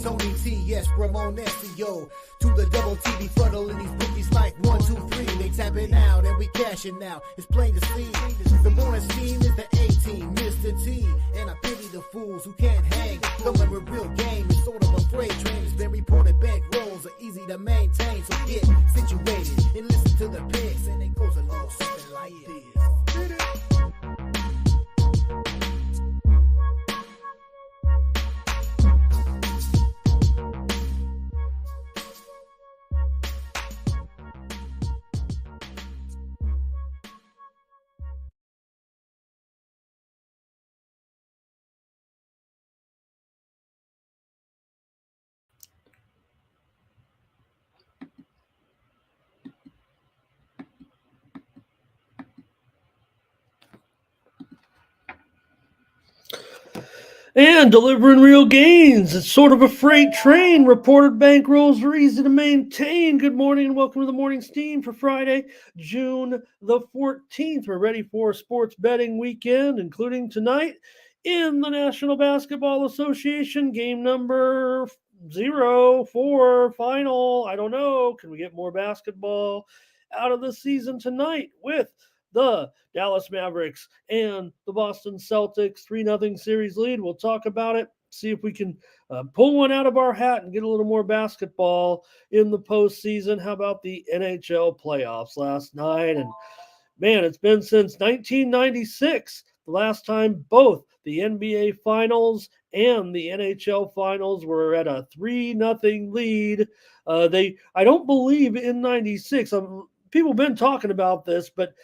Tony T, yes, Ramon SEO. To the double TV funnel in these bookies like 1, 2, 3. They tapping out and we cashing out. It's plain to see. The morning scheme is the A-team, Mr. T. And I pity the fools who can't hang. Coming with real game is sort of a freight train. It's been reported bank rolls are easy to maintain. So get situated and listen to the picks. And it goes a little something like this. And delivering real gains. It's sort of a freight train. Reported bankrolls are easy to maintain. Good morning and welcome to the Morning Steam for Friday, June the 14th. We're ready for a sports betting weekend, including tonight in the National Basketball Association, game number 0-4 final. I don't know. Can we get more basketball out of the season tonight with the Dallas Mavericks and the Boston Celtics 3-0 series lead? We'll talk about it, see if we can pull one out of our hat and get a little more basketball in the postseason. How about the NHL playoffs last night? And man, it's been since 1996, the last time both the NBA Finals and the NHL Finals were at a 3-0 lead. I don't believe in 96. People have been talking about this, but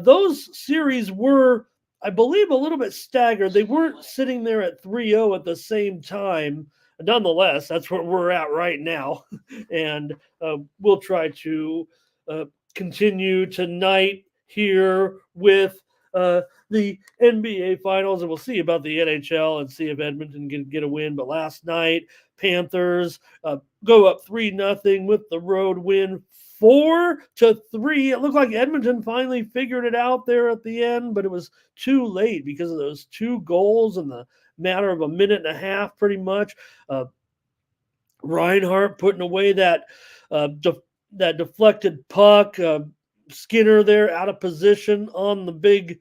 those series were, I believe, a little bit staggered. They weren't sitting there at 3-0 at the same time. Nonetheless, that's where we're at right now. And we'll try to continue tonight here with the NBA Finals, and we'll see about the NHL and see if Edmonton can get a win. But last night, Panthers go up 3-0 with the road win, 4-3. It looked like Edmonton finally figured it out there at the end, but it was too late because of those 2 goals in the matter of a minute and a half, pretty much. Reinhart putting away that deflected puck. Skinner there out of position on the big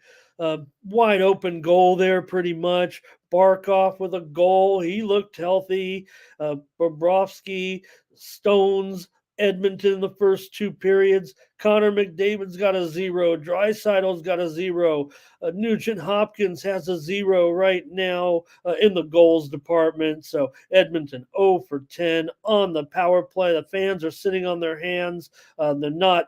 wide open goal there, pretty much. Barkov with a goal. He looked healthy. Bobrovsky, Stones, Edmonton in the first 2 periods. Connor McDavid's got a 0. Draisaitl's got a 0. Nugent Hopkins has a 0 right now in the goals department. So Edmonton 0 for 10 on the power play. The fans are sitting on their hands. They're not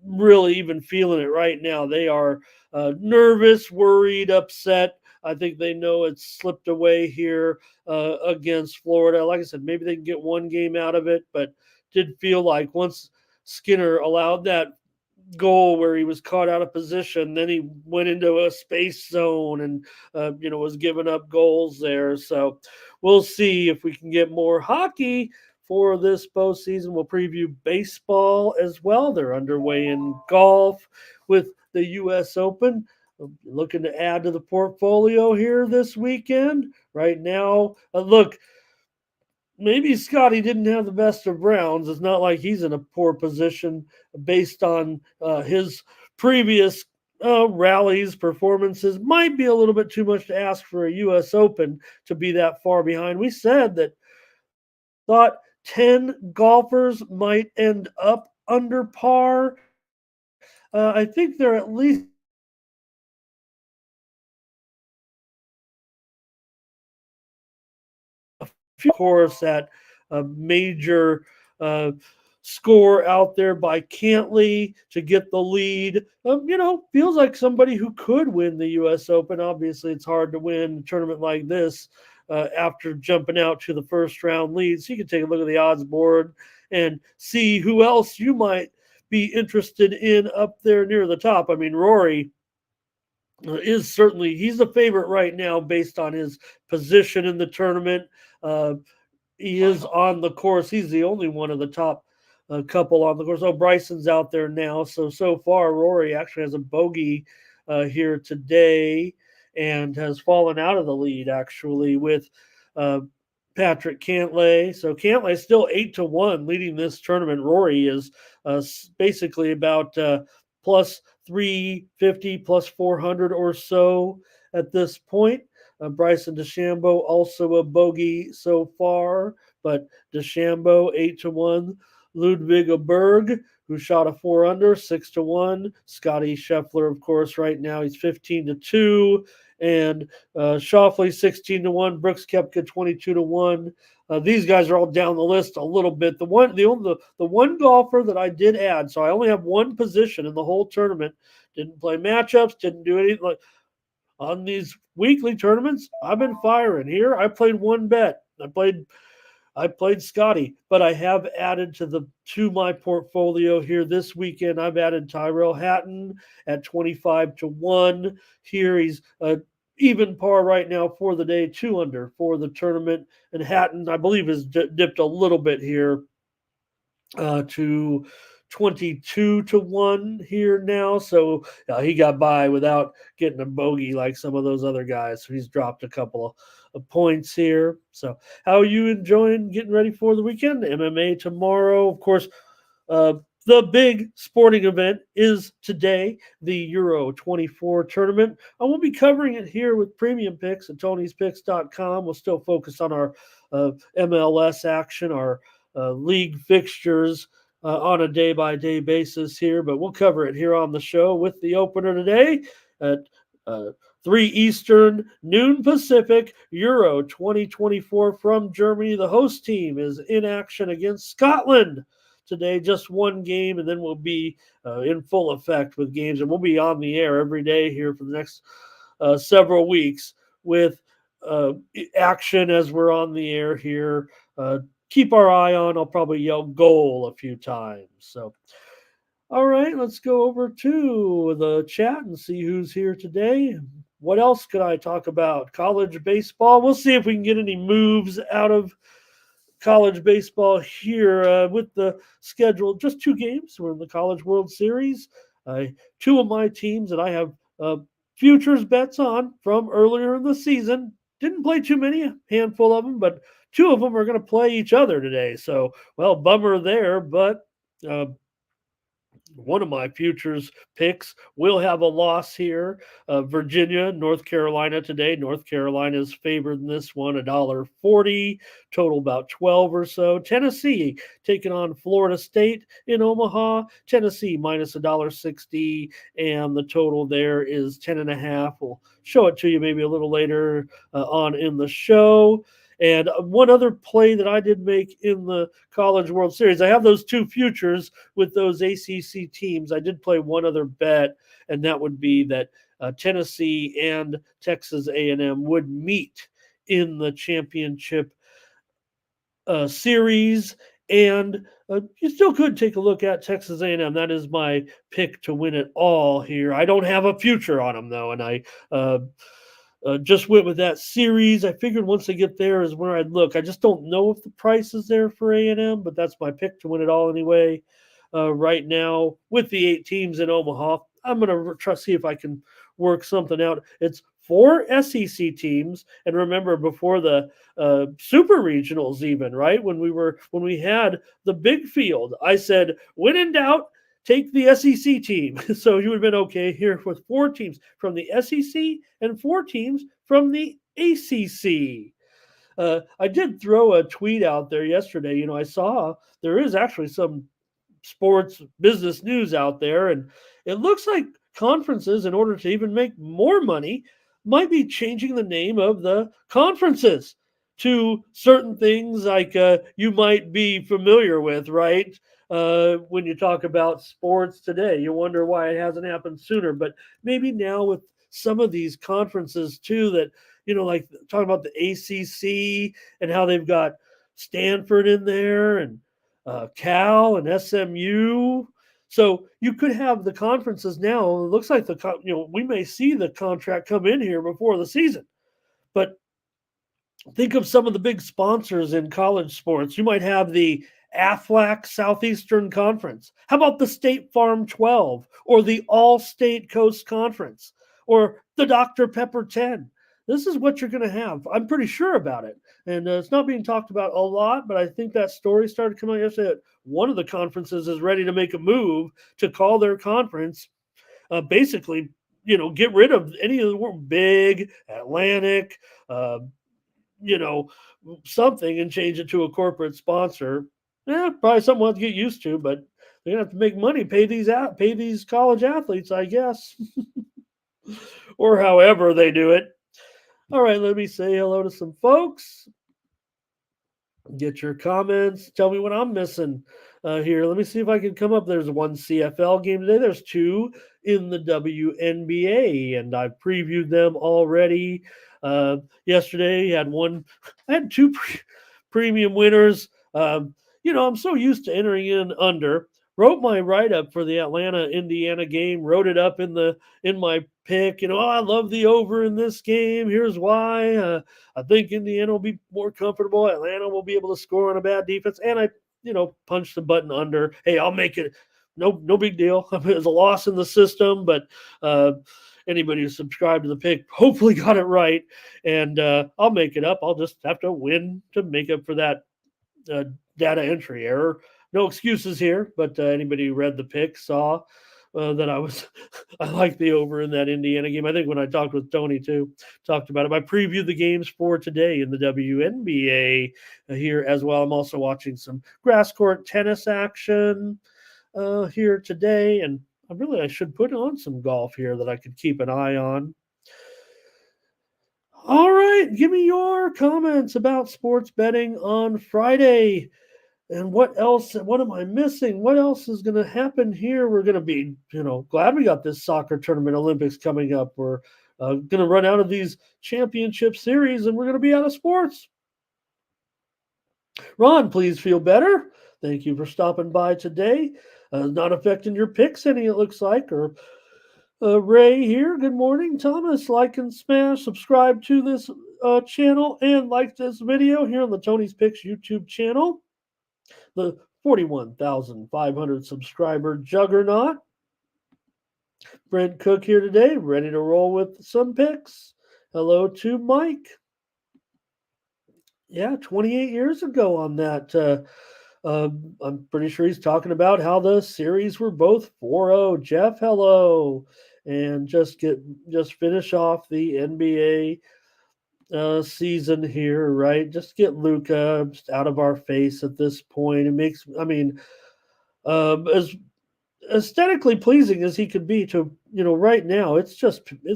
really even feeling it right now. They are nervous, worried, upset. I think they know it's slipped away here against Florida. Like I said, maybe they can get one game out of it, but did feel like once Skinner allowed that goal where he was caught out of position, then he went into a space zone and was giving up goals there. So we'll see if we can get more hockey for this postseason. We'll preview baseball as well. They're underway in golf with the U.S. Open. Looking to add to the portfolio here this weekend. Right now, look, maybe Scotty didn't have the best of rounds. It's not like he's in a poor position based on his previous rallies, performances. Might be a little bit too much to ask for a U.S. Open to be that far behind. We said that thought 10 golfers might end up under par. I think they're at least a few course at a major score out there by Cantley to get the lead. Feels like somebody who could win the U.S. Open. Obviously, it's hard to win a tournament like this after jumping out to the first round lead. So you can take a look at the odds board and see who else you might be interested in up there near the top. I mean, Rory is certainly, he's the favorite right now based on his position in the tournament. He is on the course. He's the only one of the top couple on the course. Oh, Bryson's out there now. So far, Rory actually has a bogey here today and has fallen out of the lead, actually, with Patrick Cantlay. So Cantlay still 8-1 leading this tournament. Rory is basically about plus 350, plus 400 or so at this point. Bryson DeChambeau also a bogey so far, but DeChambeau 8-1. Ludwig Berg, who shot a 4-under, 6-1. Scotty Scheffler, of course, right now he's 15-2. And Schauffele 16-1, Brooks Koepka 22-1. These guys are all down the list a little bit. The one golfer that I did add, so I only have one position in the whole tournament. Didn't play matchups, didn't do anything like on these weekly tournaments. I've been firing here. I played one bet. I played Scotty, but I have added to my portfolio here this weekend. I've added Tyrell Hatton at 25-1. Here he's even par right now for the day, 2 under for the tournament. And Hatton, I believe, has dipped a little bit here to 22-1 here now. So he got by without getting a bogey like some of those other guys. So he's dropped a couple of points here. So how are you enjoying getting ready for the weekend? MMA tomorrow, of course. The big sporting event is today, the Euro 24 tournament. I won't be covering it here with Premium Picks at Tony'sPicks.com. We'll still focus on our MLS action, our league fixtures on a day-by-day basis here, but we'll cover it here on the show with the opener today at 3 Eastern, noon Pacific, Euro 2024 from Germany. The host team is in action against Scotland today, just one game, and then we'll be in full effect with games, and we'll be on the air every day here for the next several weeks with action as we're on the air here. Keep our eye on. I'll probably yell goal a few times. So, all right, let's go over to the chat and see who's here today. What else could I talk about? College baseball. We'll see if we can get any moves out of college baseball here with the schedule. Just 2 games. We're in the College World Series. 2 of my teams that I have futures bets on from earlier in the season. Didn't play too many, a handful of them, but 2 of them are going to play each other today. So, well, bummer there, but one of my futures picks will have a loss here. Virginia, North Carolina today. North Carolina is favored in this one, $1.40, total about 12 or so. Tennessee taking on Florida State in Omaha. Tennessee minus $1.60, and the total there is 10.5. We'll show it to you maybe a little later on in the show. And one other play that I did make in the College World Series, I have those 2 futures with those ACC teams. I did play one other bet, and that would be that Tennessee and Texas A&M would meet in the championship series. And you still could take a look at Texas A&M. That is my pick to win it all here. I don't have a future on them, though, and I just went with that series. I figured once they get there is where I'd look. I just don't know if the price is there for A&M, but that's my pick to win it all anyway. Right now, with the 8 teams in Omaha, I'm going to try to see if I can work something out. It's 4 SEC teams, and remember before the super regionals, even right when we had the big field, I said when in doubt, take the SEC team. So you would have been okay here with 4 teams from the SEC and 4 teams from the ACC. I did throw a tweet out there yesterday. I saw there is actually some sports business news out there, and it looks like conferences, in order to even make more money, might be changing the name of the conferences to certain things like you might be familiar with, right? When you talk about sports today, you wonder why it hasn't happened sooner. But maybe now with some of these conferences too, that, like talking about the ACC and how they've got Stanford in there and Cal and SMU. So you could have the conferences now. It looks like we may see the contract come in here before the season. But think of some of the big sponsors in college sports. You might have the AFLAC Southeastern Conference. How about the State Farm 12 or the All-State Coast Conference or the Dr. Pepper 10? this is what you're going to have. I'm pretty sure about it. And it's not being talked about a lot, but I think that story started coming out yesterday that one of the conferences is ready to make a move to call their conference basically, get rid of any of the word big, Atlantic, uh, you know, something and change it to a corporate sponsor. Yeah, probably something we'll have to get used to, but they're gonna have to make money, pay these college athletes, I guess, or however they do it. All right, let me say hello to some folks. Get your comments. Tell me what I'm missing here. Let me see if I can come up. There's one CFL game today. There's two in the WNBA, and I've previewed them already. Yesterday, I had two premium winners. I'm so used to entering in under. Wrote my write up for the Atlanta Indiana game. Wrote it up in my pick. I love the over in this game. Here's why. I think Indiana will be more comfortable. Atlanta will be able to score on a bad defense. And I, punched the button under. Hey, I'll make it. No big deal. It was a loss in the system, but anybody who subscribed to the pick hopefully got it right. And I'll make it up. I'll just have to win to make up for that data entry error. No excuses here, but anybody who read the pick saw that I like the over in that Indiana game. I think when I talked with Tony too, talked about it. I previewed the games for today in the WNBA here as well. I'm also watching some grass court tennis action here today, and I should put on some golf here that I could keep an eye on. All right, give me your comments about sports betting on Friday. And what else? What am I missing? What else is going to happen here? We're going to be, glad we got this soccer tournament Olympics coming up. We're going to run out of these championship series, and we're going to be out of sports. Ron, please feel better. Thank you for stopping by today. Not affecting your picks any, it looks like. Or Ray here. Good morning, Thomas. Like and smash, subscribe to this channel, and like this video here on the Tony's Picks YouTube channel. The 41,500 subscriber juggernaut. Brent Cook here today, ready to roll with some picks. Hello to Mike. Yeah, 28 years ago on that. I'm pretty sure he's talking about how the series were both 4-0. Jeff, hello. And just finish off the NBA season here, right? Just get Luka out of our face at this point. It makes, as aesthetically pleasing as he could be to, right now, it's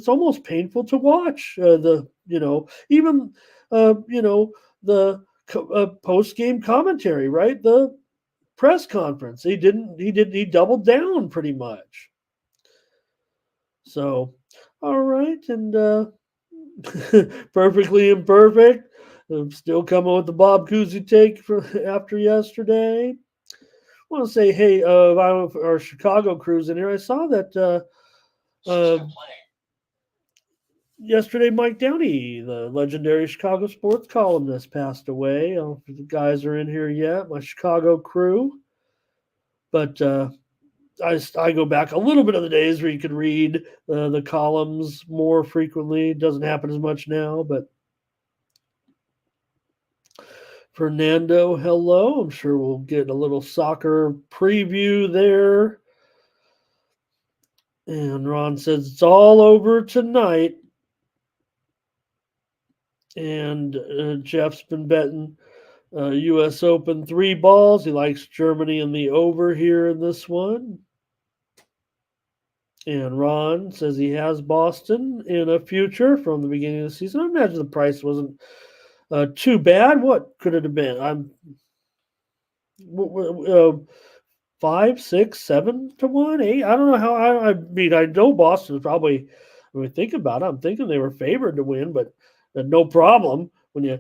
almost painful to watch the post-game commentary, right? The press conference. He doubled down pretty much. So, all right. And, perfectly imperfect. I'm still coming with the Bob Cousy take after yesterday. I want to say, hey, our Chicago crew's in here. I saw that yesterday Mike Downey, the legendary Chicago sports columnist, passed away. I don't know if the guys are in here yet, my Chicago crew. But I go back a little bit of the days where you could read the columns more frequently. It doesn't happen as much now, but Fernando, hello. I'm sure we'll get a little soccer preview there. And Ron says it's all over tonight. And Jeff's been betting U.S. Open 3 balls. He likes Germany in the over here in this one. And Ron says he has Boston in a future from the beginning of the season. I imagine the price wasn't too bad. What could it have been? 5, 6, 7 to 1, 8. I don't know how. I know Boston is probably. When we think about it, I'm thinking they were favored to win, but no problem when you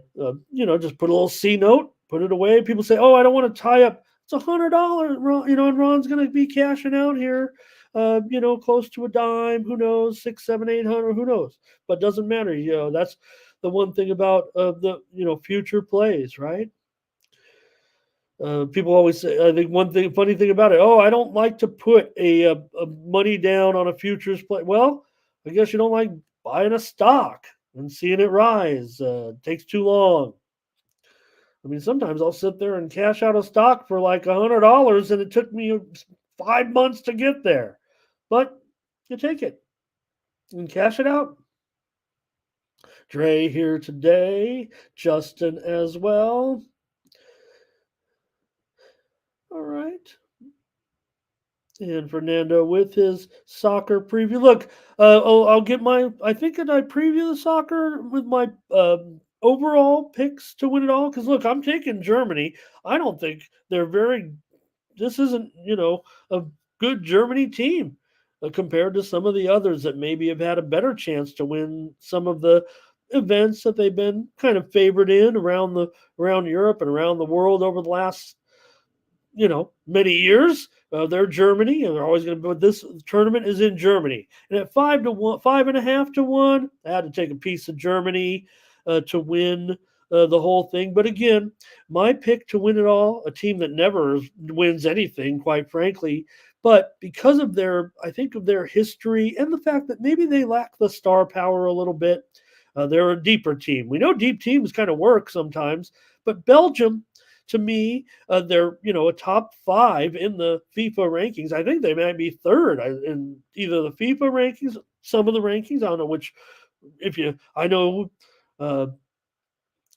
just put a little C note, put it away. People say, "Oh, I don't want to tie up." It's $100, and Ron's going to be cashing out here. Close to a dime. Who knows? 6, 7, 800. Who knows? But doesn't matter. That's the one thing about the future plays, right? People always say, I think funny thing about it. Oh, I don't like to put a money down on a futures play. Well, I guess you don't like buying a stock. and seeing it rise takes too long. I mean, sometimes I'll sit there and cash out a stock for like $100, and it took me 5 months to get there. But you take it and cash it out. Dre here today, Justin as well. All right. And Fernando with his soccer preview. Look, I'll get my. I think I preview the soccer with my overall picks to win it all. Because look, I'm taking Germany. I don't think they're very. This isn't a good Germany team compared to some of the others that maybe have had a better chance to win some of the events that they've been kind of favored in around Europe and around the world over the last many years. They're Germany, and they're always going to be. But this tournament is in Germany, and at 5-1, 5.5-1, I had to take a piece of Germany to win the whole thing. But again, my pick to win it all, a team that never wins anything, quite frankly. But because of I think of their history and the fact that maybe they lack the star power a little bit. They're a deeper team. We know deep teams kind of work sometimes, but Belgium, to me, they're a top 5 in the FIFA rankings. I think they might be third in either the FIFA rankings, some of the rankings. I don't know which. I know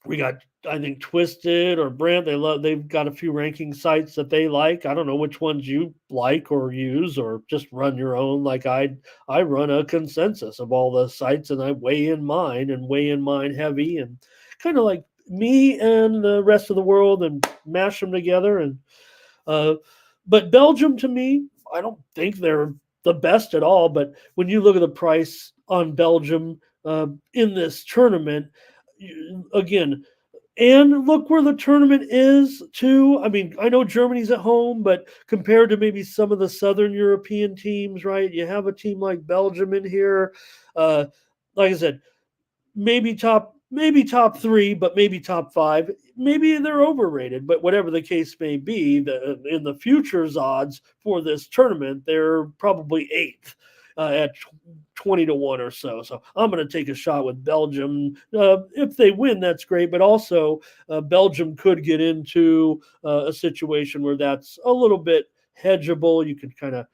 we got, I think, Twisted or Brand. They've got a few ranking sites that they like. I don't know which ones you like or use, or just run your own. Like I run a consensus of all the sites, and I weigh in mine heavy, and kind of like me and the rest of the world, and mash them together. And but Belgium, to me, I don't think they're the best at all. But when you look at the price on Belgium in this tournament, again, and look where the tournament is too. I mean, I know Germany's at home, but compared to maybe some of the Southern European teams, right? You have a team like Belgium in here. Like I said, maybe top 3, but maybe top 5. Maybe they're overrated, but whatever the case may be, in the futures odds for this tournament, they're probably 8th at 20-1 or so. So I'm going to take a shot with Belgium. If they win, that's great, but also Belgium could get into a situation where that's a little bit hedgeable. You could kind of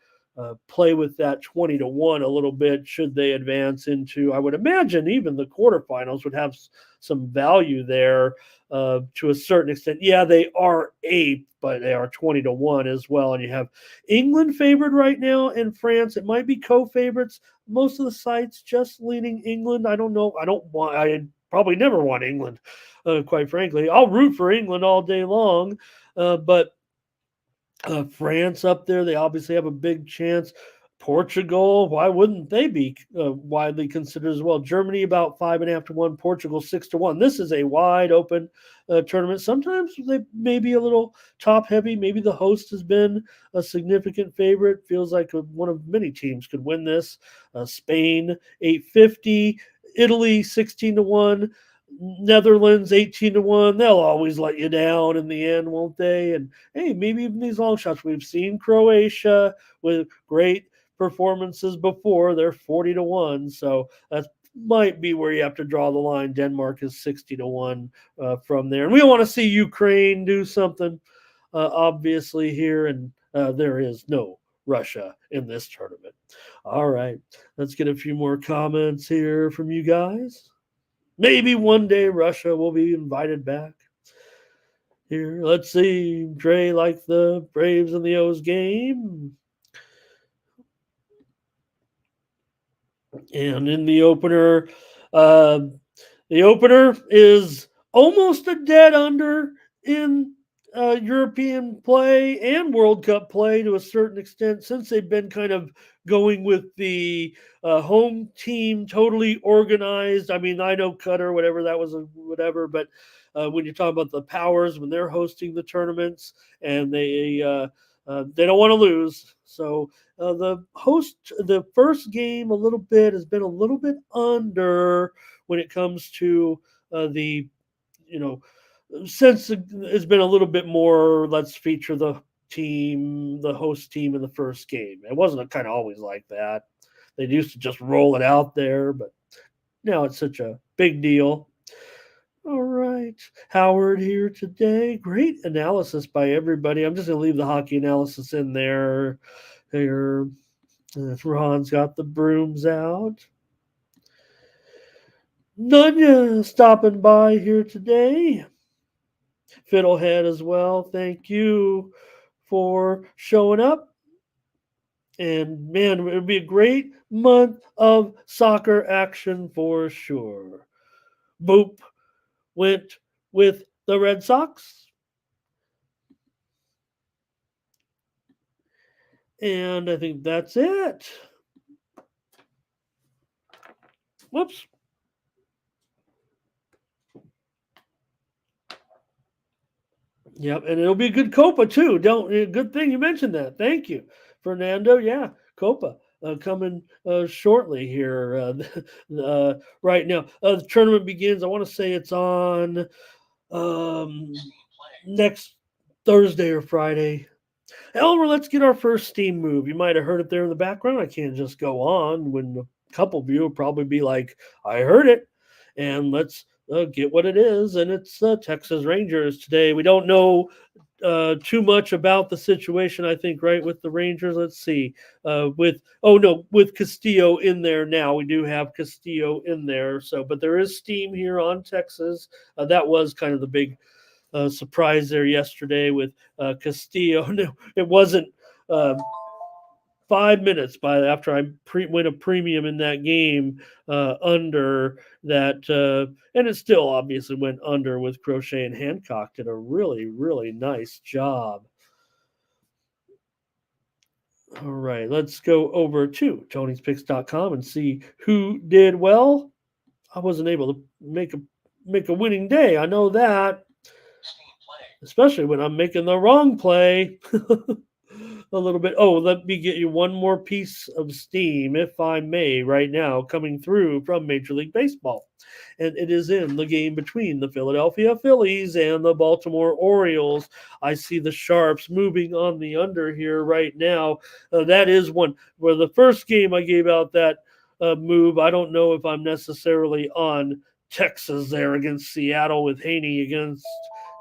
play with that 20-1 a little bit should they advance into, I would imagine, even the quarterfinals would have some value there to a certain extent. Yeah, they are 8th, but they are 20-1 as well. And you have England favored right now, and France. It might be co-favorites. Most of the sites just leaning England. I don't know. I probably never want England, quite frankly. I'll root for England all day long, but France up there, they obviously have a big chance. Portugal, why wouldn't they be widely considered as well? Germany about 5.5-1, Portugal 6-1. This is a wide open tournament. Sometimes they may be a little top heavy. Maybe the host has been a significant favorite. Feels like one of many teams could win this. Spain 850, Italy 16-1. Netherlands 18-1. They'll always let you down in the end, won't they? And hey, maybe even these long shots. We've seen Croatia with great performances before. They're 40-1. So that might be where you have to draw the line. Denmark is 60-1 from there. And we want to see Ukraine do something, obviously, here. And there is no Russia in this tournament. All right. Let's get a few more comments here from you guys. Maybe one day Russia will be invited back. Here, let's see. Dre like the Braves and the O's game. And in the opener is almost a dead under in European play and World Cup play to a certain extent, since they've been kind of going with the home team totally organized. I mean, I know Qatar, whatever that was, whatever, but when you talk about the powers, when they're hosting the tournaments and they don't want to lose. So the first game a little bit has been a little bit under when it comes to the, since it's been a little bit more, let's feature the host team in the first game. It wasn't kind of always like that. They used to just roll it out there, but now it's such a big deal. All right. Howard here today. Great analysis by everybody. I'm just going to leave the hockey analysis in there. Here, Ron's got the brooms out. Nunya stopping by here today. Fiddlehead as well. Thank you for showing up. And man, it would be a great month of soccer action for sure. Boop went with the Red Sox. And I think that's it. Whoops. Yep, and it'll be a good Copa too. Good thing you mentioned that. Thank you, Fernando. Yeah, Copa coming shortly here. Right now, the tournament begins. I want to say it's on next Thursday or Friday. Elmer, let's get our first Steam move. You might have heard it there in the background. I can't just go on when a couple of you will probably be like, I heard it. And let's get what it is. And it's Texas Rangers today. We don't know too much about the situation, I think, right, with the Rangers. Let's see. With Castillo in there now. We do have Castillo in there. But there is steam here on Texas. That was kind of the big surprise there yesterday with Castillo. No, it wasn't 5 minutes after I went a premium in that game under that, and it still obviously went under with Crochet and Hancock. Did a really, really nice job. All right, let's go over to Tony'sPicks.com and see who did well. I wasn't able to make a winning day. I know that. Especially when I'm making the wrong play a little bit. Oh, let me get you one more piece of steam, if I may, right now, coming through from Major League Baseball. And it is in the game between the Philadelphia Phillies and the Baltimore Orioles. I see the Sharps moving on the under here right now. That is one where the first game I gave out that move. I don't know if I'm necessarily on Texas there against Seattle with Haney against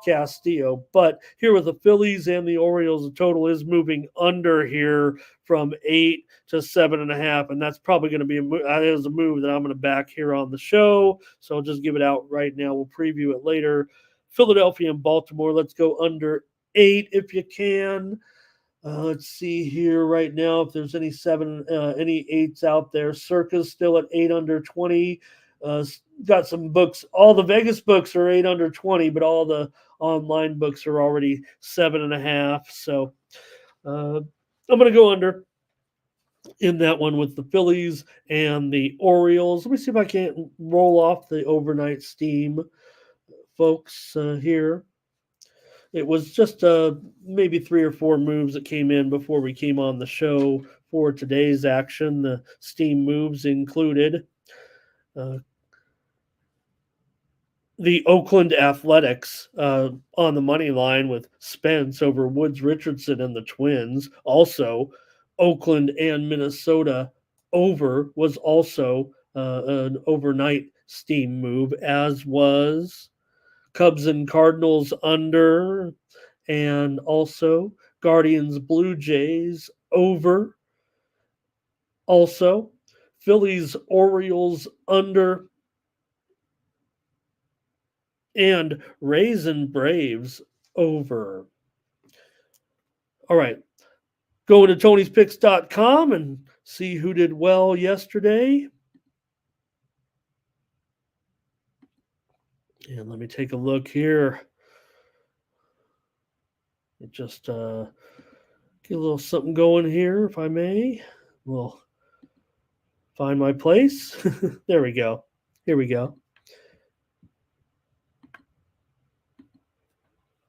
Castillo. But here with the Phillies and the Orioles, the total is moving under here from 8 to 7.5, and that's probably going to be a move that I'm going to back here on the show. So I'll just give it out right now. We'll preview it later. Philadelphia and Baltimore. Let's go under 8 if you can. Let's see here right now if there's any 8s out there. Circa's still at 8 under 20. Got some books. All the Vegas books are 8 under 20, but all the online books are already 7.5. So I'm going to go under in that one with the Phillies and the Orioles. Let me see if I can't roll off the overnight steam, folks, here. It was just maybe 3 or 4 moves that came in before we came on the show for today's action. The steam moves included the Oakland Athletics on the money line with Spence over Woods Richardson and the Twins. Also, Oakland and Minnesota over was also an overnight steam move, as was Cubs and Cardinals under, and also Guardians Blue Jays over. Also, Phillies Orioles under, and Rays and Braves over. All right. Go to Tony'sPicks.com and see who did well yesterday. And let me take a look here. Just get a little something going here, if I may. We'll find my place. There we go. Here we go.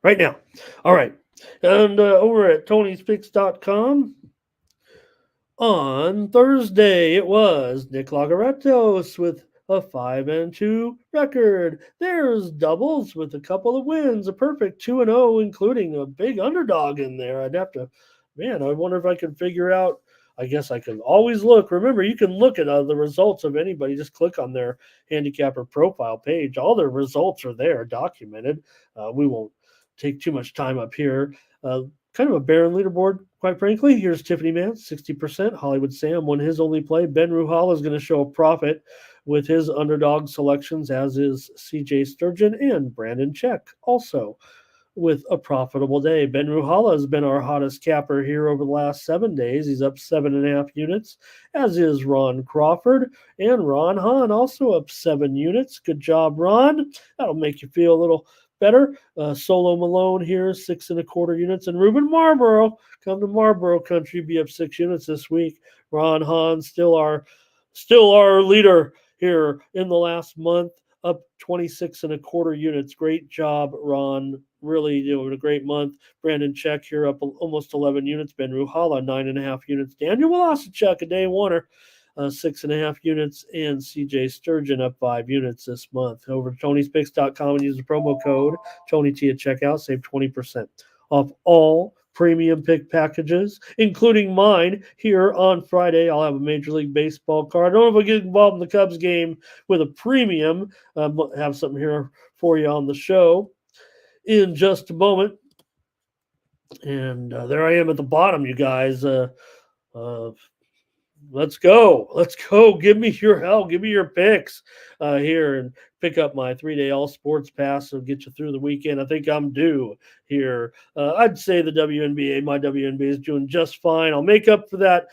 Right now. All right. And over at Tony'sPicks.com, on Thursday, it was Nick Lagaretos with a 5-2 record. There's doubles with a couple of wins, a perfect 2-0, including a big underdog in there. I wonder if I could figure out I guess I can always look. Remember, you can look at the results of anybody. Just click on their handicapper profile page. All their results are there, documented. We won't take too much time up here. Kind of a barren leaderboard, quite frankly. Here's Tiffany Man, 60%. Hollywood Sam won his only play. Ben Ruhala is going to show a profit with his underdog selections, as is CJ Sturgeon and Brandon Check also with a profitable day. Ben Ruhala has been our hottest capper here over the last 7 days. He's up 7.5 units, as is Ron Crawford. And Ron Hahn also up 7 units. Good job, Ron. That'll make you feel a little better. Solo Malone here, 6.25 units. And Ruben Marlboro, come to Marlboro country, be up 6 units this week. Ron Hahn still our leader here in the last month, up 26.25 units. Great job, Ron. Really doing a great month. Brandon Check here up almost 11 units. Ben Ruhala, 9.5 units. Daniel Velocichuk, a day winner, 6.5 units. And CJ Sturgeon up 5 units this month. Over to Tony'sPicks.com and use the promo code TonyT at checkout. Save 20% off all premium pick packages, including mine. Here on Friday, I'll have a Major League Baseball card. I don't know if I get involved in the Cubs game with a premium. Have something here for you on the show in just a moment. And there I am at the bottom, you guys. Let's go. Give me your help. Give me your picks here, and pick up my 3-day all sports pass. So get you through the weekend. I think I'm due here. I'd say the WNBA, my WNBA is doing just fine. I'll make up for that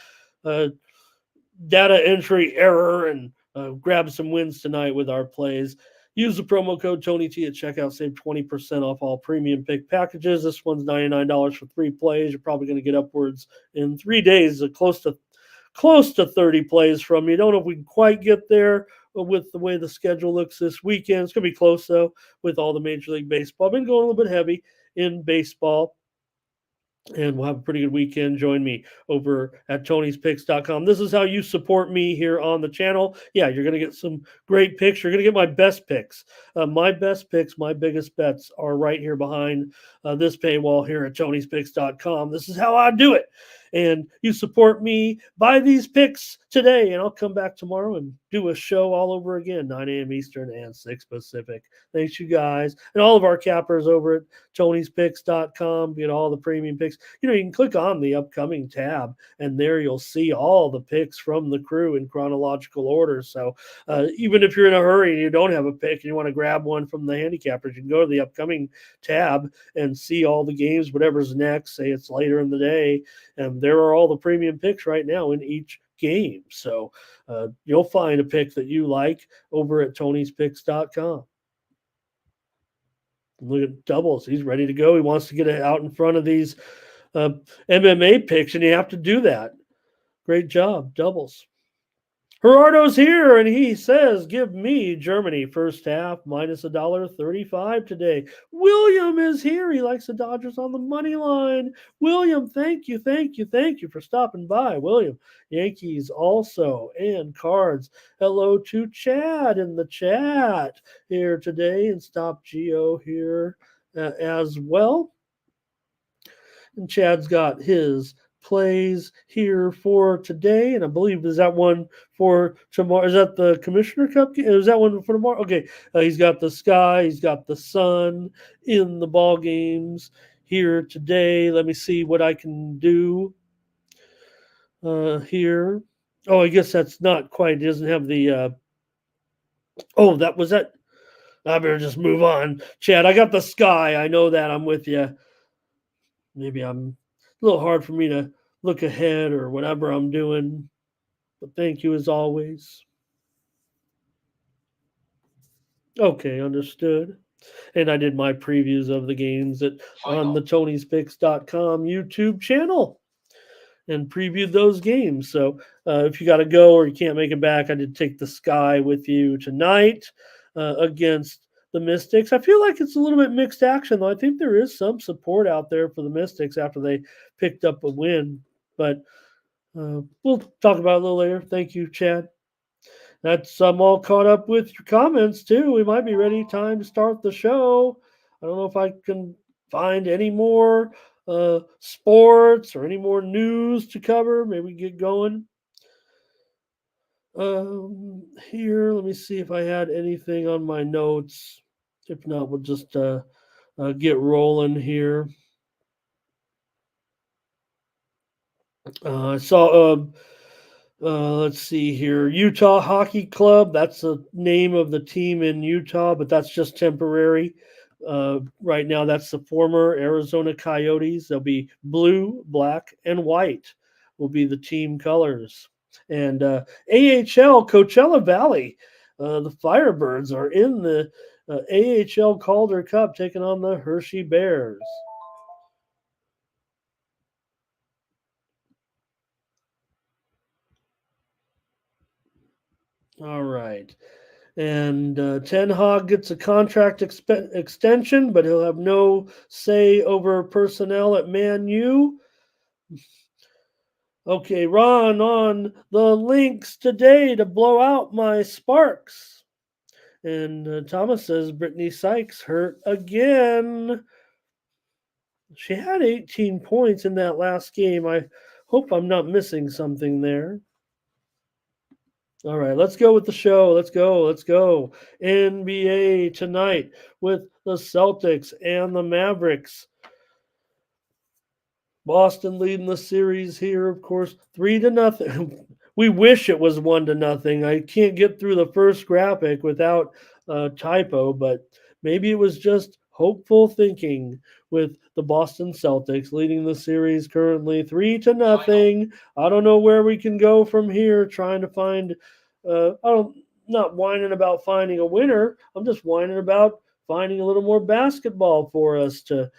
data entry error and grab some wins tonight with our plays. Use the promo code TonyT at checkout. Save 20% off all premium pick packages. This one's $99 for 3 plays. You're probably going to get upwards in 3 days, close to 30 plays from me. Don't know if we can quite get there with the way the schedule looks this weekend. It's going to be close, though, with all the Major League Baseball. I've been going a little bit heavy in baseball, and we'll have a pretty good weekend. Join me over at Tony'sPicks.com. This is how you support me here on the channel. Yeah, you're going to get some great picks. You're going to get my best picks. My best picks, my biggest bets are right here behind this paywall here at Tony'sPicks.com. This is how I do it. And you support me, buy these picks today, and I'll come back tomorrow and do a show all over again, 9 a.m. Eastern and 6 Pacific. Thanks, you guys. And all of our cappers over at Tony'sPicks.com. Get all the premium picks. You can click on the upcoming tab, and there you'll see all the picks from the crew in chronological order. So even if you're in a hurry and you don't have a pick and you want to grab one from the handicappers, you can go to the upcoming tab and see all the games, whatever's next. Say it's later in the day, and there are all the premium picks right now in each game. So you'll find a pick that you like over at Tony'sPicks.com. Look at Doubles. He's ready to go. He wants to get it out in front of these MMA picks, and you have to do that. Great job, Doubles. Gerardo's here, and he says, give me Germany first half minus $1.35 today. William is here. He likes the Dodgers on the money line. William, thank you for stopping by. William, Yankees also, and Cards. Hello to Chad in the chat here today, and Stop Geo here as well. And Chad's got his plays here for today, and I believe is that one for tomorrow. Is that the Commissioner Cup game? Is that one for tomorrow? Okay, he's got the sky, he's got the sun in the ball games here today. Let me see what I can do here. Oh, I guess that's not quite. It doesn't have the. That was that. I better just move on, Chad. I got the sky. I know that. I'm with you. Maybe I'm a little hard for me to look ahead or whatever I'm doing, but thank you as always. Okay, understood. And I did my previews of the games on the Tony'sPicks.com YouTube channel and previewed those games. So if you got to go or you can't make it back, I did take the sky with you tonight against the Mystics. I feel like it's a little bit mixed action, though. I think there is some support out there for the Mystics after they picked up a win. But we'll talk about it a little later. Thank you, Chad. I'm all caught up with your comments, too. We might be ready. Time to start the show. I don't know if I can find any more sports or any more news to cover? Maybe get going. Here, let me see if I had anything on my notes. If not, we'll just get rolling here. I saw, let's see here, Utah Hockey Club. That's the name of the team in Utah, but that's just temporary. Right now, that's the former Arizona Coyotes. They'll be blue, black, and white will be the team colors. And AHL Coachella Valley, the Firebirds are in the AHL Calder Cup taking on the Hershey Bears. All right. And Ten Hag gets a contract extension, but he'll have no say over personnel at Man U. Okay, Ron on the Lynx today to blow out my Sparks. And Thomas says Brittany Sykes hurt again. She had 18 points in that last game. I hope I'm not missing something there. All right, let's go with the show. Let's go. Let's go. NBA tonight with the Celtics and the Mavericks. Boston leading the series here, of course, 3-0. We wish it was 1-0. I can't get through the first graphic without a typo, but maybe it was just hopeful thinking with the Boston Celtics leading the series currently 3-0. I don't know where we can go from here. Trying to find, not whining about finding a winner. I'm just whining about finding a little more basketball for us to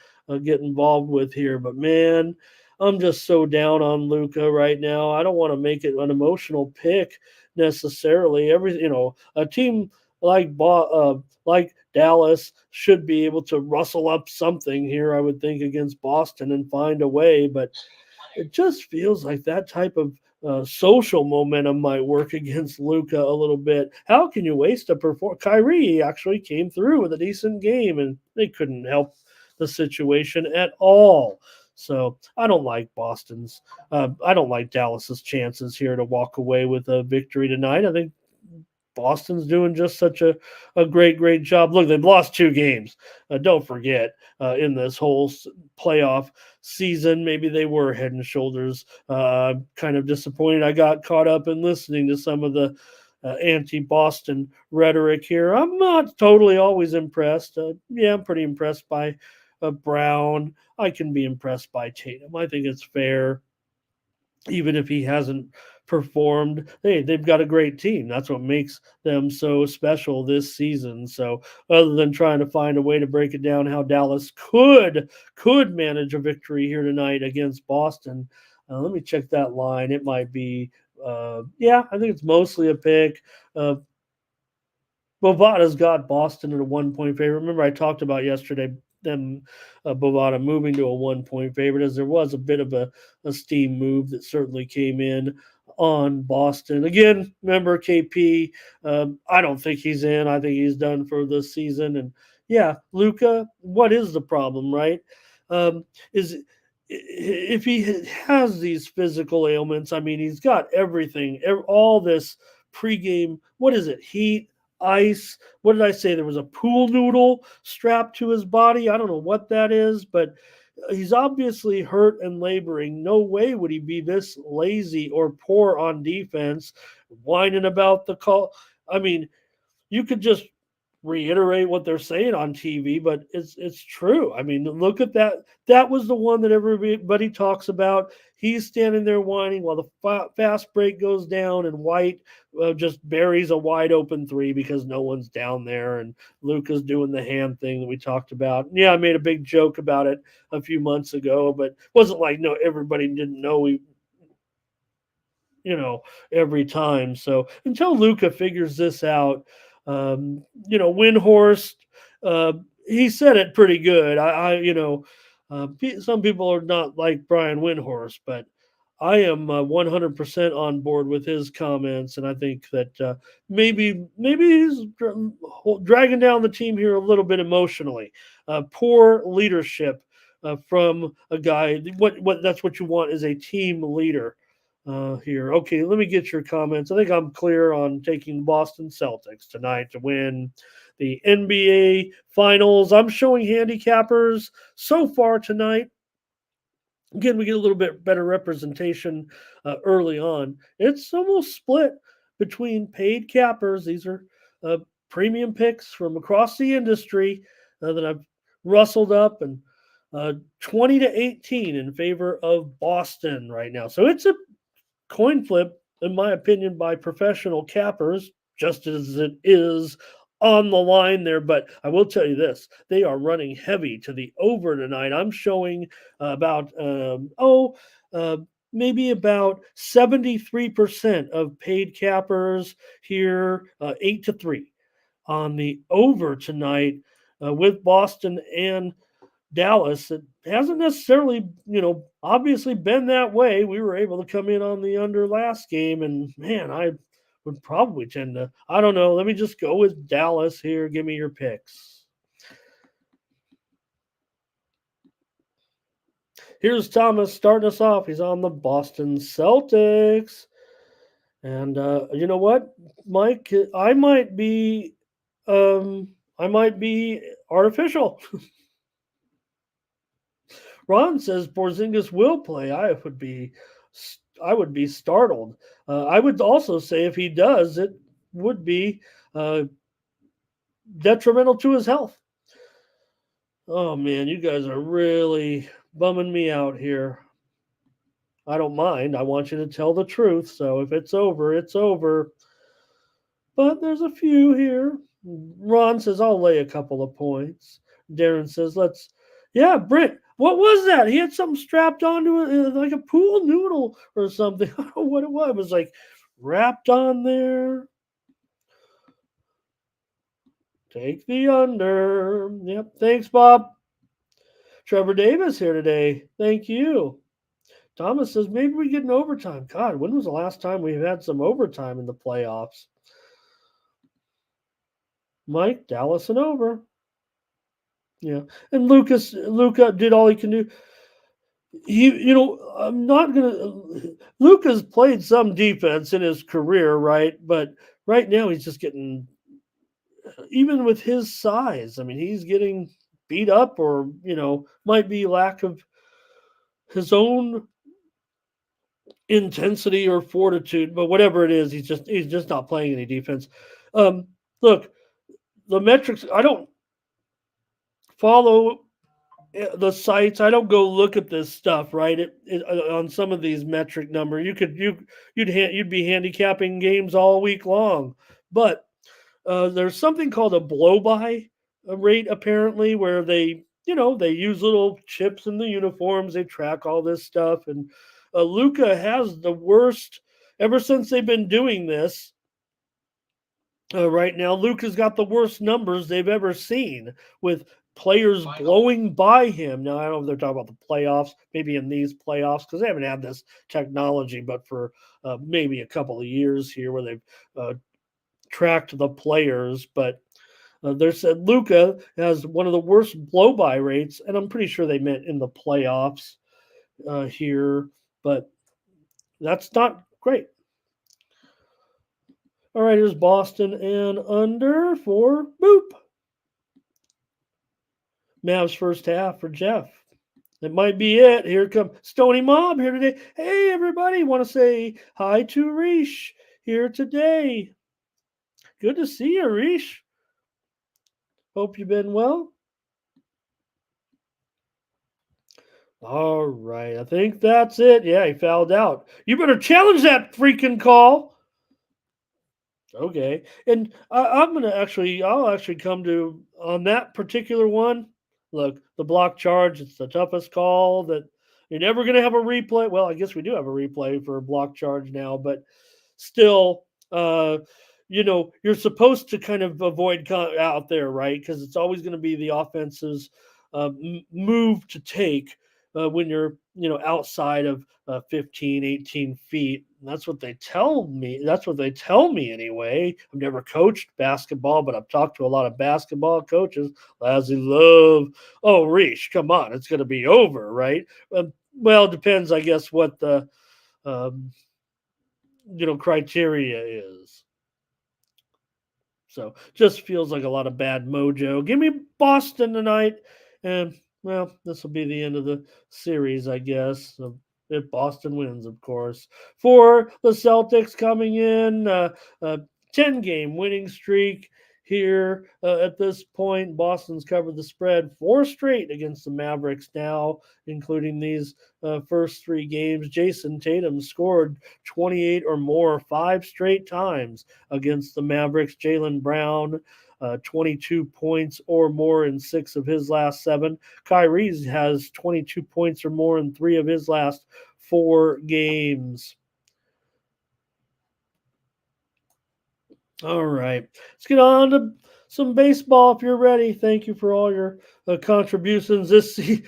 get involved with here. But man, I'm just so down on Luka right now. I don't want to make it an emotional pick necessarily. A team like Dallas should be able to rustle up something here, I would think, against Boston and find a way. But it just feels like that type of social momentum might work against Luka a little bit. How can you waste a performance? Kyrie actually came through with a decent game, and they couldn't help the situation at all. So I don't like I don't like Dallas's chances here to walk away with a victory tonight. I think Boston's doing just such a great job. Look, they've lost 2 games. Don't forget, in this whole playoff season, maybe they were head and shoulders kind of disappointed. I got caught up in listening to some of the anti-Boston rhetoric here. I'm not totally always impressed. Yeah, I'm pretty impressed by Brown. I can be impressed by Tatum. I think it's fair, even if he hasn't performed. Hey, they've got a great team. That's what makes them so special this season. So other than trying to find a way to break it down how Dallas could manage a victory here tonight against Boston, let me check that line. It might be yeah, I think it's mostly a pick. Bovada's got Boston at a 1-point favorite. Remember, I talked about yesterday them Bovada moving to a 1-point favorite, as there was a bit of a steam move that certainly came in on Boston. Again, remember KP, I don't think he's in. I think he's done for this season. And yeah, Luka, what is the problem, right? Is if he has these physical ailments, I mean, he's got everything, all this pregame, what is it, heat, ice. What did I say? There was a pool noodle strapped to his body. I don't know what that is, but he's obviously hurt and laboring. No way would he be this lazy or poor on defense, whining about the call. I mean, you could just reiterate what they're saying on TV, but it's true. I mean, look at that. That was the one that everybody talks about. He's standing there whining while the fast break goes down, and White just buries a wide open 3 because no one's down there, and Luka's doing the hand thing that we talked about. Yeah, I made a big joke about it a few months ago, but it wasn't like no everybody didn't know every time. So until Luka figures this out, Windhorst, he said it pretty good. Some people are not like Brian Windhorst, but I am 100% on board with his comments, and I think that maybe he's dragging down the team here a little bit emotionally. Poor leadership from a guy. What that's what you want is a team leader here. Okay, let me get your comments. I think I'm clear on taking Boston Celtics tonight to win the NBA Finals. I'm showing handicappers so far tonight. Again, we get a little bit better representation early on. It's almost split between paid cappers. These are uh, premium picks from across the industry that I've rustled up, and 20 to 18 in favor of Boston right now. So it's a coin flip, in my opinion, by professional cappers, just as it is on the line there. But I will tell you this, they are running heavy to the over tonight. I'm showing about, maybe about 73% of paid cappers here, 8-3 on the over tonight with Boston and Dallas. It hasn't necessarily, obviously been that way. We were able to come in on the under last game, and man, I would probably tend to, I don't know. Let me just go with Dallas here. Give me your picks. Here's Thomas starting us off. He's on the Boston Celtics. And you know what, Mike? I might be artificial. Ron says Porzingis will play. I would be startled. I would also say if he does, it would be detrimental to his health. Oh man, you guys are really bumming me out here. I don't mind. I want you to tell the truth. So if it's over, it's over. But there's a few here. Ron says I'll lay a couple of points. Darren says yeah, Britt. What was that? He had something strapped onto it, like a pool noodle or something. I don't know what it was. It was like wrapped on there. Take the under. Yep. Thanks, Bob. Trevor Davis here today. Thank you. Thomas says maybe we get an overtime. God, when was the last time we've had some overtime in the playoffs? Mike, Dallas and over. Yeah. And Luca did all he can do. I'm not gonna. Luca's played some defense in his career, right? But right now he's just getting, even with his size. I mean, he's getting beat up, or might be lack of his own intensity or fortitude. But whatever it is, he's just not playing any defense. Look, the metrics. I don't follow the sites. I don't go look at this stuff, right? On some of these metric number, you'd be handicapping games all week long. But there's something called a blow by rate, apparently, where they use little chips in the uniforms. They track all this stuff, and Luca has the worst ever since they've been doing this. Right now, Luca's got the worst numbers they've ever seen with players blowing by him. Now, I don't know if they're talking about the playoffs, maybe in these playoffs, because they haven't had this technology, but for maybe a couple of years here where they've tracked the players. But they said Luca has one of the worst blow-by rates, and I'm pretty sure they meant in the playoffs here, but that's not great. All right, here's Boston and under for Boop. Mavs first half for Jeff. That might be it. Here comes Stony Mob here today. Hey, everybody. Want to say hi to Reesh here today. Good to see you, Reesh. Hope you've been well. All right. I think that's it. Yeah, he fouled out. You better challenge that freaking call. Okay. And I'll actually come to on that particular one. Look, the block charge, it's the toughest call that you're never going to have a replay. Well, I guess we do have a replay for a block charge now, but still, you're supposed to kind of avoid out there, right? Because it's always going to be the offense's move to take. when you're, outside of 15, 18 feet. And that's what they tell me. That's what they tell me anyway. I've never coached basketball, but I've talked to a lot of basketball coaches. Lazy love. Oh, Reach, come on. It's going to be over, right? Well, it depends, I guess, what the, criteria is. So just feels like a lot of bad mojo. Give me Boston tonight. And, well, this will be the end of the series, I guess. So if Boston wins, of course. For the Celtics coming in, 10-game winning streak here at this point. Boston's covered the spread 4 straight against the Mavericks now, including these first 3 games. Jason Tatum scored 28 or more 5 straight times against the Mavericks. Jaylen Brown, 22 points or more in 6 of his last 7. Kyrie has 22 points or more in 3 of his last 4 games. All right, let's get on to some baseball if you're ready. Thank you for all your contributions this season.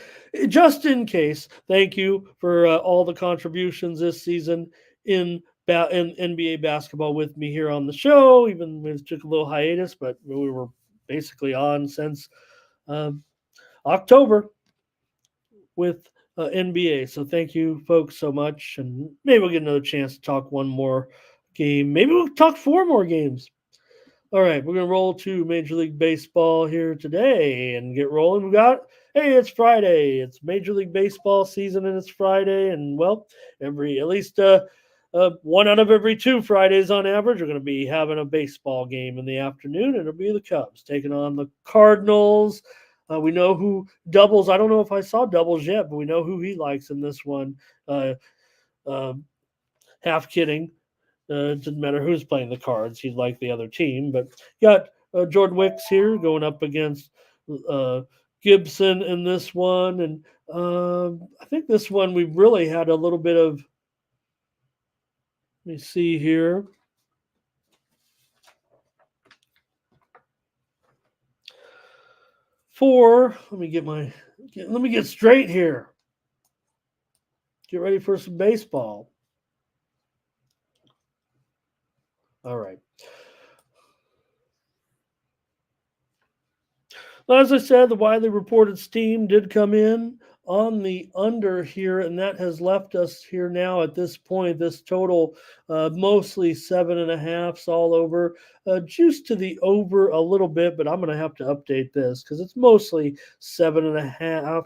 Just in case, thank you for all the contributions this season in NBA basketball with me here on the show. Even we took a little hiatus, but we were basically on since October with NBA. So thank you, folks, so much. And maybe we'll get another chance to talk one more game. Maybe we'll talk 4 more games. All right, we're going to roll to Major League Baseball here today and get rolling. It's Friday. It's Major League Baseball season, and it's Friday. And, well, at least 1 out of every 2 Fridays on average are going to be having a baseball game in the afternoon. It'll be the Cubs taking on the Cardinals. We know who doubles. I don't know if I saw doubles yet, but we know who he likes in this one. Half kidding. It doesn't matter who's playing the Cards. He'd like the other team. But got Jordan Wicks here going up against Gibson in this one. And I think this one we really had a little bit of, let me see here. Let me get straight here. Get ready for some baseball. All right. Well, as I said, the widely reported steam did come in on the under here, and that has left us here now at this point. This total mostly 7.5s all over, juiced to the over a little bit, but I'm going to have to update this because it's mostly 7.5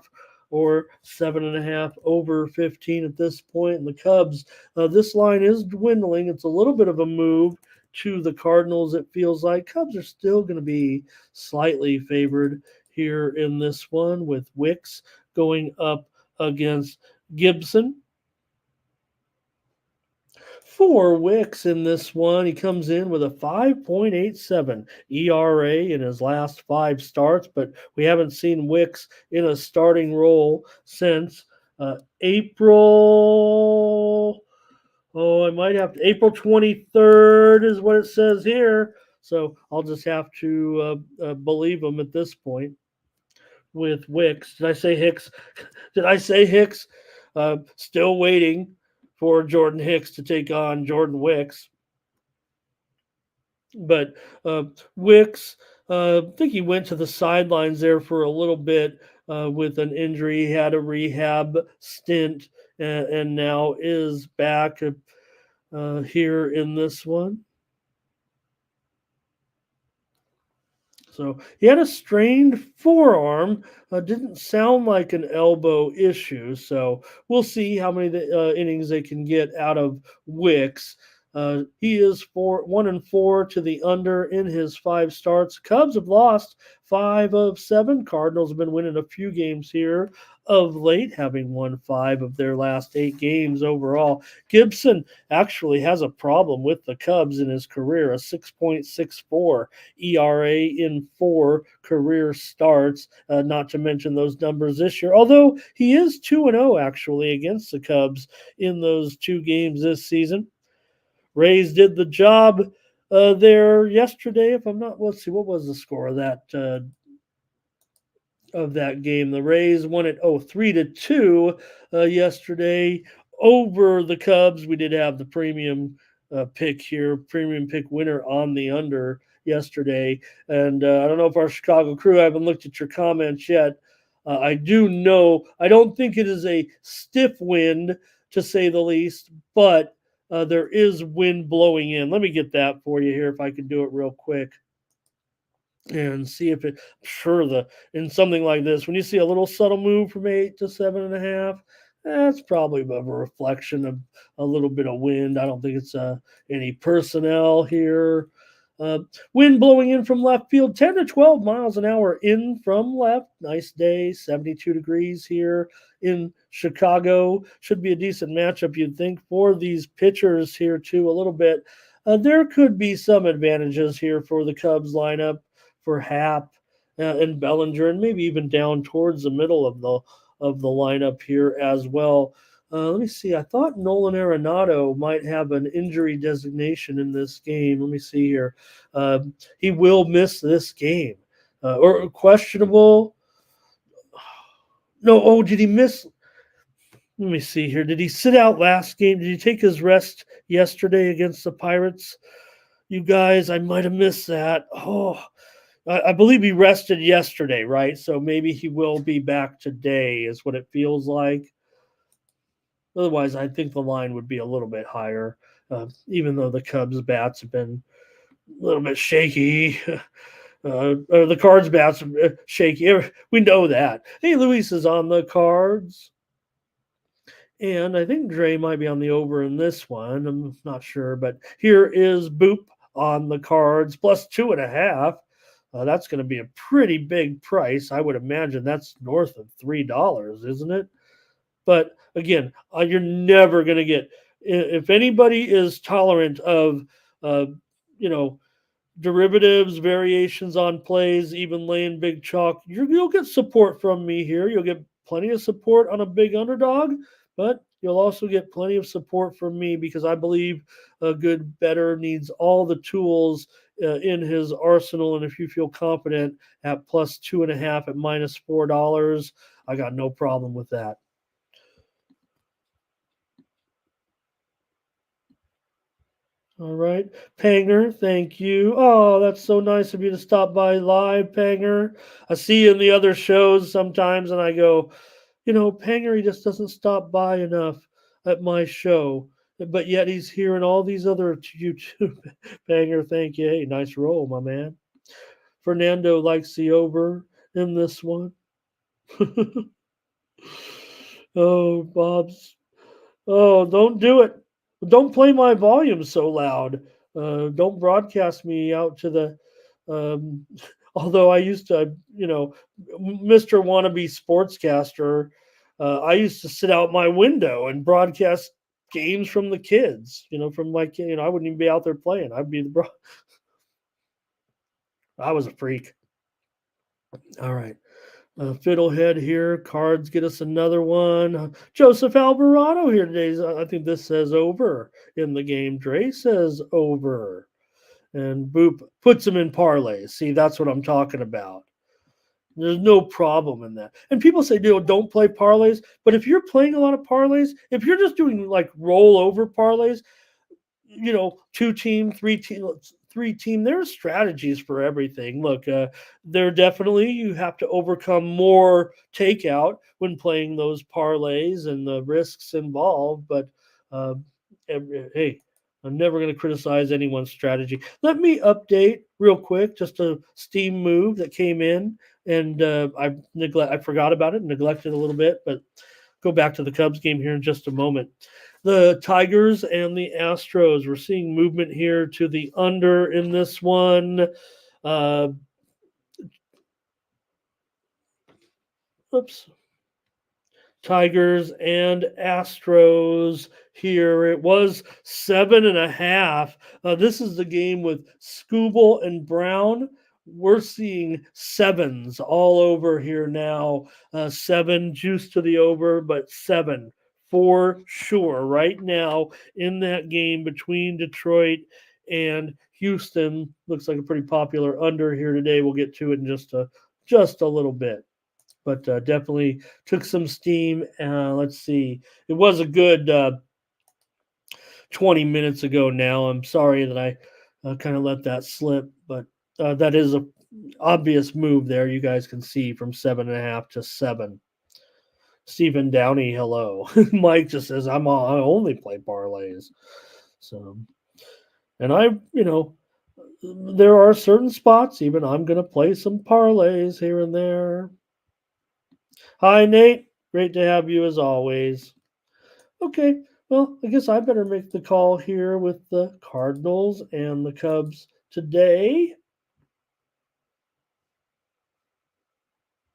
or 7.5 over 15 at this point. And the Cubs, this line is dwindling. It's a little bit of a move to the Cardinals, it feels like. Cubs are still going to be slightly favored here in this one, with Wicks going up against Gibson. For Wicks in this one, he comes in with a 5.87 ERA in his last 5 starts, but we haven't seen Wicks in a starting role since April. April 23rd is what it says here. So I'll just have to believe him at this point with Wicks. Did I say Hicks? Still waiting for Jordan Hicks to take on Jordan Wicks. But Wicks, I think he went to the sidelines there for a little bit with an injury. He had a rehab stint and now is back here in this one. So he had a strained forearm. Didn't sound like an elbow issue. So we'll see how many innings they can get out of Wicks. He is 1-4 to the under in his 5 starts. Cubs have lost 5 of 7. Cardinals have been winning a few games here of late, having won 5 of their last 8 games overall. Gibson actually has a problem with the Cubs in his career, a 6.64 ERA in 4 career starts, not to mention those numbers this year, although he is 2-0 actually against the Cubs in those 2 games this season. Rays did the job there yesterday. Let's see, what was the score of that? of that game. The Rays won it 3-2 yesterday over the Cubs. We did have the premium premium pick winner on the under yesterday. And I don't know if our Chicago crew, I haven't looked at your comments yet. I do know, I don't think it is a stiff wind to say the least, but there is wind blowing in. Let me get that for you here if I can do it real quick and see if it. I'm sure in something like this, when you see a little subtle move from 8 to 7.5, that's probably a reflection of a little bit of wind. I don't think it's any personnel here. Wind blowing in from left field, 10 to 12 miles an hour in from left. Nice day, 72 degrees here in Chicago. Should be a decent matchup, you'd think, for these pitchers here, too, a little bit. There could be some advantages here for the Cubs lineup, for Happ and Bellinger, and maybe even down towards the middle of the lineup here as well. Let me see. I thought Nolan Arenado might have an injury designation in this game. Let me see here. He will miss this game. Or questionable. No, did he miss? Let me see here. Did he sit out last game? Did he take his rest yesterday against the Pirates? You guys, I might have missed that. I believe he rested yesterday, right? So maybe he will be back today is what it feels like. Otherwise, I think the line would be a little bit higher, even though the Cubs' bats have been a little bit shaky. Or the Cards' bats are shaky. We know that. Hey, Luis is on the Cards. And I think Dre might be on the over in this one. I'm not sure. But here is Boop on the Cards, plus 2.5. That's going to be a pretty big price. I would imagine that's north of $3, isn't it? But again, you're never going to get, if anybody is tolerant of, derivatives, variations on plays, even laying big chalk, you'll get support from me here. You'll get plenty of support on a big underdog, but you'll also get plenty of support from me because I believe a good bettor needs all the tools in his arsenal. And if you feel confident at plus 2.5 at minus $4, I got no problem with that. All right. Panger, thank you. Oh, that's so nice of you to stop by live, Panger. I see you in the other shows sometimes, and I go, Panger, he just doesn't stop by enough at my show. But yet he's here in all these other YouTube. Panger, thank you. Hey, nice roll, my man. Fernando likes the over in this one. Oh, Bob's. Oh, don't do it. Don't play my volume so loud. Don't broadcast me out to the. Although I used to, Mr. Wannabe Sportscaster, I used to sit out my window and broadcast games from the kids. From my kid. I wouldn't even be out there playing. I'd be the. I was a freak. All right. Fiddlehead here. Cards get us another one. Joseph Alvarado here today. I think this says over in the game. Dre says over. And Boop puts him in parlays. See, that's what I'm talking about. There's no problem in that. And people say, don't play parlays. But if you're playing a lot of parlays, if you're just doing like rollover parlays, 2-team, 3-team, there are strategies for everything. Look, there definitely you have to overcome more takeout when playing those parlays and the risks involved. But hey, I'm never going to criticize anyone's strategy. Let me update real quick, just a steam move that came in, and I forgot about it, neglected a little bit, but go back to the Cubs game here in just a moment. The Tigers and the Astros. We're seeing movement here to the under in this one. Tigers and Astros here. It was 7.5. This is the game with Skubal and Brown. We're seeing sevens all over here now. 7 juice to the over, but 7 for sure right now in that game between Detroit and Houston. Looks like a pretty popular under here today. We'll get to it in just a little bit. but definitely took some steam. Let's see. It was a good 20 minutes ago now. I'm sorry that I kind of let that slip, but that is a obvious move there. You guys can see from 7.5 to 7. Stephen Downey, hello. Mike just says I only play parlays. So, and there are certain spots. Even I'm going to play some parlays here and there. Hi, Nate. Great to have you as always. Okay, well, I guess I better make the call here with the Cardinals and the Cubs today.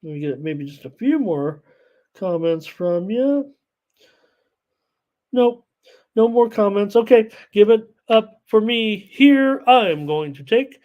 Let me get maybe just a few more comments from you. Nope, no more comments. Okay, give it up for me here. I am going to take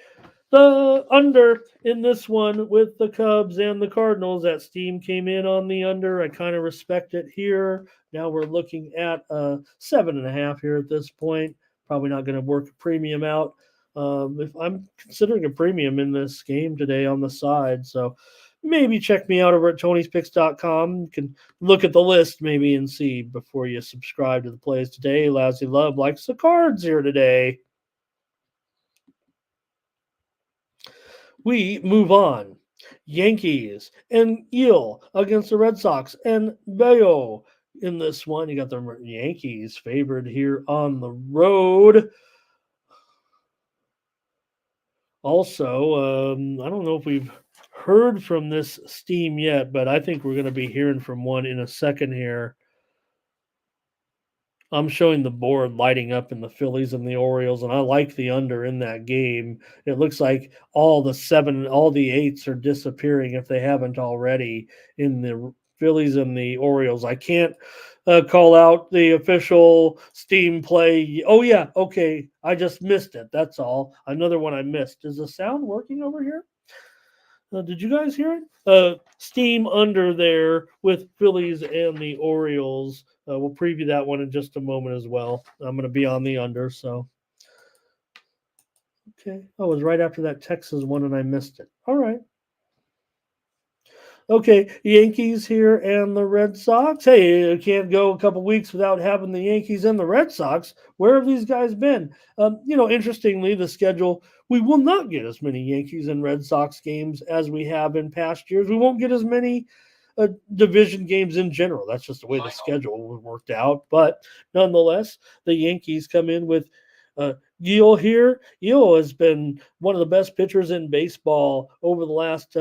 the under in this one with the Cubs and the Cardinals. That steam came in on the under. I kind of respect it here. Now we're looking at 7.5 here at this point. Probably not going to work a premium out. If I'm considering a premium in this game today on the side, so maybe check me out over at Tony'sPicks.com. You can look at the list maybe and see before you subscribe to the plays today. Lousy Love likes the Cards here today. We move on. Yankees and Eel against the Red Sox and Bayo in this one. You got the Yankees favored here on the road. Also, I don't know if we've heard from this steam yet, but I think we're going to be hearing from one in a second here. I'm showing the board lighting up in the Phillies and the Orioles, and I like the under in that game. It looks like all the 8s are disappearing if they haven't already in the Phillies and the Orioles. I can't call out the official steam play. Oh, yeah. Okay. I just missed it. That's all. Another one I missed. Is the sound working over here? Did you guys hear it? Steam under there with Phillies and the Orioles. We'll preview that one in just a moment as well. I'm going to be on the under, so. Okay. Oh, it was right after that Texas one, and I missed it. All right. Okay, Yankees here and the Red Sox. Hey, you can't go a couple weeks without having the Yankees and the Red Sox. Where have these guys been? Interestingly, the schedule, we will not get as many Yankees and Red Sox games as we have in past years. We won't get as many division games in general. That's just the way the schedule worked out. But nonetheless, the Yankees come in with Eel here. Eel has been one of the best pitchers in baseball over the last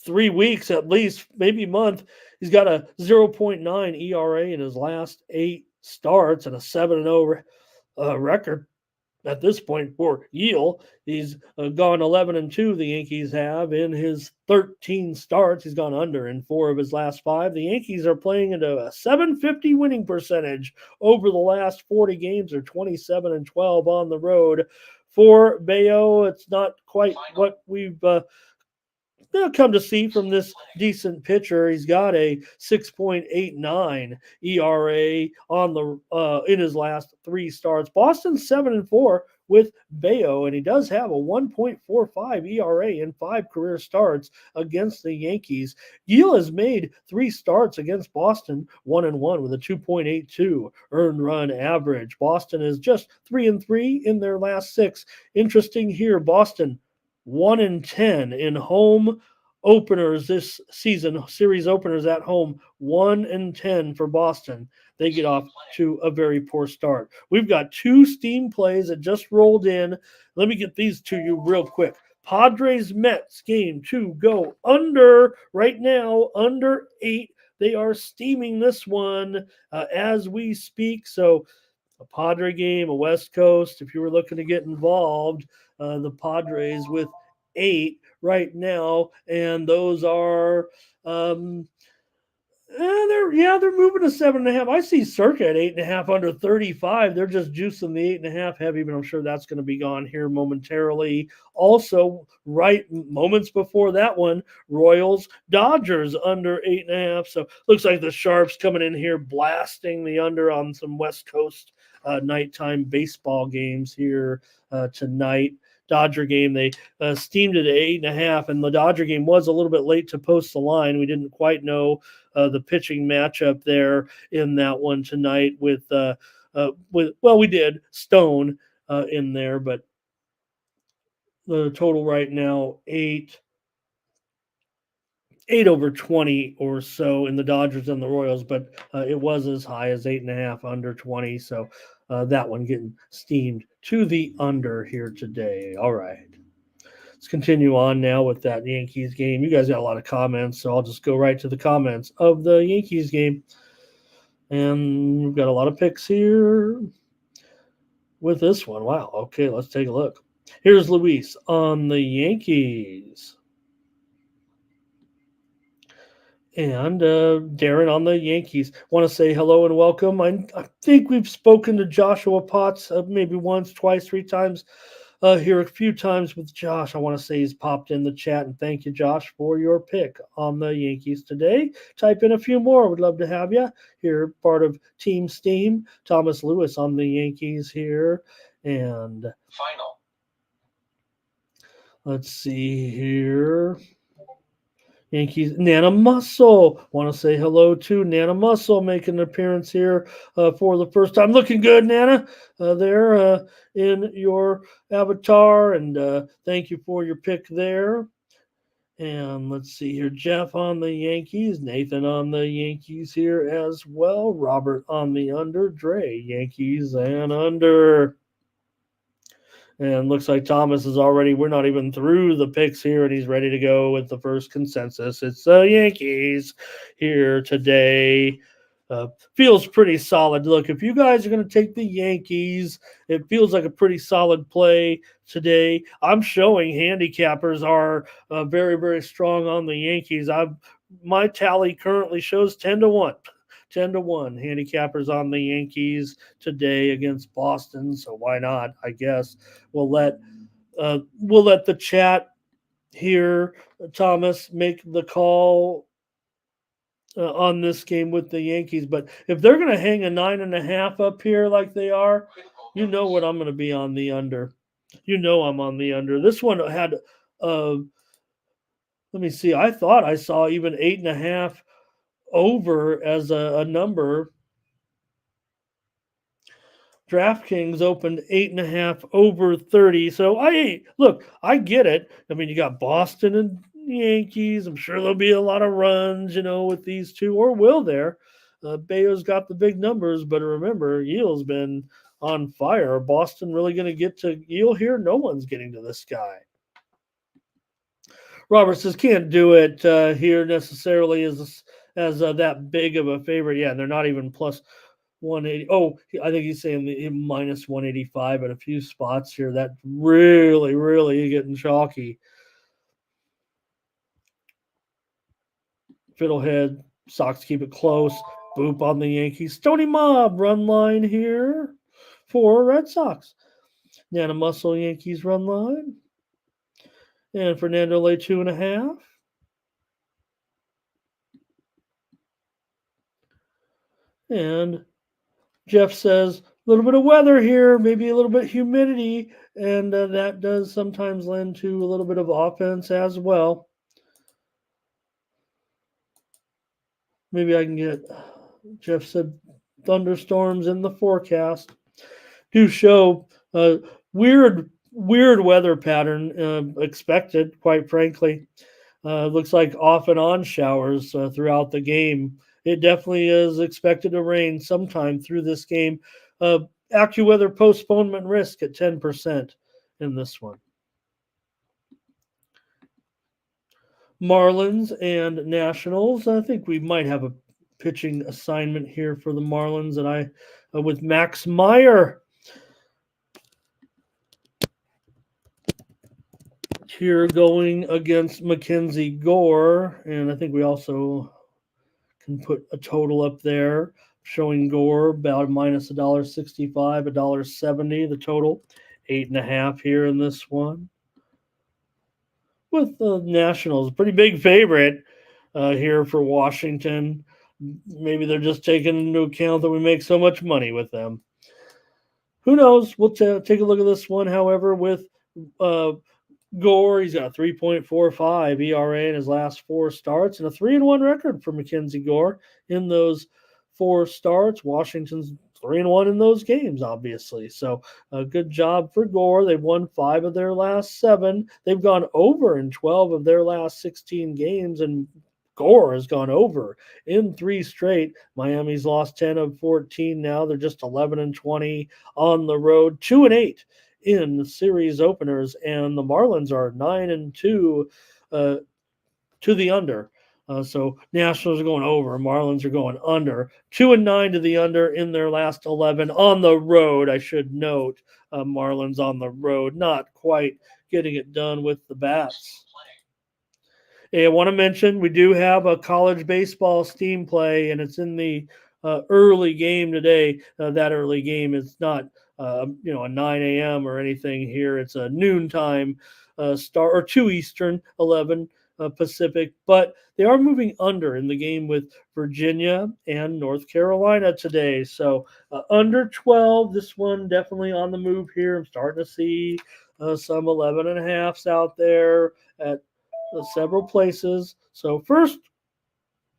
3 weeks at least, maybe a month. He's got a 0.9 ERA in his last 8 starts and a 7-0 record at this point for Eel. He's gone 11-2, the Yankees have. In his 13 starts, he's gone under in 4 of his last 5. The Yankees are playing into a 750 winning percentage over the last 40 games, or 27-12 on the road. For Bayo, it's not quite what we've come to see from this decent pitcher. He's got a 6.89 ERA on the in his last 3 starts. Boston's 7-4 with Bayo, and he does have a 1.45 ERA in 5 career starts against the Yankees. Eel has made 3 starts against Boston, 1-1 with a 2.82 earned run average. Boston is just 3-3 in their last 6. Interesting here, Boston 1-10 in home openers this season, series openers at home, 1-10 for Boston. They get off to a very poor start. We've got 2 steam plays that just rolled in. Let me get these to you real quick. Padres Mets game 2 go under right now, under 8. They are steaming this one as we speak. So a Padre game, a West Coast, if you were looking to get involved, the Padres with 8 right now, and those are they're moving to 7.5. I see circa at 8.5 under 35. They're just juicing the 8.5 heavy, but I'm sure that's going to be gone here momentarily. Also, right moments before that one, Royals Dodgers under 8.5. So looks like the Sharps coming in here blasting the under on some West Coast nighttime baseball games here tonight. Dodger game. They steamed it at 8.5, and the Dodger game was a little bit late to post the line. We didn't quite know the pitching matchup there in that one tonight with we did Stone in there, but the total right now 8/20 or so in the Dodgers and the Royals, but it was as high as 8.5 under 20. So that one getting steamed to the under here today. All right. Let's continue on now with that Yankees game. You guys got a lot of comments, so I'll just go right to the comments of the Yankees game. And we've got a lot of picks here with this one. Wow. Okay, let's take a look. Here's Luis on the Yankees. And Darren on the Yankees. Want to say hello and welcome. I think we've spoken to Joshua Potts maybe once, twice, 3 times here a few times with Josh. I want to say he's popped in the chat, and thank you, Josh, for your pick on the Yankees today. Type in a few more. Would love to have you here, part of Team Steam. Thomas Lewis on the Yankees here. And final. Let's see here. Yankees, Nana Muscle. Want to say hello to Nana Muscle making an appearance here for the first time. Looking good, Nana, there in your avatar. And thank you for your pick there. And let's see here. Jeff on the Yankees. Nathan on the Yankees here as well. Robert on the under. Dre, Yankees and under. And looks like Thomas is already, we're not even through the picks here, and he's ready to go with the first consensus. It's the Yankees here today. Feels pretty solid. Look, if you guys are going to take the Yankees, it feels like a pretty solid play today. I'm showing handicappers are very, very strong on the Yankees. My tally currently shows 10-1. 10-1 handicappers on the Yankees today against Boston. So why not? I guess we'll let the chat here, Thomas, make the call on this game with the Yankees. But if they're going to hang a 9.5 up here like they are, you know what I'm going to be on the under. You know I'm on the under. This one had let me see. I thought I saw even 8.5 over as a number. DraftKings opened 8.5 over 30. So I get it. I mean, you got Boston and Yankees. I'm sure there'll be a lot of runs, with these two, or will there? Bayo's got the big numbers, but remember, Yale's been on fire. Boston really going to get to Yale here? No one's getting to this guy. Robert says can't do it here necessarily as that big of a favorite. Yeah, they're not even plus 180. Oh, I think he's saying the minus 185 at a few spots here. That really, really getting chalky. Fiddlehead, Sox keep it close. Boop on the Yankees. Stony Mob run line here for Red Sox. Nana Muscle Yankees run line. And Fernando lay 2.5. And Jeff says a little bit of weather here, maybe a little bit of humidity, and that does sometimes lend to a little bit of offense as well. Maybe I can get, Jeff said, thunderstorms in the forecast. Do show weird weather pattern expected, quite frankly. Looks like off and on showers throughout the game. It definitely is expected to rain sometime through this game. AccuWeather postponement risk at 10% in this one. Marlins and Nationals. I think we might have a pitching assignment here for the Marlins, and I with Max Meyer here going against Mackenzie Gore, and I think we also can put a total up there showing Gore about minus $1.65, $1.70. The total 8.5 here in this one. With the Nationals, pretty big favorite here for Washington. Maybe they're just taking into account that we make so much money with them. Who knows? We'll take a look at this one, however, with Gore, he's got a 3.45 ERA in his last 4 starts and a 3-1 record for Mackenzie Gore in those 4 starts. Washington's 3-1 in those games, obviously. So a good job for Gore. They've won 5 of their last 7. They've gone over in 12 of their last 16 games, and Gore has gone over in 3 straight. Miami's lost 10 of 14 now. They're just 11-20 on the road, 2-8 in series openers, and the Marlins are 9-2 to the under. So Nationals are going over, Marlins are going under. 2-9 to the under in their last 11 on the road. I should note, Marlins on the road, not quite getting it done with the bats. Hey, I want to mention we do have a college baseball steam play, and it's in the early game today. That early game is not a 9 a.m. or anything here. It's a noontime start, or 2 Eastern, 11 Pacific. But they are moving under in the game with Virginia and North Carolina today. So under 12, this one definitely on the move here. I'm starting to see some 11.5s out there at several places. So first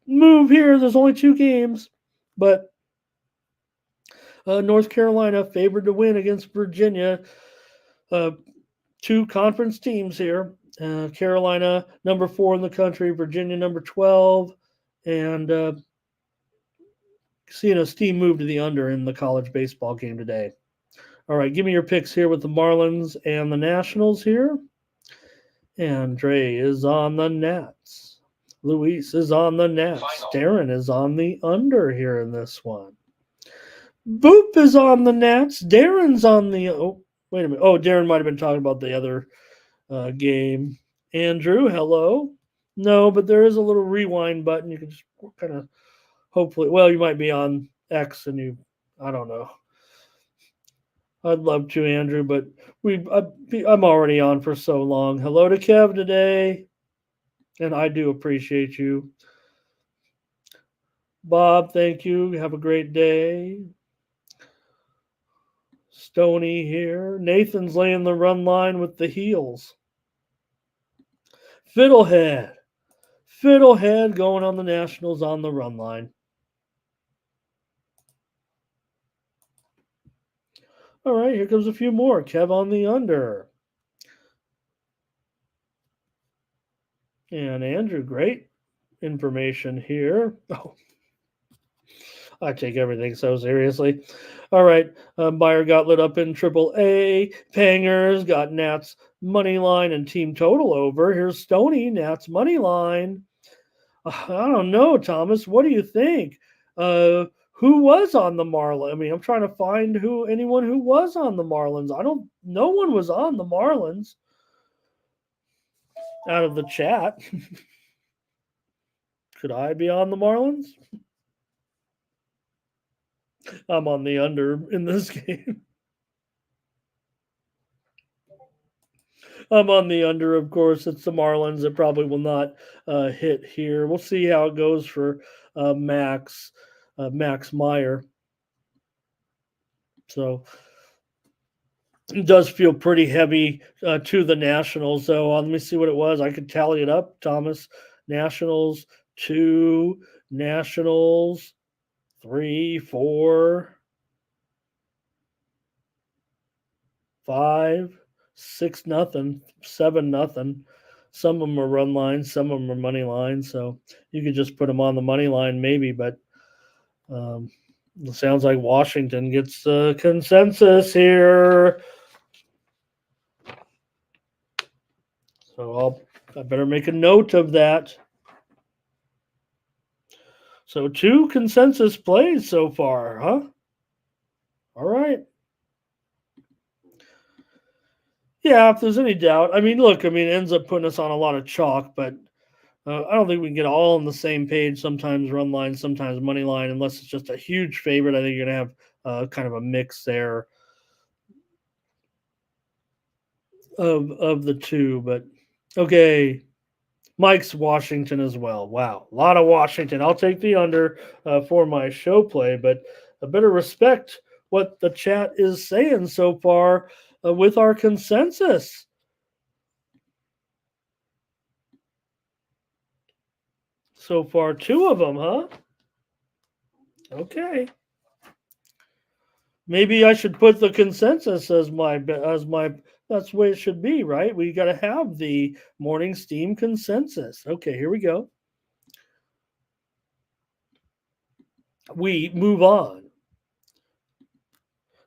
move here, there's only 2 games, but North Carolina favored to win against Virginia. 2 conference teams here. Carolina, number 4 in the country. Virginia, number 12. And seeing a steam move to the under in the college baseball game today. All right, give me your picks here with the Marlins and the Nationals here. Andre is on the Nats. Luis is on the Nats. Darren is on the under here in this one. Boop is on the Nats. Darren's on the... Oh, wait a minute. Oh, Darren might have been talking about the other game. Andrew, hello. No, but there is a little rewind button. You can just kind of hopefully... Well, you might be on X and you... I don't know. I'd love to, Andrew, but I'm already on for so long. Hello to Kev today, and I do appreciate you. Bob, thank you. Have a great day. Stony here. Nathan's laying the run line with the heels. Fiddlehead going on the Nationals on the run line. All right, here comes a few more. Kev on the under. And Andrew, great information here. Oh, I take everything so seriously. All right, Meyer got lit up in AAA. Pangers got Nats money line and team total over. Here's Stoney, Nats money line. I don't know, Thomas. What do you think? Who was on the Marlins? I mean, I'm trying to find anyone who was on the Marlins. No one was on the Marlins out of the chat. Could I be on the Marlins? I'm on the under in this game. I'm on the under, of course. It's the Marlins. It probably will not hit here. We'll see how it goes for Max Meyer. So it does feel pretty heavy to the Nationals. So let me see what it was. I could tally it up. Thomas, Nationals 2, Nationals 3, 4, 5, 6-0, 7-0. Some of them are run lines, some of them are money lines. So you could just put them on the money line maybe, but it sounds like Washington gets the consensus here. So I better make a note of that. So 2 consensus plays so far, huh? All right. Yeah, if there's any doubt. I mean, look, it ends up putting us on a lot of chalk, but I don't think we can get all on the same page. Sometimes run line, sometimes money line, unless it's just a huge favorite. I think you're going to have kind of a mix there of the 2. But, okay, Mike's Washington as well. Wow, a lot of Washington. I'll take the under for my show play, but I better respect what the chat is saying so far with our consensus. So far, 2 of them, huh? Okay. Maybe I should put the consensus as my that's the way it should be, right? We got to have the morning steam consensus. Okay, here we go. We move on.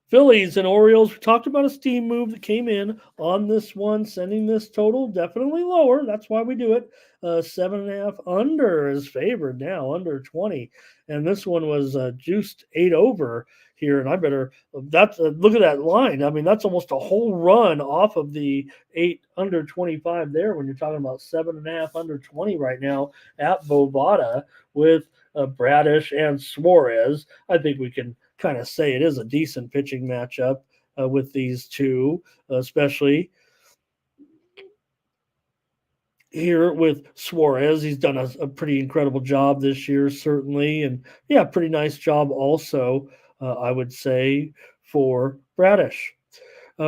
Phillies and Orioles. We talked about a steam move that came in on this one, sending this total definitely lower. That's why we do it. 7.5 under is favored now, under 20. And this one was juiced 8 over here. And I better, that's look at that line. I mean, that's almost a whole run off of the 8 under 25 there when you're talking about 7.5 under 20 right now at Bovada with Bradish and Suarez. I think we can kind of say it is a decent pitching matchup with these two, especially here with Suarez. He's done a pretty incredible job this year, certainly. And yeah, pretty nice job also, I would say, for Bradish.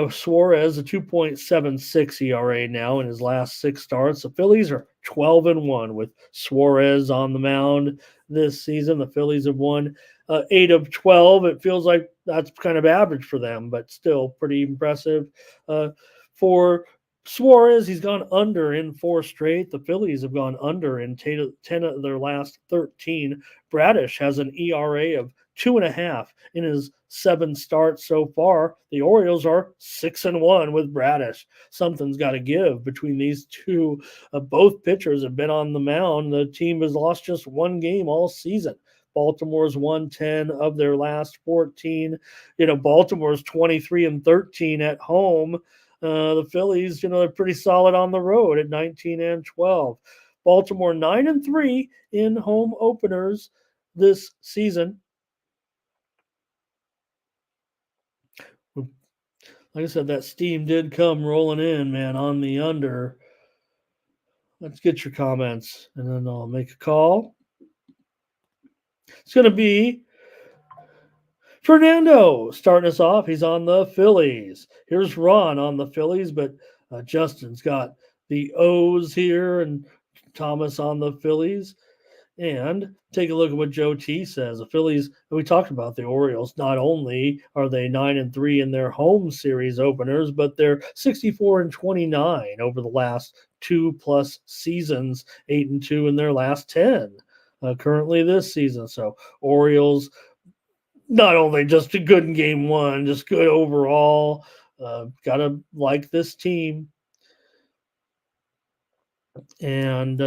Suarez, a 2.76 ERA now in his last 6 starts. The Phillies are 12-1 with Suarez on the mound this season. The Phillies have won 8 of 12. It feels like that's kind of average for them, but still pretty impressive. For Suarez, he's gone under in 4 straight. The Phillies have gone under in 10 of their last 13. Bradish has an ERA of 2.5 in his 7 starts so far. The Orioles are 6-1 with Bradish. Something's got to give between these two. Both pitchers have been on the mound. The team has lost just 1 game all season. Baltimore's won 10 of their last 14. Baltimore's 23-13 at home. The Phillies, they're pretty solid on the road at 19-12. Baltimore 9-3 in home openers this season. Like I said, that steam did come rolling in, man, on the under. Let's get your comments, and then I'll make a call. It's going to be Fernando starting us off. He's on the Phillies. Here's Ron on the Phillies, but Justin's got the O's here, and Thomas on the Phillies. And take a look at what Joe T says. The Phillies, we talked about the Orioles. Not only are they 9-3 in their home series openers, but they're 64-29 over the last 2+ seasons, 8-2 in their last 10 currently this season. So Orioles, not only just a good in game 1, just good overall. Gotta like this team. And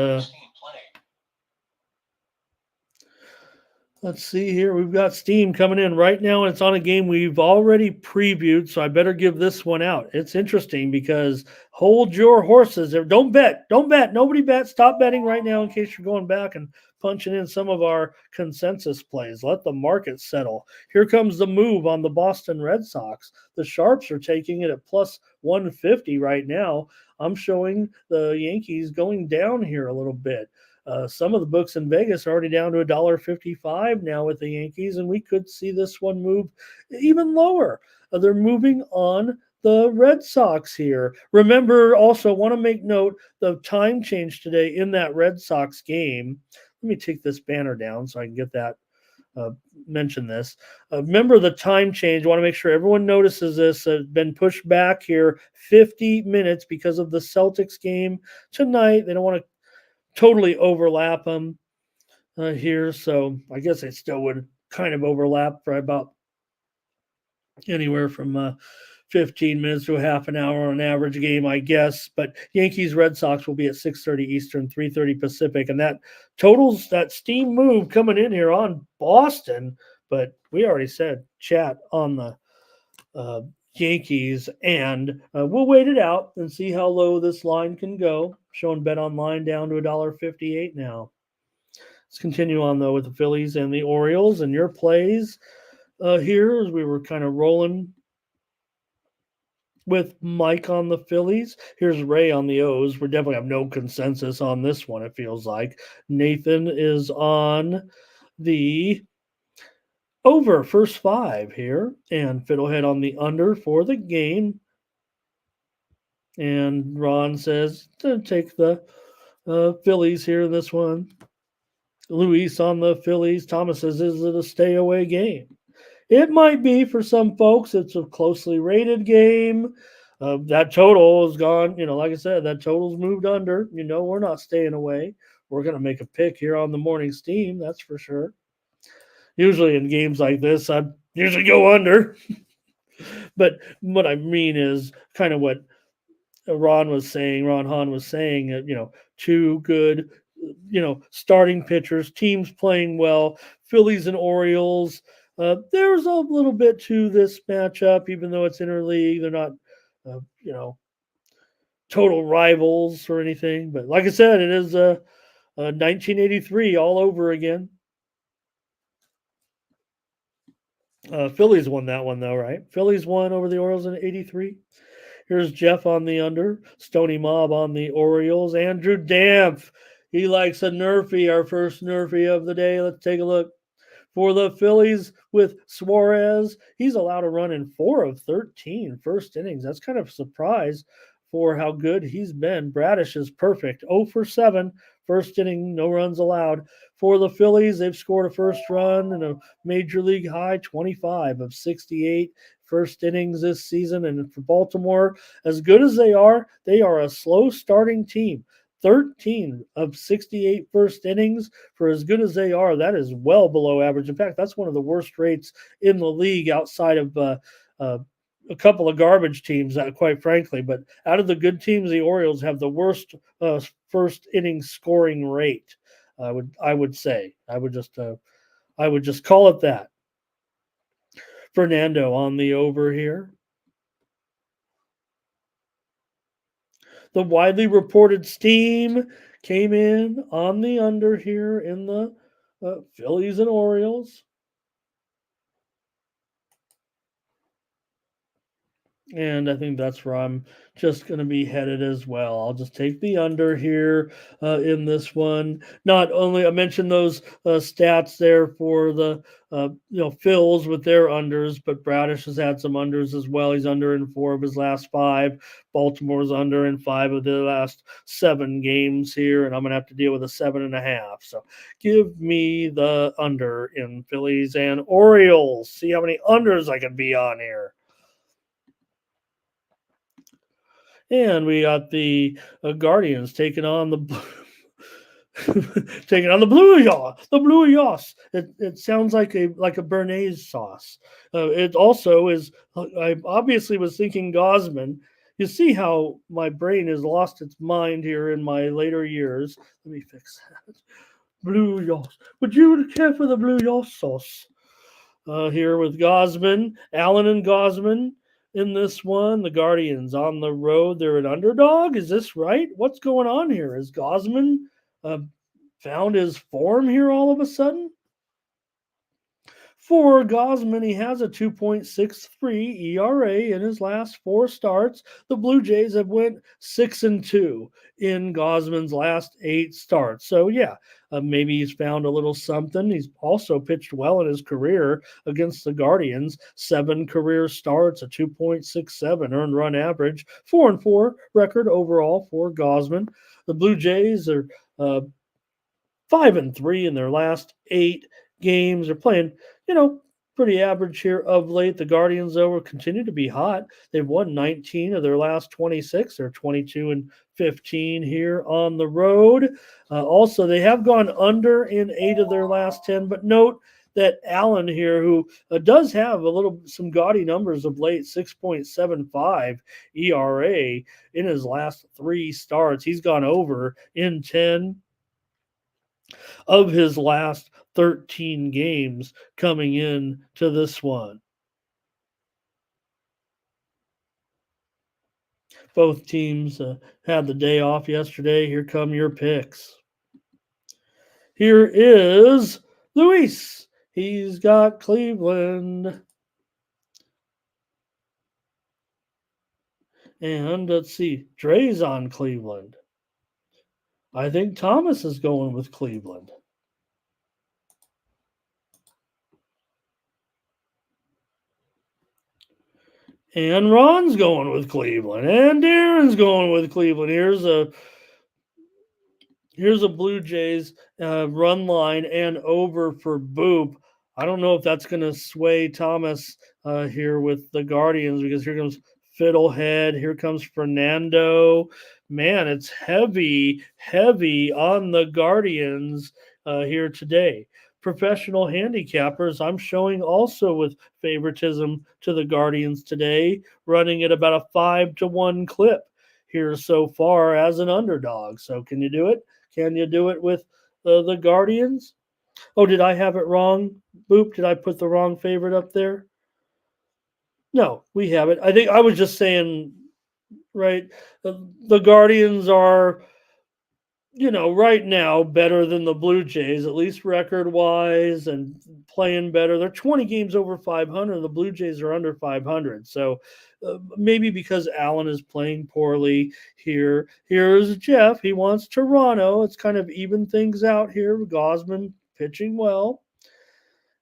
let's see here. We've got steam coming in right now, and it's on a game we've already previewed, so I better give this one out. It's interesting because hold your horses. Don't bet. Don't bet. Nobody bet. Stop betting right now in case you're going back and punching in some of our consensus plays. Let the market settle. Here comes the move on the Boston Red Sox. The Sharps are taking it at plus 150 right now. I'm showing the Yankees going down here a little bit. Some of the books in Vegas are already down to $1.55 now with the Yankees, and we could see this one move even lower. They're moving on the Red Sox here. Remember, also want to make note the time change today in that Red Sox game. Let me take this banner down so I can get that. Mention this. Remember the time change. I want to make sure everyone notices this. Has been pushed back here 50 minutes because of the Celtics game tonight. They don't want to totally overlap them here. So I guess they still would kind of overlap for about anywhere from 15 minutes to a half an hour on an average game, I guess. But Yankees Red Sox will be at 6:30 Eastern, 3:30 Pacific. And that totals that steam move coming in here on Boston. But we already said chat on the Yankees, and we'll wait it out and see how low this line can go. Showing Bet Online down to $1.58 now. Let's continue on though with the Phillies and the Orioles and your plays here as we were kind of rolling with Mike on the Phillies. Here's Ray on the O's. We definitely have no consensus on this one, it feels like. Nathan is on the over first 5 here, and Fiddlehead on the under for the game. And Ron says to take the Phillies here in this one. Luis on the Phillies. Thomas says, is it a stay away game? It might be for some folks. It's a closely rated game. That total is gone. Like I said, that total's moved under. We're not staying away. We're going to make a pick here on the morning steam. That's for sure. Usually in games like this, I'd usually go under. But what I mean is kind of what Ron Hahn was saying, two good, starting pitchers, teams playing well, Phillies and Orioles. There's a little bit to this matchup, even though it's interleague. They're not, uh, you know, total rivals or anything. But like I said, it is 1983 all over again. Phillies won that one, though, right? Phillies won over the Orioles in 83. Here's Jeff on the under. Stony Mob on the Orioles. Andrew Dampf. He likes a Nerfy, our first Nerfy of the day. Let's take a look. For the Phillies with Suarez, he's allowed to run in 4 of 13 first innings. That's kind of a surprise for how good he's been. Bradish is perfect. 0 for 7. First inning, no runs allowed. For the Phillies, they've scored a first run and a major league high 25 of 68 first innings this season. And for Baltimore, as good as they are a slow starting team. 13 of 68 first innings. For as good as they are, that is well below average. In fact, that's one of the worst rates in the league outside of a couple of garbage teams, quite frankly. But out of the good teams, the Orioles have the worst first inning scoring rate. I would say. I would just call it that. Fernando on the over here. The widely reported steam came in on the under here in the Phillies and Orioles. And I think that's where I'm just going to be headed as well. I'll just take the under here in this one. Not only I mentioned those stats there for the Phils with their unders, but Bradish has had some unders as well. He's under in 4 of his last 5. Baltimore's under in 5 of the last 7 games here, and I'm going to have to deal with a 7.5. So give me the under in Phillies and Orioles. See how many unders I can be on here. And we got the Guardians taking on the Blue Yaw. The Blue Yaws. It sounds like a Bernaise sauce. It also is. I obviously was thinking Gosman. You see how my brain has lost its mind here in my later years. Let me fix that. Blue Yaws. Would you care for the Blue Yaw sauce? Here with Gosman, Allen and Gosman. In this one, the Guardians on the road. They're an underdog. Is this right? What's going on here? Has Gosman found his form here all of a sudden? For Gosman, he has a 2.63 ERA in his last 4 starts. The Blue Jays have went 6-2 in Gosman's last 8 starts. So yeah, maybe he's found a little something. He's also pitched well in his career against the Guardians. 7 career starts, a 2.67 earned run average, 4-4 record overall for Gosman. The Blue Jays are 5-3 in their last 8 games. They're playing, pretty average here of late. The Guardians, though, will continue to be hot. They've won 19 of their last 26. They're 22-15 here on the road. Also, they have gone under in 8 of their last 10. But note that Allen here, who does have some gaudy numbers of late, 6.75 ERA in his last 3 starts. He's gone over in 10 of his last 13 games coming in to this one. Both teams had the day off yesterday. Here come your picks. Here is Luis. He's got Cleveland. And let's see, Dre's on Cleveland. I think Thomas is going with Cleveland. And Ron's going with Cleveland. And Darren's going with Cleveland. Here's Here's a Blue Jays run line and over for Boop. I don't know if that's going to sway Thomas here with the Guardians, because here comes Fiddlehead. Here comes Fernando. Man, it's heavy, heavy on the Guardians here today. Professional handicappers, I'm showing also with favoritism to the Guardians today, running at about a 5-1 clip here so far as an underdog. So, can you do it? Can you do it with the Guardians? Oh, did I have it wrong? Boop, did I put the wrong favorite up there? No, we have it. I think I was just saying, right? The Guardians are, right now better than the Blue Jays, at least record wise, and playing better. They're 20 games over 500. The Blue Jays are under 500. So maybe because Allen is playing poorly here. Here's Jeff. He wants Toronto. It's kind of even things out here. Gosman pitching well.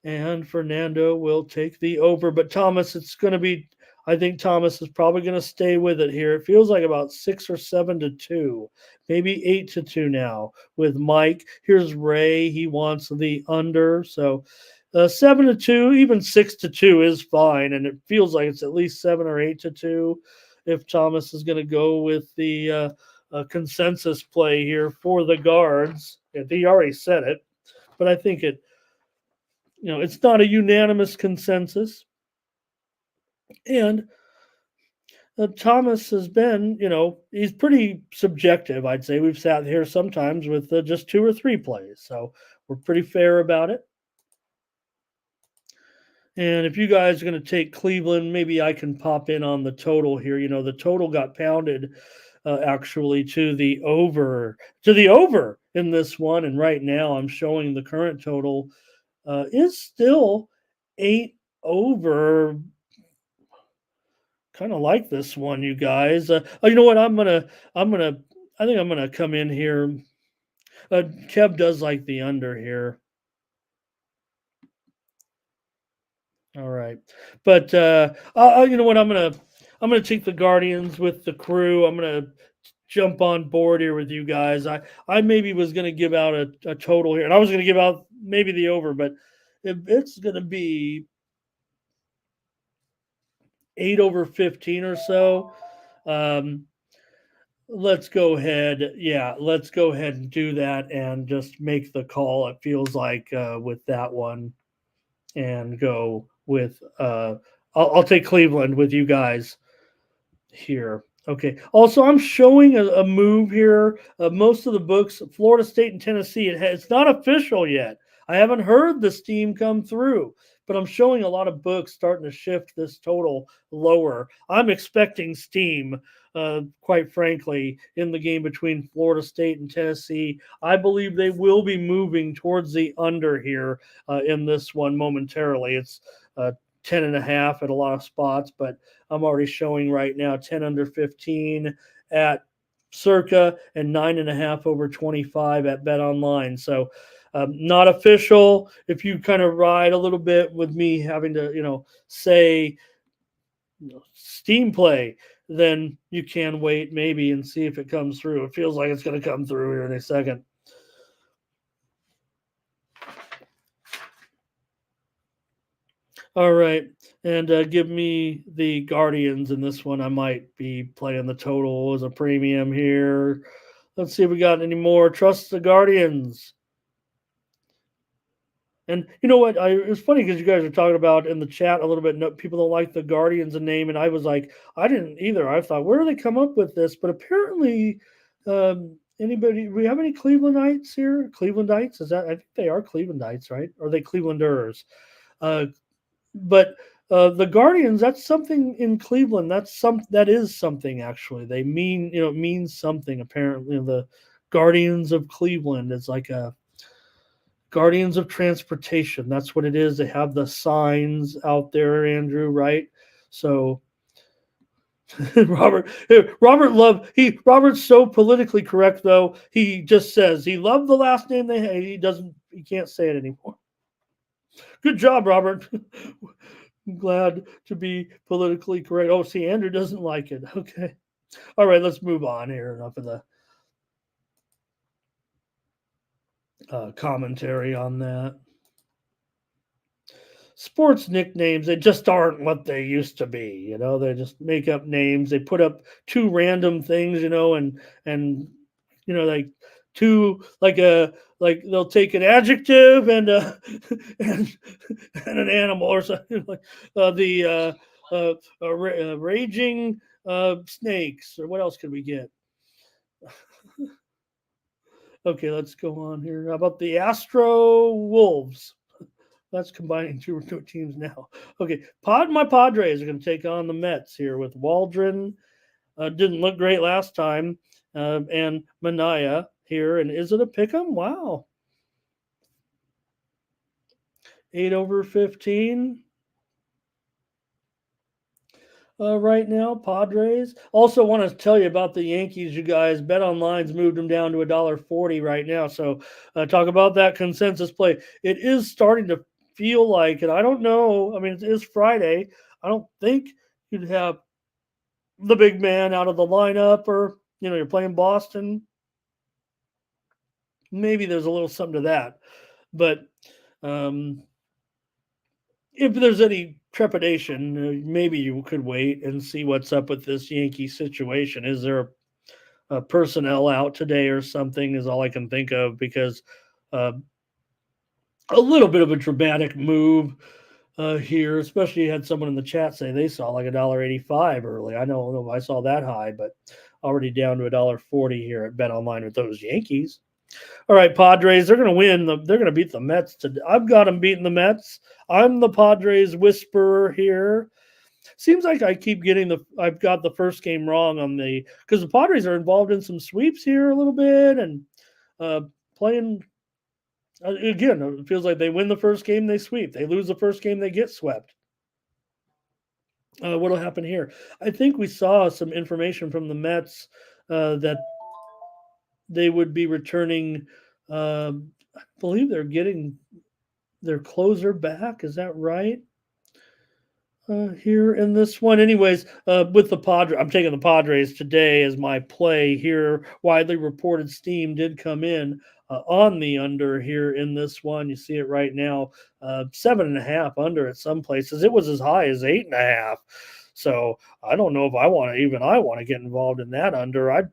And Fernando will take the over. But Thomas, it's going to be, I think Thomas is probably going to stay with it here. It feels like about 6 or 7-2, maybe 8-2 now with Mike. Here's Ray. He wants the under. So 7-2, even 6-2 is fine. And it feels like it's at least 7 or 8-2 if Thomas is going to go with the consensus play here for the guards. He already said it, but I think it's not a unanimous consensus. And Thomas has been, he's pretty subjective, I'd say. We've sat here sometimes with just 2 or 3 plays. So we're pretty fair about it. And if you guys are going to take Cleveland, maybe I can pop in on the total here. The total got pounded actually to the over in this one. And right now I'm showing the current total is still 8 over. Kind of like this one, you guys. You know what? I think I'm gonna come in here. Kev does like the under here. All right, but you know what? I'm gonna take the Guardians with the crew. I'm gonna jump on board here with you guys. I maybe was gonna give out a total here, and I was gonna give out maybe the over, but it's gonna be 8 over 15 or so. Let's go ahead. Yeah, let's go ahead and do that and just make the call. It feels like with that one, and go with. I'll take Cleveland with you guys here. Okay. Also, I'm showing a move here. Most of the books, Florida State and Tennessee, it's not official yet. I haven't heard the steam come through, but I'm showing a lot of books starting to shift this total lower. I'm expecting steam, quite frankly, in the game between Florida State and Tennessee. I believe they will be moving towards the under here in this one momentarily. It's 10.5 at a lot of spots, but I'm already showing right now 10 under 15 at Circa and 9.5 over 25 at Bet Online. So not official. If you kind of ride a little bit with me having to, say steam play, then you can wait maybe and see if it comes through. It feels like it's going to come through here in a second. All right, and give me the Guardians in this one. I might be playing the total as a premium here. Let's see if we got any more. Trust the Guardians. And you know what? It's funny because you guys are talking about in the chat a little bit. No, people don't like the Guardians a name, and I was like, I didn't either. I thought, where do they come up with this? But apparently, anybody? We have any Clevelandites here? Clevelandites? I think they are Clevelandites, right? Or are they Clevelanders? But the Guardians, that's something in Cleveland. That is something actually. They mean, it means something apparently. The Guardians of Cleveland is like a Guardians of Transportation. That's what it is. They have the signs out there, Andrew, right? So Robert's so politically correct though. He just says he loved the last name they had. He can't say it anymore. Good job, Robert. I'm glad to be politically correct. Oh, see, Andrew doesn't like it. Okay. All right, let's move on here. Enough of the commentary on that. Sports nicknames, they just aren't what they used to be. They just make up names. They put up two random things, and like two like they'll take an adjective and and, and an animal or something like the raging snakes, or what else could we get? Okay, let's go on here. How about the Astro Wolves? That's combining two teams now. Okay, my Padres are going to take on the Mets here with Waldron. Didn't look great last time, and Mania here. And is it a pick 'em? Wow, 8/15. Right now, Padres. Also, want to tell you about the Yankees, you guys. Bet Online's moved them down to $1.40 right now. So, talk about that consensus play. It is starting to feel like, and I don't know. I mean, it is Friday. I don't think you'd have the big man out of the lineup, or you're playing Boston. Maybe there's a little something to that, but if there's any trepidation, maybe you could wait and see what's up with this Yankee situation. Is there a personnel out today or something? Is all I can think of, because uh, a little bit of a dramatic move here. Especially, you had someone in the chat say they saw like $1.85 early. I don't know if I saw that high, but already down to $1.40 here at Bet Online with those Yankees. All right, Padres, they're going to win. They're going to beat the Mets today. I've got them beating the Mets. I'm the Padres whisperer here. Seems like I keep getting I've got the first game wrong because the Padres are involved in some sweeps here a little bit, and playing, again, it feels like they win the first game, they sweep. They lose the first game, they get swept. What'll happen here? I think we saw some information from the Mets that they would be returning. I believe they're getting their closer back. Is that right? Here in this one, anyways, with the Padres, I'm taking the Padres today as my play here. Widely reported steam did come in on the under here in this one. You see it right now, 7.5 under at some places. It was as high as 8.5. So I don't know if I want to get involved in that under. I'd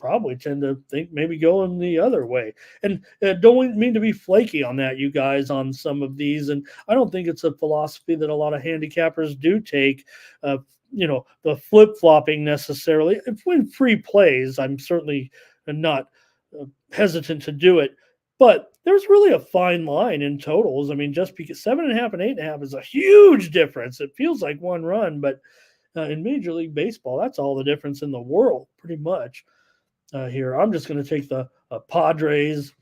probably tend to think maybe going the other way. And don't mean to be flaky on that, you guys, on some of these. And I don't think it's a philosophy that a lot of handicappers do take, the flip-flopping necessarily. If when free plays, I'm certainly not hesitant to do it. But there's really a fine line in totals. I mean, just because 7.5 and 8.5 is a huge difference. It feels like one run, but in Major League Baseball, that's all the difference in the world, pretty much. Here, I'm just going to take the Padres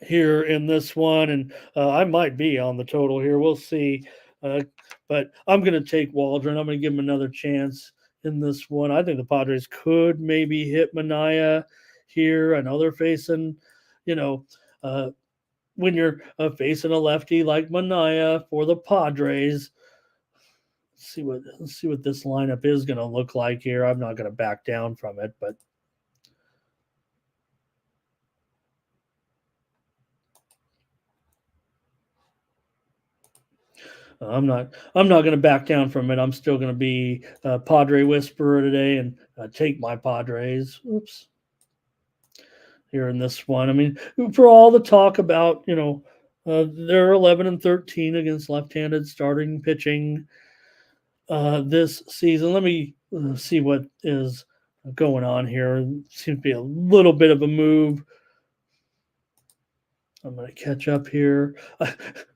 here in this one, and I might be on the total here. We'll see, but I'm going to take Waldron. I'm going to give him another chance in this one. I think the Padres could maybe hit Mania here. I know they're facing, when you're facing a lefty like Mania for the Padres. Let's see what this lineup is going to look like here. I'm not going to back down from it, but I'm not going to back down from it. I'm still going to be a Padre whisperer today and take my Padres. Oops. Here in this one, I mean, for all the talk about they're 11-13 against left-handed starting pitching this season. Let me see what is going on here. Seems to be a little bit of a move. I'm going to catch up here.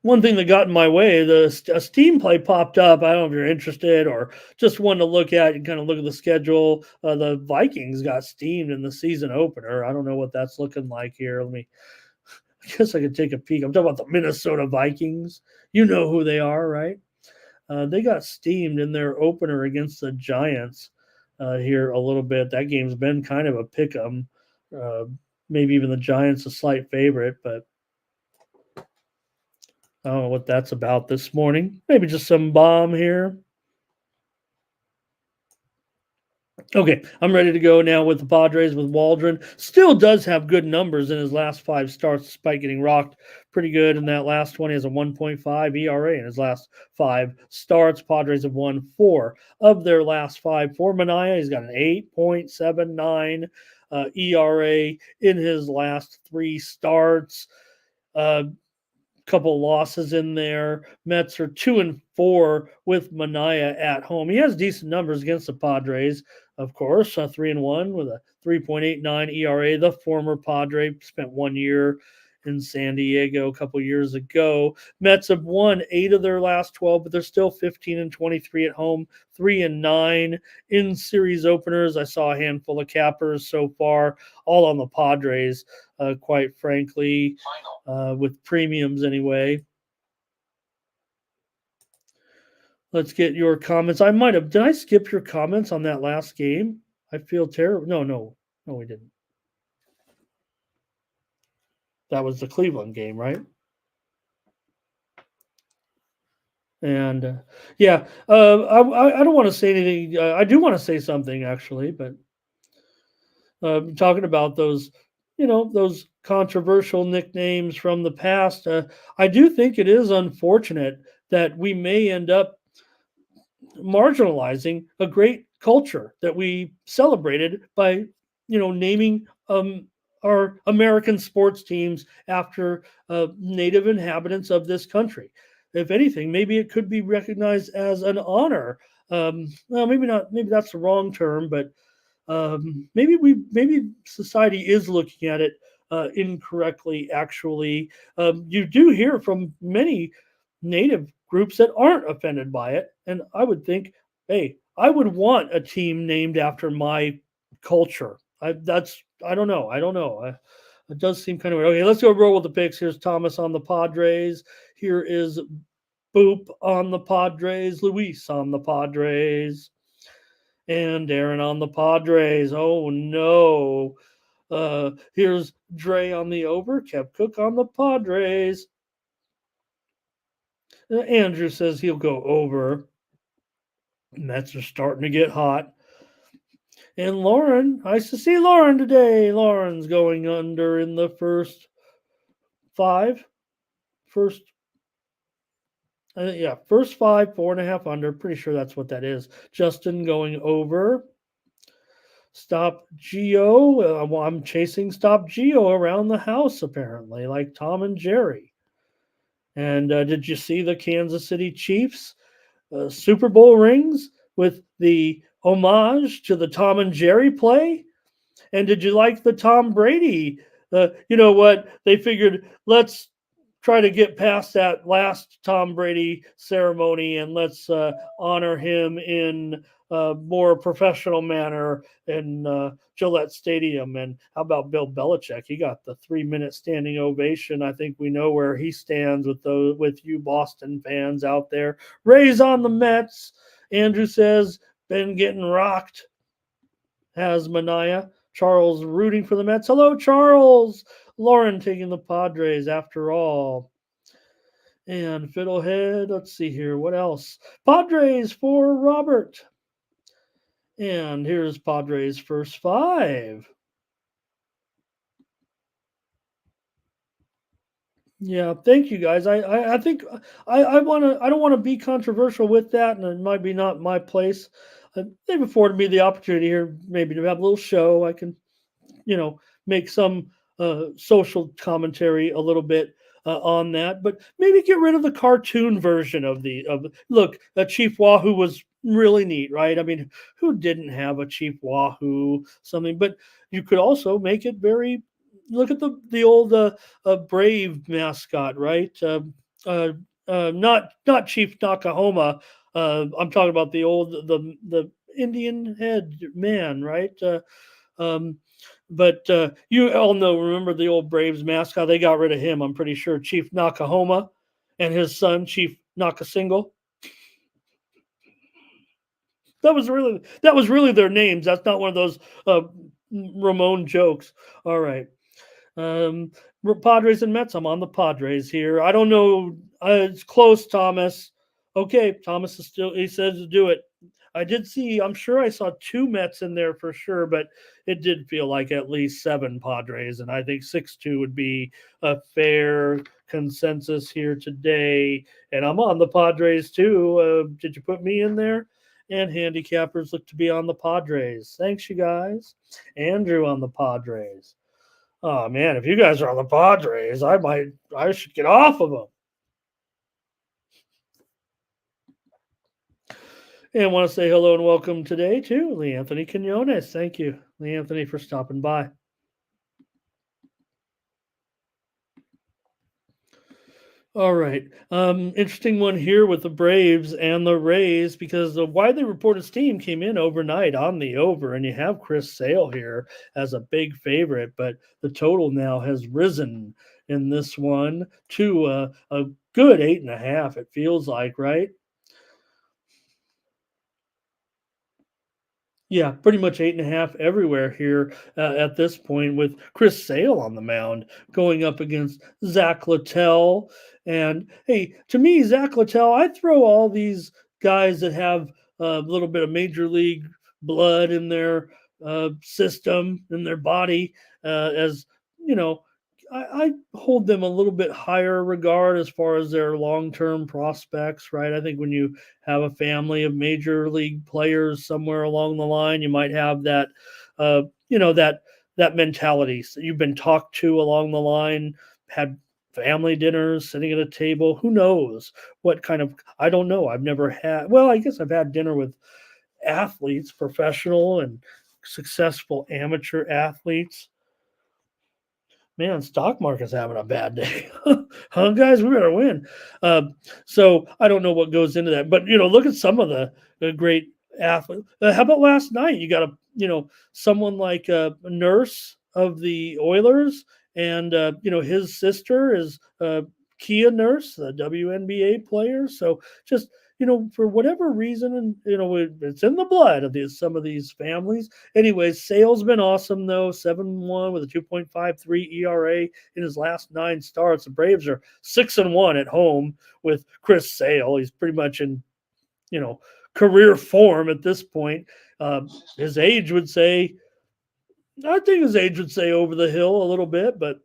One thing that got in my way, a Steam play popped up. I don't know if you're interested or just one to look at and kind of look at the schedule. The Vikings got steamed in the season opener. I don't know what that's looking like here. I guess I could take a peek. I'm talking about the Minnesota Vikings. You know who they are, right? They got steamed in their opener against the Giants here a little bit. That game's been kind of a pick 'em. Maybe even the Giants a slight favorite, but I don't know what that's about this morning. Maybe just some bomb here. Okay, I'm ready to go now with the Padres with Waldron. Still does have good numbers in his last 5 starts, despite getting rocked pretty good in that last one. He has a 1.5 ERA in his last 5 starts. Padres have won 4 of their last 5. For Mania, he's got an 8.79 ERA in his last 3 starts. Couple losses in there. Mets are 2-4 with Mania at home. He has decent numbers against the Padres, of course. 3-1 with a 3.89 ERA. The former Padre spent 1 year in San Diego a couple years ago. Mets have won 8 of their last 12, but they're still 15-23 at home, 3-9 in series openers. I saw a handful of cappers so far, all on the Padres, quite frankly, with premiums anyway. Let's get your comments. Did I skip your comments on that last game? I feel terrible. No, we didn't. That was the Cleveland game, right? And I don't want to say anything. I do want to say something actually, but talking about those, those controversial nicknames from the past, I do think it is unfortunate that we may end up marginalizing a great culture that we celebrated by, naming our American sports teams after native inhabitants of this country. If anything, maybe it could be recognized as an honor. Well, maybe not. Maybe that's the wrong term, but maybe society is looking at it incorrectly. Actually, you do hear from many native groups that aren't offended by it, and I would think, hey, I would want a team named after my culture. I don't know. It does seem kind of weird. Okay, let's go roll with the picks. Here's Thomas on the Padres. Here is Boop on the Padres. Luis on the Padres. And Darren on the Padres. Oh no. Here's Dre on the over. Kev Cook on the Padres. Andrew says he'll go over. Mets are starting to get hot. And Lauren, nice to see Lauren today. Lauren's going under in the first 5. First 5, 4.5 under. Pretty sure that's what that is. Justin going over. Stop Geo. I'm chasing Stop Geo around the house, apparently, like Tom and Jerry. And did you see the Kansas City Chiefs Super Bowl rings with the homage to the Tom and Jerry play? And did you like the Tom Brady? You know what? They figured, let's try to get past that last Tom Brady ceremony and let's honor him in a more professional manner in Gillette Stadium. And how about Bill Belichick? He got the 3-minute standing ovation. I think we know where he stands with you Boston fans out there. Rays on the Mets. Andrew says, been getting rocked. Has Mania. Charles rooting for the Mets. Hello, Charles. Lauren taking the Padres after all. And Fiddlehead, let's see here. What else? Padres for Robert. And here's Padres first 5. Yeah, thank you guys. I think I don't want to be controversial with that, and it might be not my place. They've afforded me the opportunity here, maybe to have a little show. I can, make some social commentary a little bit on that, but maybe get rid of the cartoon version of look. Chief Wahoo was really neat, right? I mean, who didn't have a Chief Wahoo something? But you could also make it very. Look at the old Brave mascot, right? Not Chief Nakahoma. I'm talking about the old the Indian head man, right? But you all remember the old Braves mascot? They got rid of him, I'm pretty sure. Chief Nakahoma and his son, Chief Nakasingle. That was really their names. That's not one of those Ramon jokes. All right. Padres and Mets. I'm on the Padres here. I don't know. It's close, Thomas. Okay, Thomas is still. He says to do it. I did see, I'm sure I saw 2 Mets in there for sure, but it did feel like at least 7 Padres, and I think 6-2 would be a fair consensus here today. And I'm on the Padres too. Did you put me in there? And handicappers look to be on the Padres. Thanks, you guys. Andrew on the Padres. Oh man, if you guys are on the Padres, I should get off of them. And want to say hello and welcome today to Lee Anthony Quinones. Thank you, Lee Anthony, for stopping by. All right. Interesting one here with the Braves and the Rays because the widely reported steam came in overnight on the over, and you have Chris Sale here as a big favorite, but the total now has risen in this one to a good 8.5. It feels like, right? Yeah, pretty much 8.5 everywhere here at this point with Chris Sale on the mound going up against Zach Littell. And hey, to me, Zach Littell, I throw all these guys that have a little bit of major league blood in their system, in their body, as you know, I hold them a little bit higher regard as far as their long term prospects, right? I think when you have a family of major league players somewhere along the line, you might have that, uh, that mentality. So you've been talked to along the line, had family dinners, sitting at a table. Who knows what kind of? I don't know. I've never had. Well, I guess I've had dinner with athletes, professional and successful amateur athletes. Man, stock market's having a bad day. Huh, guys? We better win. So I don't know what goes into that, but look at some of the great athletes. How about last night? You got someone like a nurse of the Oilers, and his sister is Kia Nurse, the WNBA player. So just for whatever reason, and it's in the blood of some of these families. Anyways, Sale's been awesome though, 7-1 with a 2.53 ERA in his last 9 starts. The Braves are 6-1 at home with Chris Sale. He's pretty much in career form at this point. His age would say, I think his age would say over the hill a little bit, but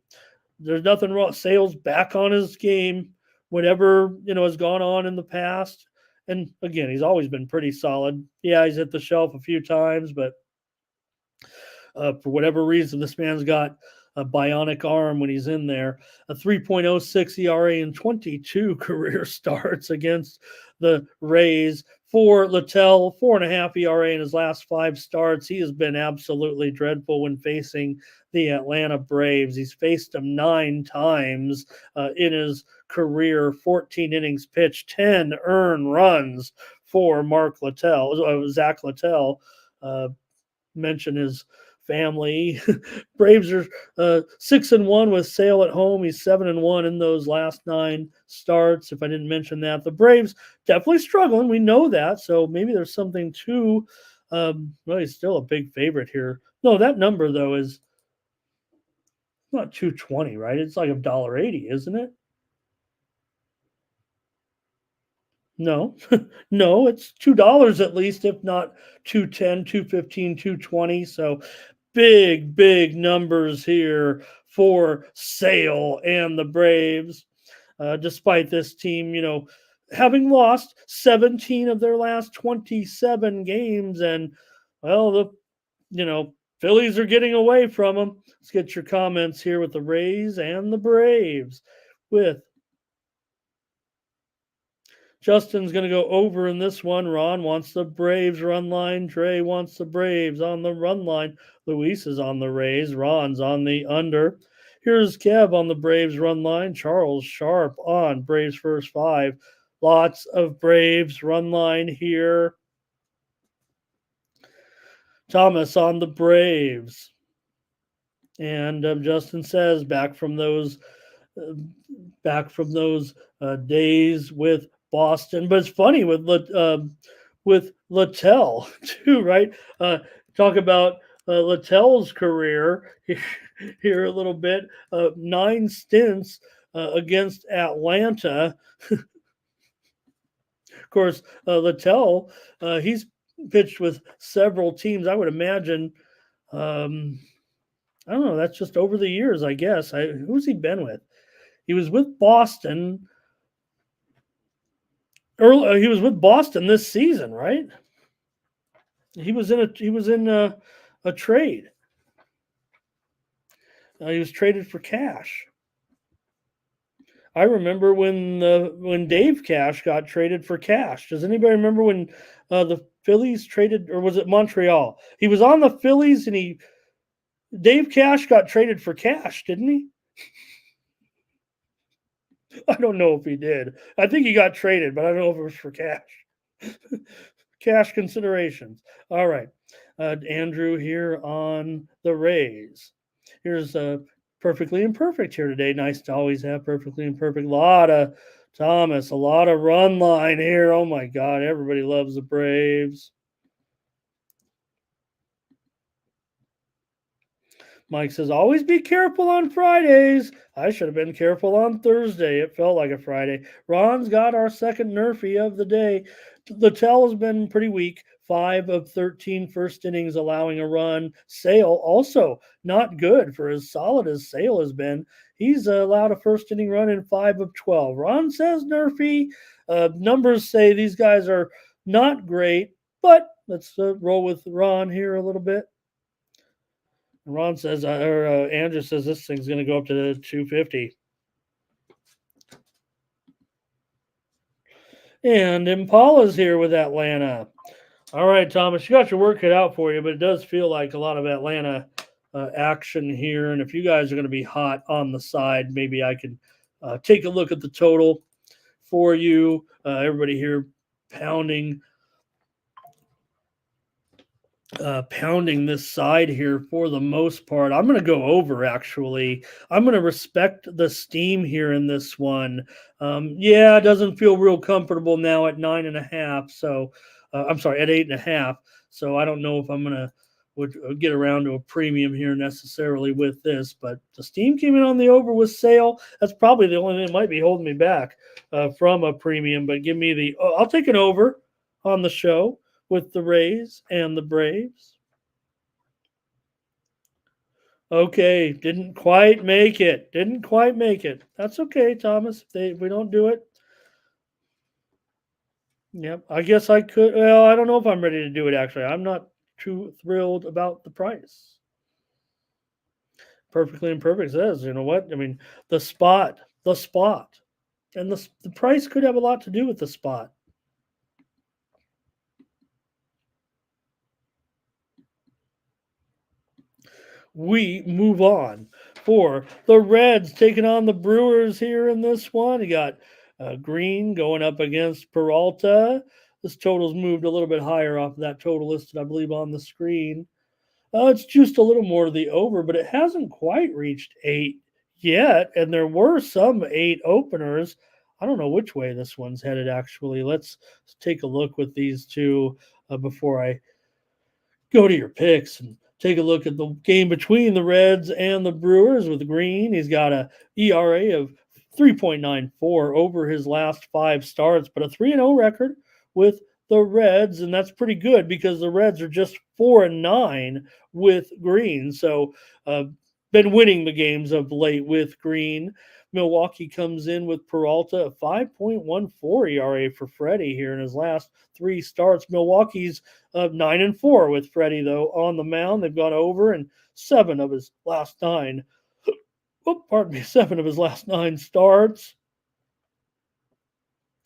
there's nothing wrong. Sale's back on his game. Whatever has gone on in the past. And again, he's always been pretty solid. Yeah, he's hit the shelf a few times, but for whatever reason, this man's got a bionic arm when he's in there. A 3.06 ERA in 22 career starts against the Rays. For Littell, 4.5 ERA in his last 5 starts. He has been absolutely dreadful when facing the Atlanta Braves. He's faced them 9 times in his career, 14 innings pitched, 10 earned runs for Zach Littell. Mention his family. Braves are 6-1 with Sale at home. He's 7-1 in those last 9 starts. If I didn't mention that, the Braves definitely struggling. We know that. So maybe there's something to. Well, he's still a big favorite here. No, that number though is not 220, right? It's like $1.80, isn't it? No, no, it's $2 at least, if not 210, 215, 220. So big numbers here for Sale and the Braves. Despite this team, having lost 17 of their last 27 games, and well, the Phillies are getting away from them. Let's get your comments here with the Rays and the Braves. With Justin's going to go over in this one. Ron wants the Braves run line. Dre wants the Braves on the run line. Luis is on the Rays. Ron's on the under. Here's Kev on the Braves run line. Charles Sharp on Braves first 5. Lots of Braves run line here. Thomas on the Braves. And Justin says back from those days with Boston. But it's funny with Littell too, right? Talk about Littell's career here a little bit. 9 stints against Atlanta. Of course, Littell, he's pitched with several teams. I would imagine. I don't know. That's just over the years, I guess. Who's he been with? He was with Boston. He was with Boston this season, right? He was in a trade. He was traded for Cash. I remember when Dave Cash got traded for Cash. Does anybody remember when the Phillies traded, or was it Montreal? He was on the Phillies, and Dave Cash got traded for Cash, didn't he? I don't know if he did. I think he got traded, but I don't know if it was for cash. Cash considerations. All right. Andrew here on the Rays. Here's Perfectly Imperfect here today. Nice to always have Perfectly Imperfect. A lot of Thomas, a lot of run line here. Oh my God, everybody loves the Braves. Mike says, always be careful on Fridays. I should have been careful on Thursday. It felt like a Friday. Ron's got our second Nerfy of the day. Littell has been pretty weak. 5 of 13 first innings, allowing a run. Sale also not good for as solid as Sale has been. He's allowed a first inning run in 5 of 12. Ron says Nerfy. Numbers say these guys are not great, but let's roll with Ron here a little bit. Ron says, Andrew says this thing's going to go up to 250. And Impala's here with Atlanta. All right, Thomas, you got your work cut out for you, but it does feel like a lot of Atlanta action here. And if you guys are going to be hot on the side, maybe I can take a look at the total for you. Everybody here pounding this side here for the most part. I'm going to go over, actually. I'm going to respect the steam here in this one. It doesn't feel real comfortable now at 9.5. So I'm sorry, at 8.5. So I don't know if I'm going to would get around to a premium here necessarily with this, but the steam came in on the over with Sale. That's probably the only thing that might be holding me back from a premium, but give me I'll take an over on the show with the Rays and the Braves. Okay, didn't quite make it. That's okay, Thomas. If we don't do it. Yep, I guess I could. Well, I don't know if I'm ready to do it, actually. I'm not too thrilled about the price. Perfectly Imperfect says, you know what? I mean, the spot. And the price could have a lot to do with the spot. We move on for the Reds taking on the Brewers here in this one. You got Green going up against Peralta. This total's moved a little bit higher off of that total listed, I believe, on the screen. It's just a little more to the over, but it hasn't quite reached 8 yet, and there were some 8 openers. I don't know which way this one's headed, actually. Let's take a look with these two before I go to your picks and take a look at the game between the Reds and the Brewers with Green. He's got a ERA of 3.94 over his last 5 starts, but a 3-0 record with the Reds, and that's pretty good because the Reds are just 4-9 with Green. So been winning the games of late with Green. Milwaukee comes in with Peralta, a 5.14 ERA for Freddie here in his last 3 starts. Milwaukee's 9-4 with Freddie, though, on the mound. They've gone over in 7 of his last 9. 7 of his last 9 starts.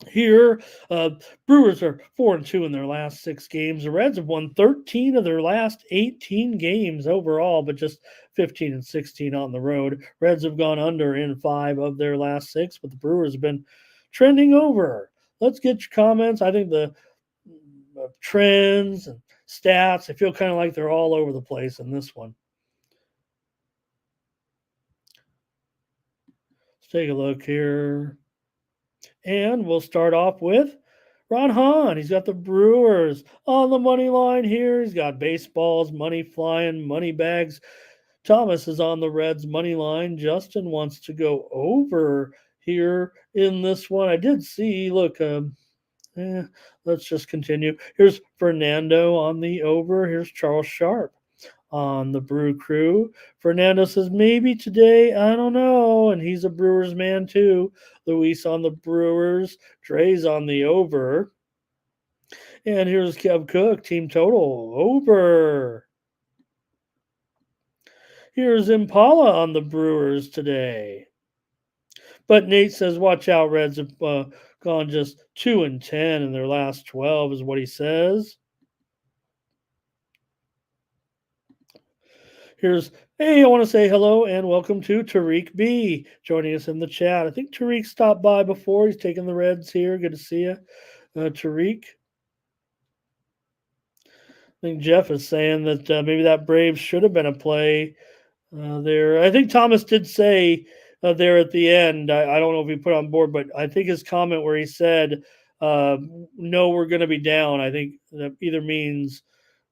Here, Brewers are 4-2 in their last 6 games. The Reds have won 13 of their last 18 games overall, but just 15 and 16 on the road. Reds have gone under in 5 of their last 6, but the Brewers have been trending over. Let's get your comments. I think the trends and stats, I feel kind of like they're all over the place in this one. Let's take a look here. And we'll start off with Ron Hahn. He's got the Brewers on the money line here. He's got baseballs, money flying, money bags. Thomas is on the Reds money line. Justin wants to go over here in this one. I did see, look, Let's just continue. Here's Fernando on the over. Here's Charles Sharp on the Brew Crew. Fernando says, maybe today, I don't know. And he's a Brewers man too. Luis on the Brewers. Dre's on the over. And here's Kev Cook, team total over. Here's Impala on the Brewers today. But Nate says, watch out, Reds have gone just 2-10 in their last 12, is what he says. Here's, hey, I want to say hello and welcome to Tariq B joining us in the chat. I think Tariq stopped by before. He's taking the Reds here. Good to see you, Tariq. I think Jeff is saying that maybe that Braves should have been a play there. I think Thomas did say there at the end, I don't know if he put on board, but I think his comment where he said, no, we're going to be down, I think that either means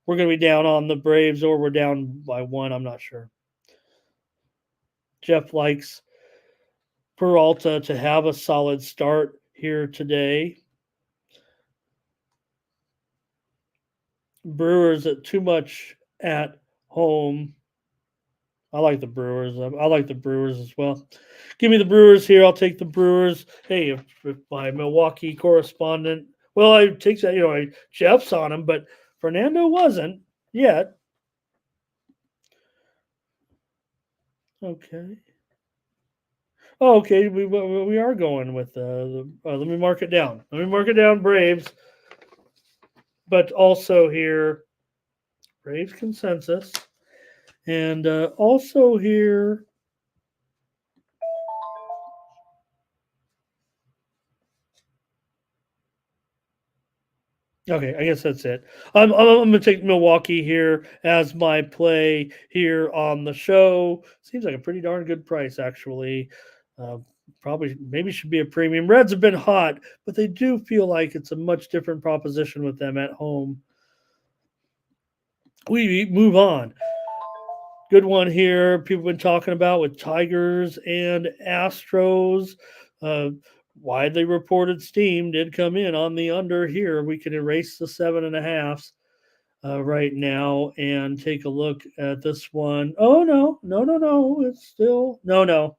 we're going to be down on the Braves or we're down by 1. I'm not sure. Jeff likes Peralta to have a solid start here today. Brewers at too much at home. I like the Brewers. I like the Brewers as well. Give me the Brewers here. I'll take the Brewers. Hey, if my Milwaukee correspondent, well, I take that, Jeff's on him, but Fernando wasn't yet. Okay. Oh, okay. We are going with let me mark it down. Braves. But also here, Braves consensus. And also here, okay, I guess that's it. I'm going to take Milwaukee here as my play here on the show. Seems like a pretty darn good price, actually. Probably, maybe should be a premium. Reds have been hot, but they do feel like it's a much different proposition with them at home. We move on. Good one here. People have been talking about with Tigers and Astros. Widely reported steam did come in on the under here. We can erase the 7.5s right now and take a look at this one. Oh, no. It's still, no.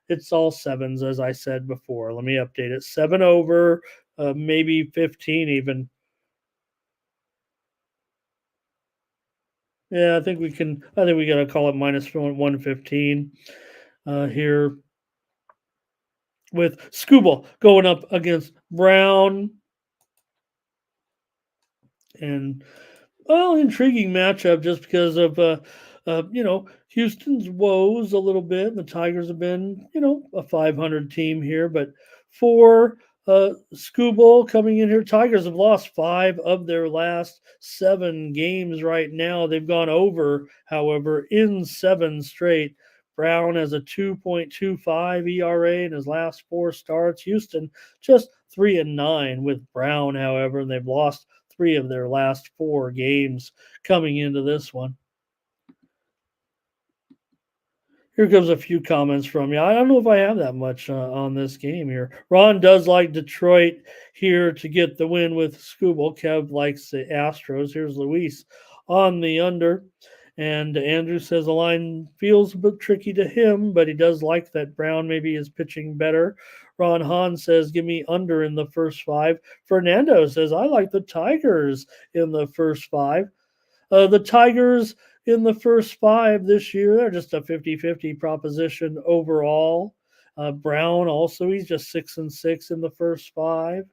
It's all 7s, as I said before. Let me update it. 7 over, maybe 15 even. Yeah, I think we got to call it minus 115 here with Skubal going up against Brown. And, well, intriguing matchup just because of, Houston's woes a little bit. The Tigers have been, a 500 team here. But for Skubal coming in here, Tigers have lost 5 of their last 7 games right now. They've gone over, however, in 7 straight. Brown has a 2.25 ERA in his last 4 starts. Houston just 3-9 with Brown, however, and they've lost 3 of their last 4 games coming into this one. Here comes a few comments from you. I don't know if I have that much on this game here. Ron does like Detroit here to get the win with Skubal. Kev likes the Astros. Here's Luis on the under. And Andrew says the line feels a bit tricky to him, but he does like that Brown maybe is pitching better. Ron Hahn says, give me under in the first 5. Fernando says, I like the Tigers in the first 5. The Tigers in the first 5 this year, they're just a 50-50 proposition overall. Brown also, he's just 6-6 in the first 5.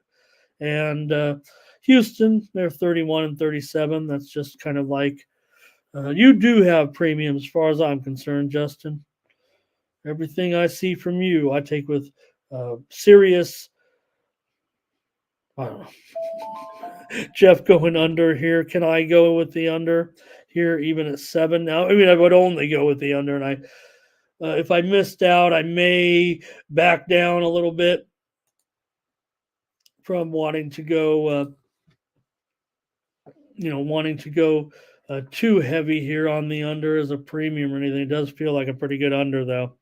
And Houston, they're 31-37. That's just kind of like, you do have premium as far as I'm concerned, Justin. Everything I see from you, I take with serious. I don't know. Jeff going under here. Can I go with the under here, even at 7 now? I mean, I would only go with the under, and I, if I missed out, I may back down a little bit from wanting to go. Too heavy here on the under as a premium or anything. It does feel like a pretty good under, though.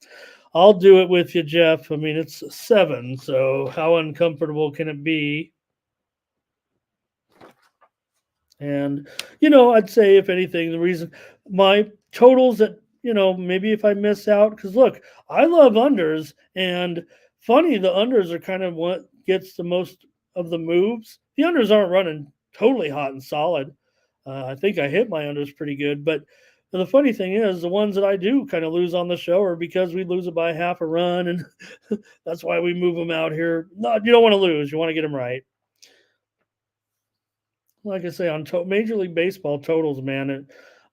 I'll do it with you, Jeff. I mean, it's 7, so how uncomfortable can it be? And, I'd say if anything, the reason my totals that, maybe if I miss out, because look, I love unders, and funny, the unders are kind of what gets the most of the moves. The unders aren't running totally hot and solid. I think I hit my unders pretty good, but the funny thing is, the ones that I do kind of lose on the show are because we lose it by half a run, and that's why we move them out here. No, you don't want to lose; you want to get them right. Like I say, on Major League Baseball totals, man,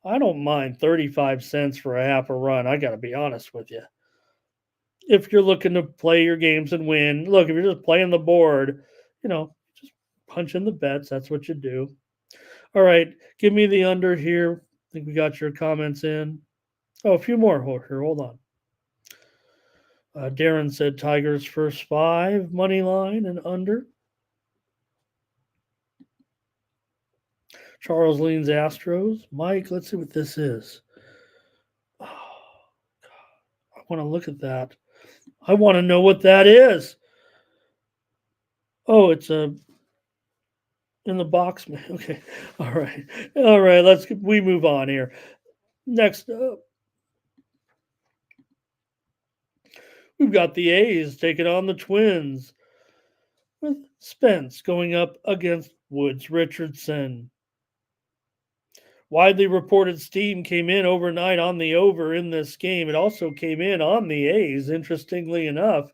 I don't mind 35 cents for a half a run. I got to be honest with you. If you're looking to play your games and win, look, if you're just playing the board, just punch in the bets. That's what you do. All right, give me the under here. I think we got your comments in. Oh, a few more here. Hold on. Darren said Tigers first five, money line and under. Charles leans Astros. Mike, let's see what this is. Oh, I want to look at that. I want to know what that is. Oh, it's a in the box. Okay. All right. All right. We move on here. Next up, we've got the A's taking on the Twins with Spence going up against Woods Richardson. Widely reported steam came in overnight on the over in this game. It also came in on the A's, interestingly enough.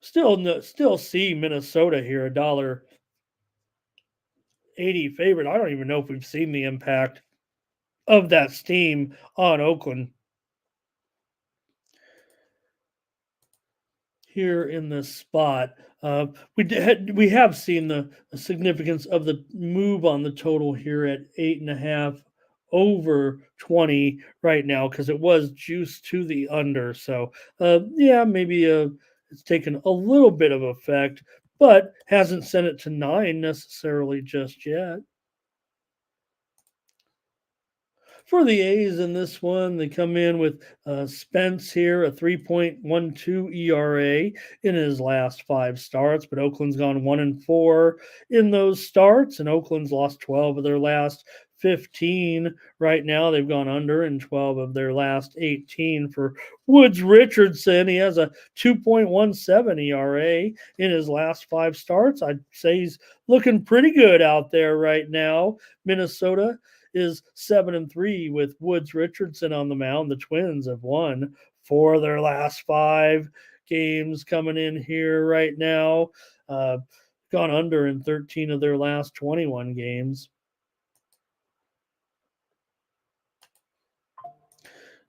Still see Minnesota here, $1.80 favorite. I don't even know if we've seen the impact of that steam on Oakland here in this spot. We have seen the significance of the move on the total here at 8.5 over 20 right now, because it was juiced to the under. So yeah, maybe it's taken a little bit of effect, but hasn't sent it to 9 necessarily just yet. For the A's in this one, they come in with Spence here, a 3.12 ERA in his last 5 starts, but Oakland's gone 1-4 in those starts, and Oakland's lost 12 of their last 15. Right now, they've gone under in 12 of their last 18. For Woods Richardson, he has a 2.17 ERA in his last 5 starts. I'd say he's looking pretty good out there right now. Minnesota is 7-3 with Woods Richardson on the mound. The Twins have won 4 of their last 5 games coming in here right now. Gone under in 13 of their last 21 games.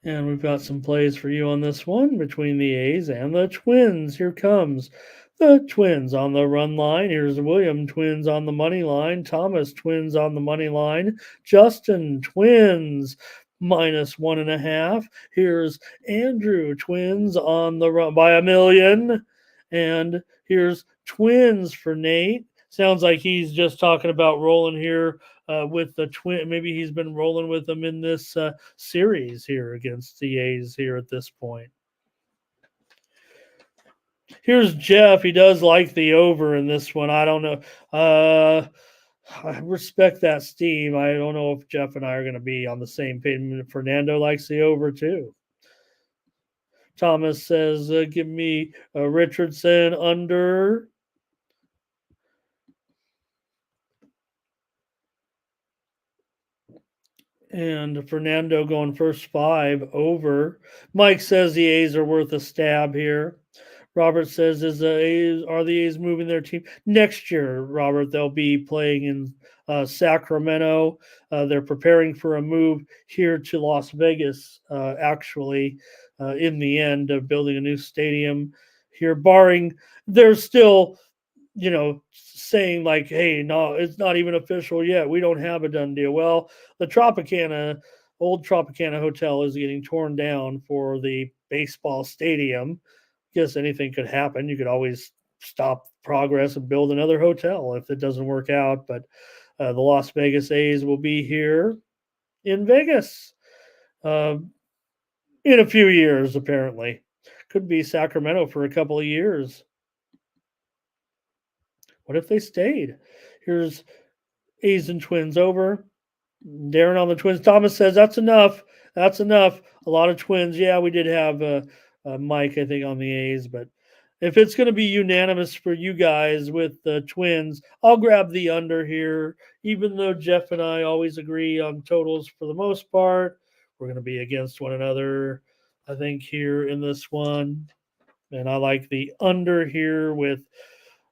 And we've got some plays for you on this one between the A's and the Twins. Here comes the Twins on the run line. Here's William Twins on the money line. Thomas Twins on the money line. Justin Twins -1.5. Here's Andrew Twins on the run by a million. And here's Twins for Nate. Sounds like he's just talking about rolling here with the Twin. Maybe he's been rolling with them in this series here against the A's here at this point. Here's Jeff. He does like the over in this one. I don't know. I respect that steam. I don't know if Jeff and I are going to be on the same page. Fernando likes the over too. Thomas says, give me Richardson under. And Fernando going first 5 over. Mike says the A's are worth a stab here. Robert says, are the A's moving their team next year? Robert, they'll be playing in Sacramento. They're preparing for a move here to Las Vegas. Actually, in the end of building a new stadium here, barring there's still, saying like, hey, no, it's not even official yet. We don't have a done deal. Well, the old Tropicana Hotel is getting torn down for the baseball stadium. Guess anything could happen. You could always stop progress and build another hotel if it doesn't work out. But the Las Vegas A's will be here in Vegas in a few years, apparently. Could be Sacramento for a couple of years. What if they stayed? Here's A's and Twins over. Darren on the Twins. Thomas says that's enough. That's enough. A lot of Twins. Yeah, we did have Mike, I think, on the A's, but if it's going to be unanimous for you guys with the Twins, I'll grab the under here. Even though Jeff and I always agree on totals for the most part, we're going to be against one another, I think, here in this one. And I like the under here with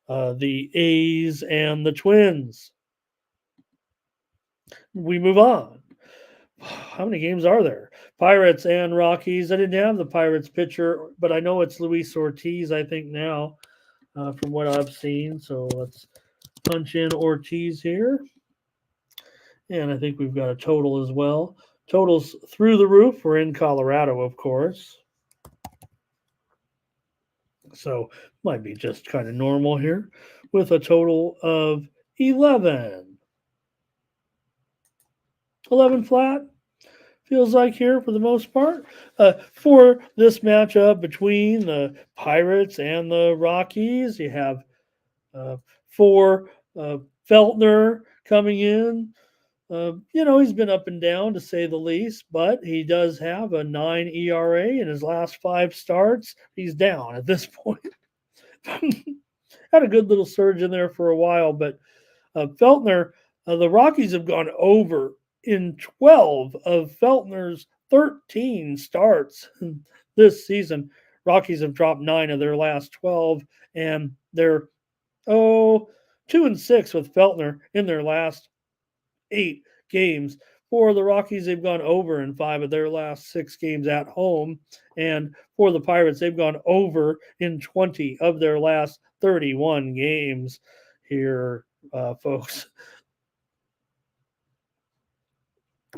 the A's and the Twins. We move on. How many games are there? Pirates and Rockies. I didn't have the Pirates pitcher, but I know it's Luis Ortiz, I think, now, from what I've seen. So let's punch in Ortiz here. And I think we've got a total as well. Totals through the roof. We're in Colorado, of course. So might be just kind of normal here with a total of 11. 11 flat. Feels like here for the most part. For this matchup between the Pirates and the Rockies, you have for Feltner coming in. He's been up and down to say the least, but he does have a 9 ERA in his last 5 starts. He's down at this point. Had a good little surge in there for a while, but Feltner, the Rockies have gone over in 12 of Feltner's 13 starts this season. Rockies have dropped 9 of their last 12, and they're 2-6 with Feltner in their last 8 games. For the Rockies, they've gone over in 5 of their last 6 games at home. And for the Pirates, they've gone over in 20 of their last 31 games here, folks.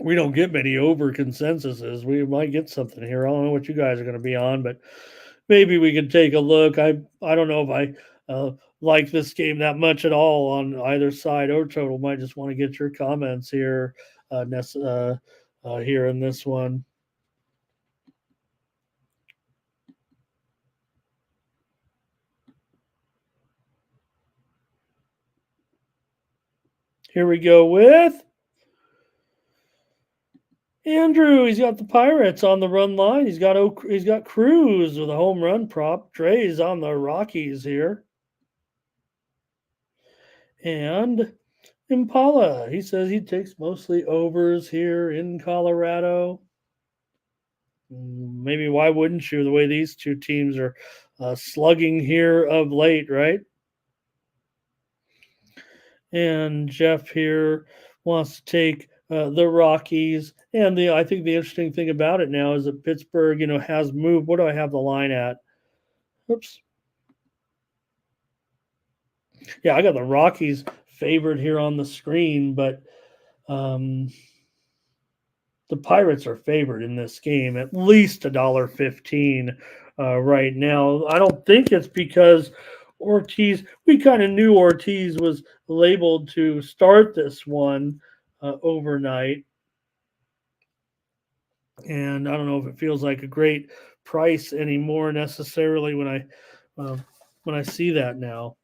We don't get many over consensuses. We might get something here. I don't know what you guys are going to be on, but maybe we could take a look. I don't know if I like this game that much at all on either side or total. Might just want to get your comments here, here in this one. Here we go with Andrew. He's got the Pirates on the run line. He's got Cruz with a home run prop. Dre's on the Rockies here. And Impala, he says he takes mostly overs here in Colorado. Maybe why wouldn't you, the way these two teams are slugging here of late, right? And Jeff here wants to take the Rockies. And I think the interesting thing about it now is that Pittsburgh, has moved. What do I have the line at? Oops. Yeah, I got the Rockies favored here on the screen, but the Pirates are favored in this game, at least $1.15 right now. I don't think it's because Ortiz, we kind of knew Ortiz was labeled to start this one overnight. And I don't know if it feels like a great price anymore necessarily when I see that now.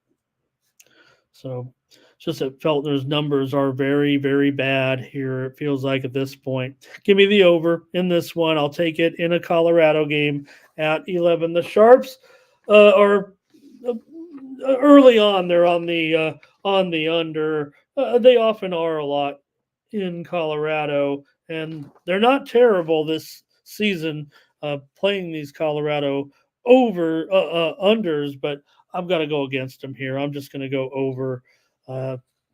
So it's just that Feltner's numbers are very, very bad here. It feels like at this point. Give me the over in this one. I'll take it in a Colorado game at 11. The Sharps are early on. They're on the under. They often are a lot in Colorado, and they're not terrible this season playing these Colorado over unders, but I've got to go against them here. I'm just going to go over.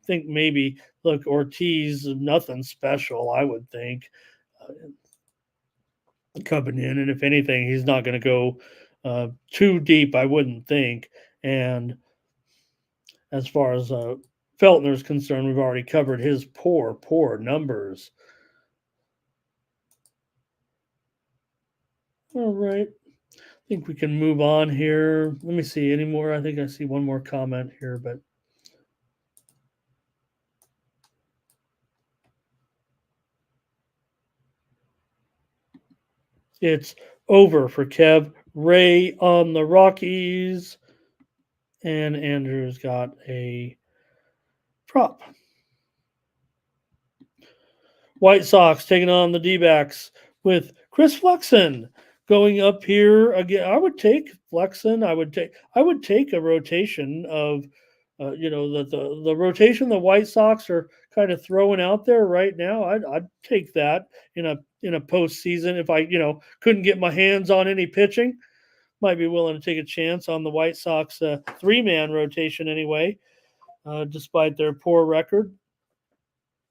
Think maybe, look, Ortiz, nothing special, I would think, coming in. And if anything, he's not going to go too deep, I wouldn't think. And as far as Feltner's concerned, we've already covered his poor numbers. All right. I think we can move on here. Let me see any more. I think I see one more comment here, but it's over for Kev. Ray on the Rockies. And Andrew's got a prop. White Sox taking on the D-backs with Chris Flexen going up here again. I would take Flexen. I would take a rotation of the rotation the White Sox are kind of throwing out there right now. I'd take that in a postseason if I couldn't get my hands on any pitching. Might be willing to take a chance on the White Sox 3-man rotation anyway, despite their poor record.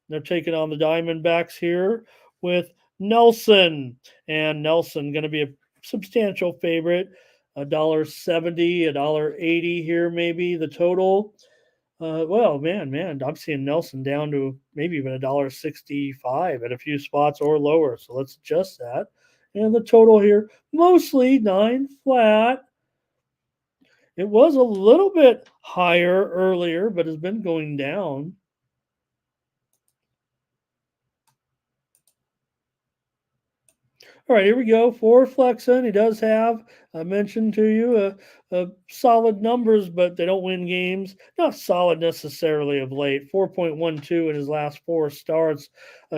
They're taking on the Diamondbacks here with Nelson, and Nelson going to be a substantial favorite. $1.70, $1.80 here, maybe the total. Well, man, I'm seeing Nelson down to maybe even $1.65 at a few spots or lower. So let's adjust that. And the total here, mostly 9 flat. It was a little bit higher earlier, but has been going down. All right, here we go. For Flexen, he does have, I mentioned to you, solid numbers, but they don't win games. Not solid necessarily of late. 4.12 in his last 4 starts.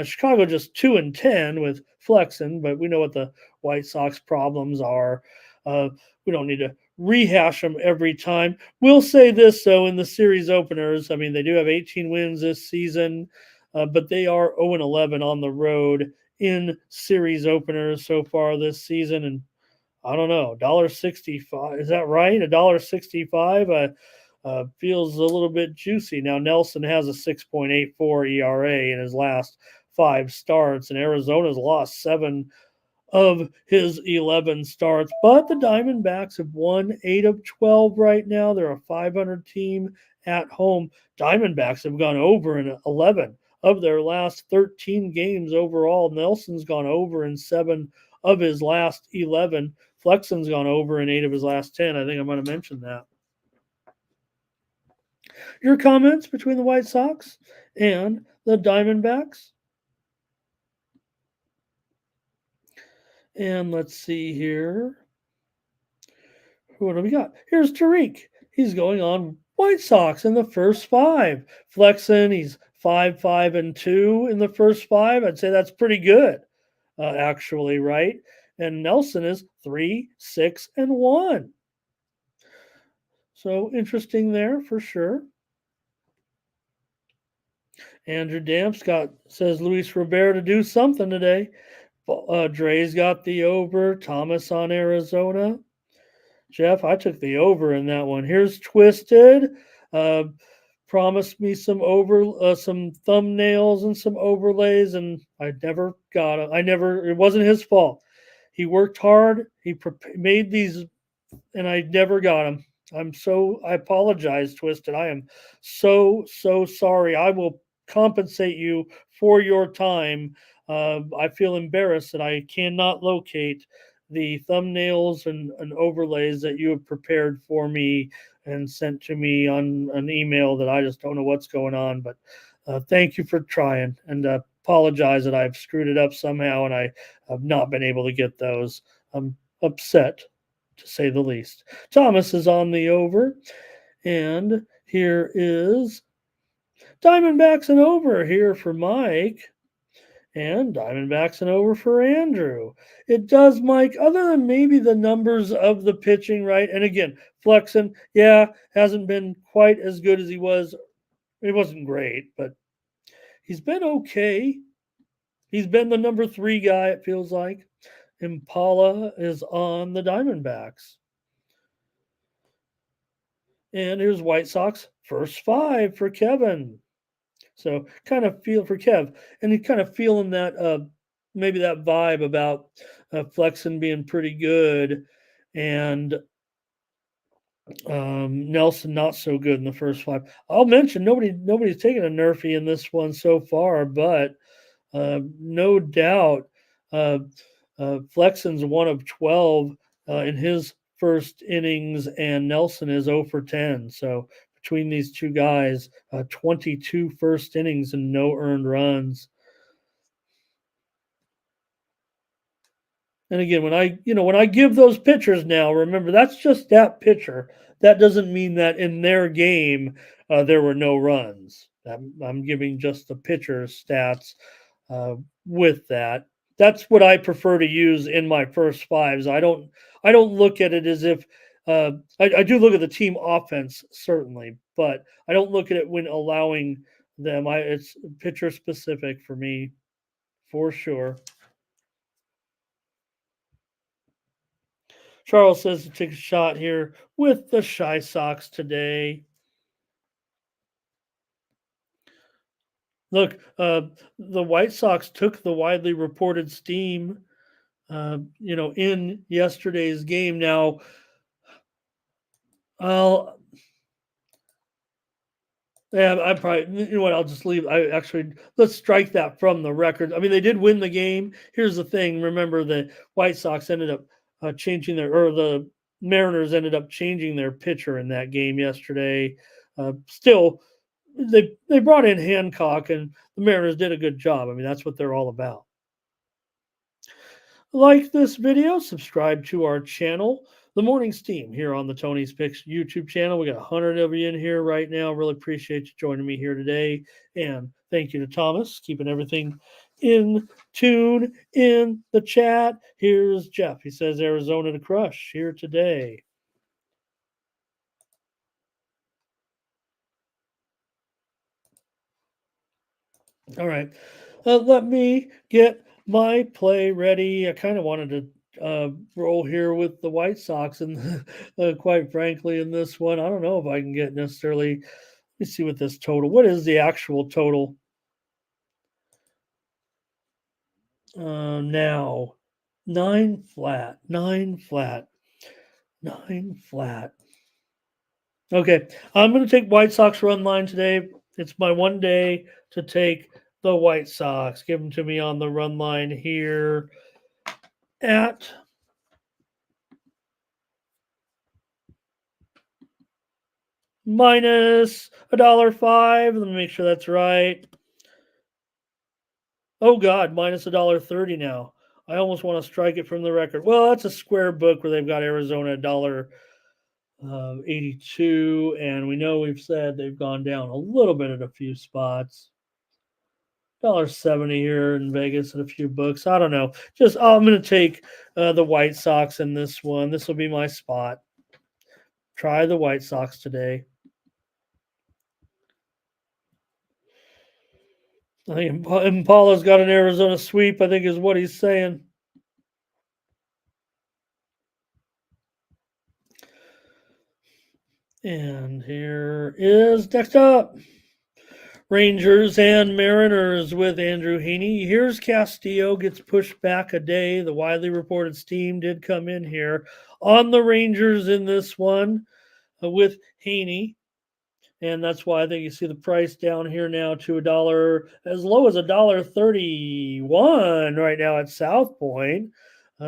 Chicago just 2-10 with Flexen, but we know what the White Sox problems are. We don't need to rehash them every time. We'll say this, though, in the series openers. I mean, they do have 18 wins this season, but they are 0-11 on the road in series openers so far this season. And I don't know, $1.65. Is that right? $1.65 feels a little bit juicy. Now, Nelson has a 6.84 ERA in his last 5 starts, and Arizona's lost 7 of his 11 starts. But the Diamondbacks have won 8 of 12 right now. They're a 500 team at home. Diamondbacks have gone over in 11 of their last 13 games overall. Nelson's gone over in 7 of his last 11. Flexen's gone over in 8 of his last 10. I think I might have mentioned that. Your comments between the White Sox and the Diamondbacks? And let's see here. What do we got? Here's Tariq. He's going on White Sox in the first 5. Flexen, he's 5-5-2 in the first 5. I'd say that's pretty good, actually, right? And Nelson is 3-6-1. So interesting there for sure. Andrew Damp's says Luis Robert to do something today. Dre's got the over. Thomas on Arizona. Jeff, I took the over in that one. Here's Twisted. Promised me some thumbnails and some overlays, and I never got them. It wasn't his fault. He worked hard. He made these, and I never got them. I apologize, Twisted. I am so sorry. I will compensate you for your time. I feel embarrassed that I cannot locate the thumbnails and overlays that you have prepared for me and sent to me on an email that I just don't know what's going on. But thank you for trying, and apologize that I've screwed it up somehow and I have not been able to get those. I'm upset, to say the least. Thomas is on the over, and here is Diamondbacks and over here for Mike. And Diamondbacks and over for Andrew. It does, Mike, other than maybe the numbers of the pitching, right? And again, Flexen, hasn't been quite as good as he was. It wasn't great, but he's been okay. He's been the number 3 guy, it feels like. Impala is on the Diamondbacks. And here's White Sox, first 5 for Kevin. So kind of feel for Kev, and you kind of feeling that maybe that vibe about Flexen being pretty good, and Nelson not so good in the first 5. I'll mention nobody's taken a nerfy in this one so far, but no doubt Flexen's 1 of 12 in his first innings, and Nelson is 0 for 10. So between these two guys, 22 first innings and no earned runs. And again, when I give those pitchers now, remember that's just that pitcher. That doesn't mean that in their game there were no runs. I'm giving just the pitcher's stats uh, with that. That's what I prefer to use in my first fives. I don't look at it as if I do look at the team offense certainly, but I don't look at it when allowing them. It's pitcher specific for me for sure. Charles says to take a shot here with the Shy Sox today. Look, the White Sox took the widely reported steam, in yesterday's game. Now, I'll, yeah, I probably, you know what, I'll just leave. Let's strike that from the record. I mean, they did win the game. Here's the thing. Remember, the White Sox ended up or the Mariners ended up changing their pitcher in that game yesterday. Still, they brought in Hancock, and the Mariners did a good job. I mean, that's what they're all about. Like this video, subscribe to our channel, The Morning Steam, here on the Tony's Picks YouTube channel. We got 100 of you in here right now. Really appreciate you joining me here today. And thank you to Thomas, keeping everything in tune in the chat. Here's Jeff. He says Arizona to crush here today. All right. Let me get my play ready. I kind of wanted to roll here with the White Sox, and quite frankly, in this one, I don't know if I can get necessarily. Let me see what this total. What is the actual total now? 9 flat. 9 flat. 9 flat. Okay, I'm going to take White Sox run line today. It's my one day to take the White Sox. Give them to me on the run line here at minus $1.05. Let me make sure that's right. Oh God, minus $1.30 now. I almost want to strike it from the record. Well, that's a square book where they've got Arizona $1.82, and we know we've said they've gone down a little bit at a few spots. $1.70 here in Vegas at a few books. I don't know. I'm going to take the White Sox in this one. This will be my spot. Try the White Sox today. I think Impala's got an Arizona sweep, I think is what he's saying. And here is next up. Rangers and Mariners with Andrew Heaney. Here's Castillo, gets pushed back a day. The widely reported steam did come in here on the Rangers in this one with Heaney. And that's why I think you see the price down here now to as low as $1.31 right now at South Point.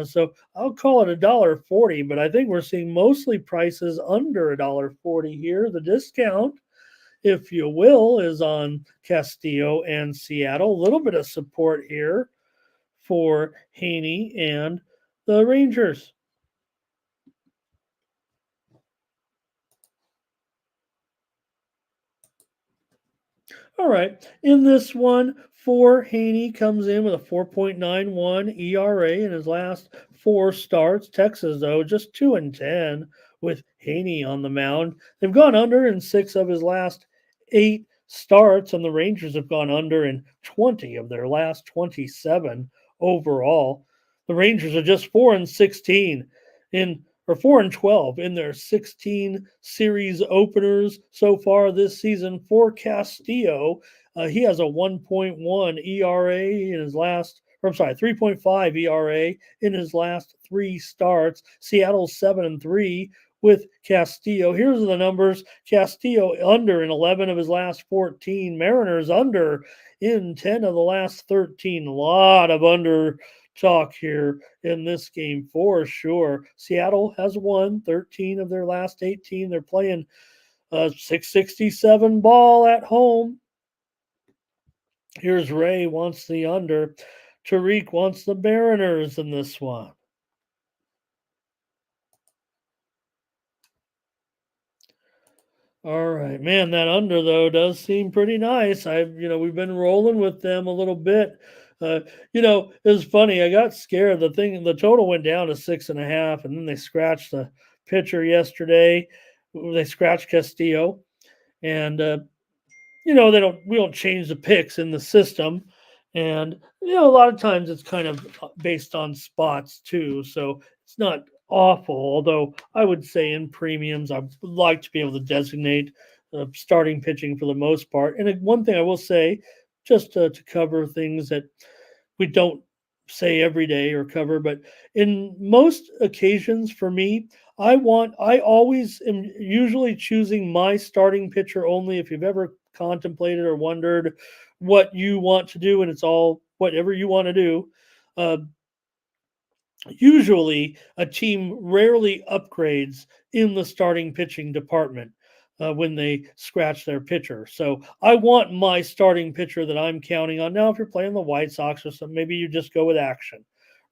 So I'll call it $1.40, but I think we're seeing mostly prices under $1.40 here. The discount, if you will, is on Castillo and Seattle. A little bit of support here for Heaney and the Rangers. All right. In this one, Haney comes in with a 4.91 ERA in his last 4 starts. Texas, though, just 2-10 with Haney on the mound. They've gone under in 6 of his last 8 starts, and the Rangers have gone under in 20 of their last 27 overall. The Rangers are just 4-16 or 4-12 in their 16 series openers so far this season. For Castillo, he has a 1.1 ERA in his last, 3.5 ERA in his last 3 starts. Seattle's 7-3 with Castillo. Here's the numbers. Castillo under in 11 of his last 14. Mariners under in 10 of the last 13. A lot of under talk here in this game for sure. Seattle has won 13 of their last 18. They're playing 667 ball at home. Here's Ray wants the under. Tariq wants the Mariners in this one. All right, man. That under though does seem pretty nice. We've been rolling with them a little bit. Uh, it was funny. I got scared. The total went down to 6.5, and then they scratched the pitcher yesterday. They scratched Castillo, and we don't change the picks in the system, and a lot of times it's kind of based on spots too, so it's not awful. Although I would say in premiums, I would like to be able to designate starting pitching for the most part. And one thing I will say, just to cover things that we don't say every day or cover, but in most occasions for me, I always am usually choosing my starting pitcher only. If you've ever contemplated or wondered what you want to do, and it's all whatever you want to do, uh, usually a team rarely upgrades in the starting pitching department when they scratch their pitcher. So I want my starting pitcher that I'm counting on. Now, if you're playing the White Sox or something, maybe you just go with action,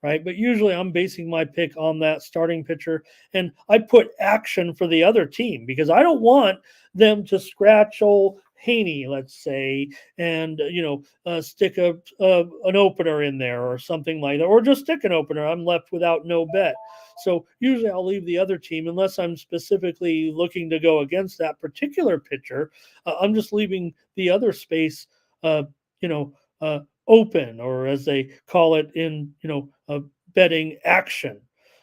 right? But usually I'm basing my pick on that starting pitcher, and I put action for the other team because I don't want them to scratch old Haney, let's say, and stick an opener in there or something like that, or just stick an opener. I'm left without no bet. So usually I'll leave the other team unless I'm specifically looking to go against that particular pitcher. I'm just leaving the other space, uh, you know, open, or as they call it in betting, action.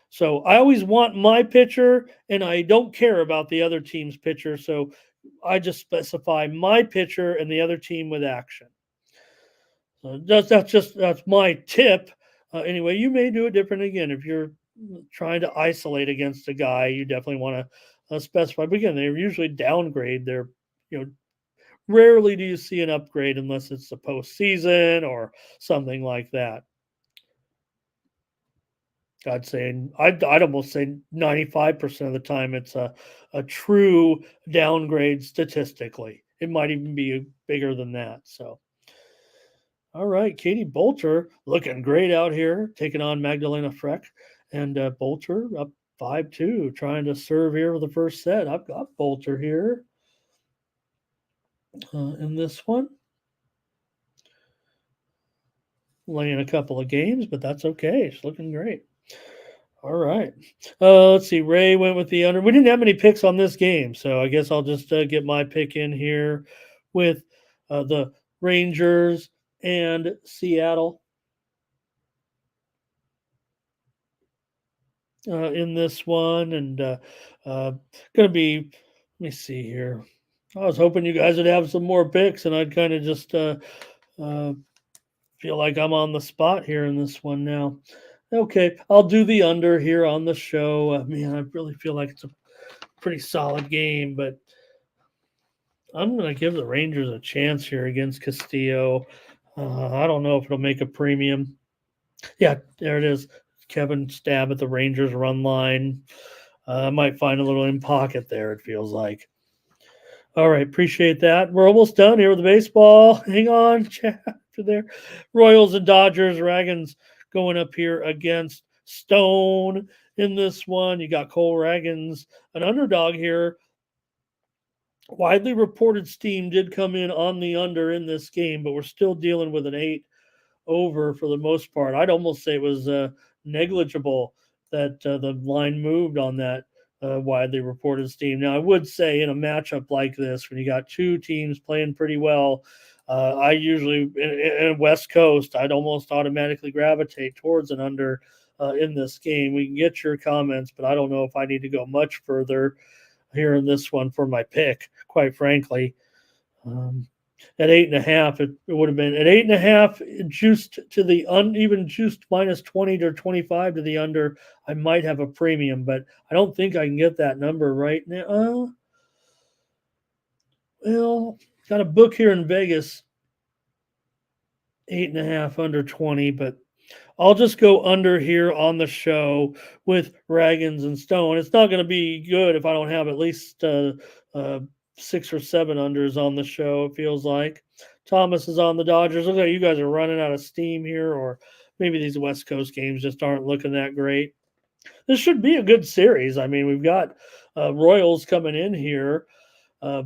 So I always want my pitcher, and I don't care about the other team's pitcher. So I just specify my pitcher and the other team with action. So that's my tip. Anyway, you may do it different again if you're trying to isolate against a guy. You definitely want to specify. But again, they usually downgrade. They're you know rarely do you see an upgrade unless it's the postseason or something like that. I'd almost say 95% of the time it's a true downgrade statistically. It might even be bigger than that. So, all right, Katie Bolter looking great out here, taking on Magdalena Freck, and Bolter up 5-2, trying to serve here with the first set. I've got Bolter here in this one, laying a couple of games, but that's okay. It's looking great. All right. Let's see. Ray went with the under. We didn't have many picks on this game, so I guess I'll just get my pick in here with the Rangers and Seattle in this one. And going to be, let me see here. I was hoping you guys would have some more picks, and I'd kind of just feel like I'm on the spot here in this one now. Okay, I'll do the under here on the show. Man, I really feel like it's a pretty solid game, but I'm going to give the Rangers a chance here against Castillo. I don't know if it'll make a premium. Yeah, there it is. Kevin stab at the Rangers run line. I might find a little in pocket there, it feels like. All right, appreciate that. We're almost done here with the baseball. Hang on, chat for there. Royals and Dodgers. Ragans going up here against Stone in this one. You got Cole Ragans, an underdog here. Widely reported steam did come in on the under in this game, but we're still dealing with an 8 over for the most part. I'd almost say it was negligible that the line moved on that widely reported steam. Now, I would say in a matchup like this, when you got two teams playing pretty well, I usually, in West Coast, I'd almost automatically gravitate towards an under in this game. We can get your comments, but I don't know if I need to go much further here in this one for my pick, quite frankly. At 8.5, it would have been at 8.5, juiced to the uneven, juiced minus 20 to 25 to the under. I might have a premium, but I don't think I can get that number right now. Well, got a book here in Vegas, 8.5 under 20, but I'll just go under here on the show with Ragans and Stone. It's not going to be good if I don't have at least 6 or 7 unders on the show, it feels like. Thomas is on the Dodgers. Look like you guys are running out of steam here, or maybe these West Coast games just aren't looking that great. This should be a good series. I mean, we've got Royals coming in here. uh,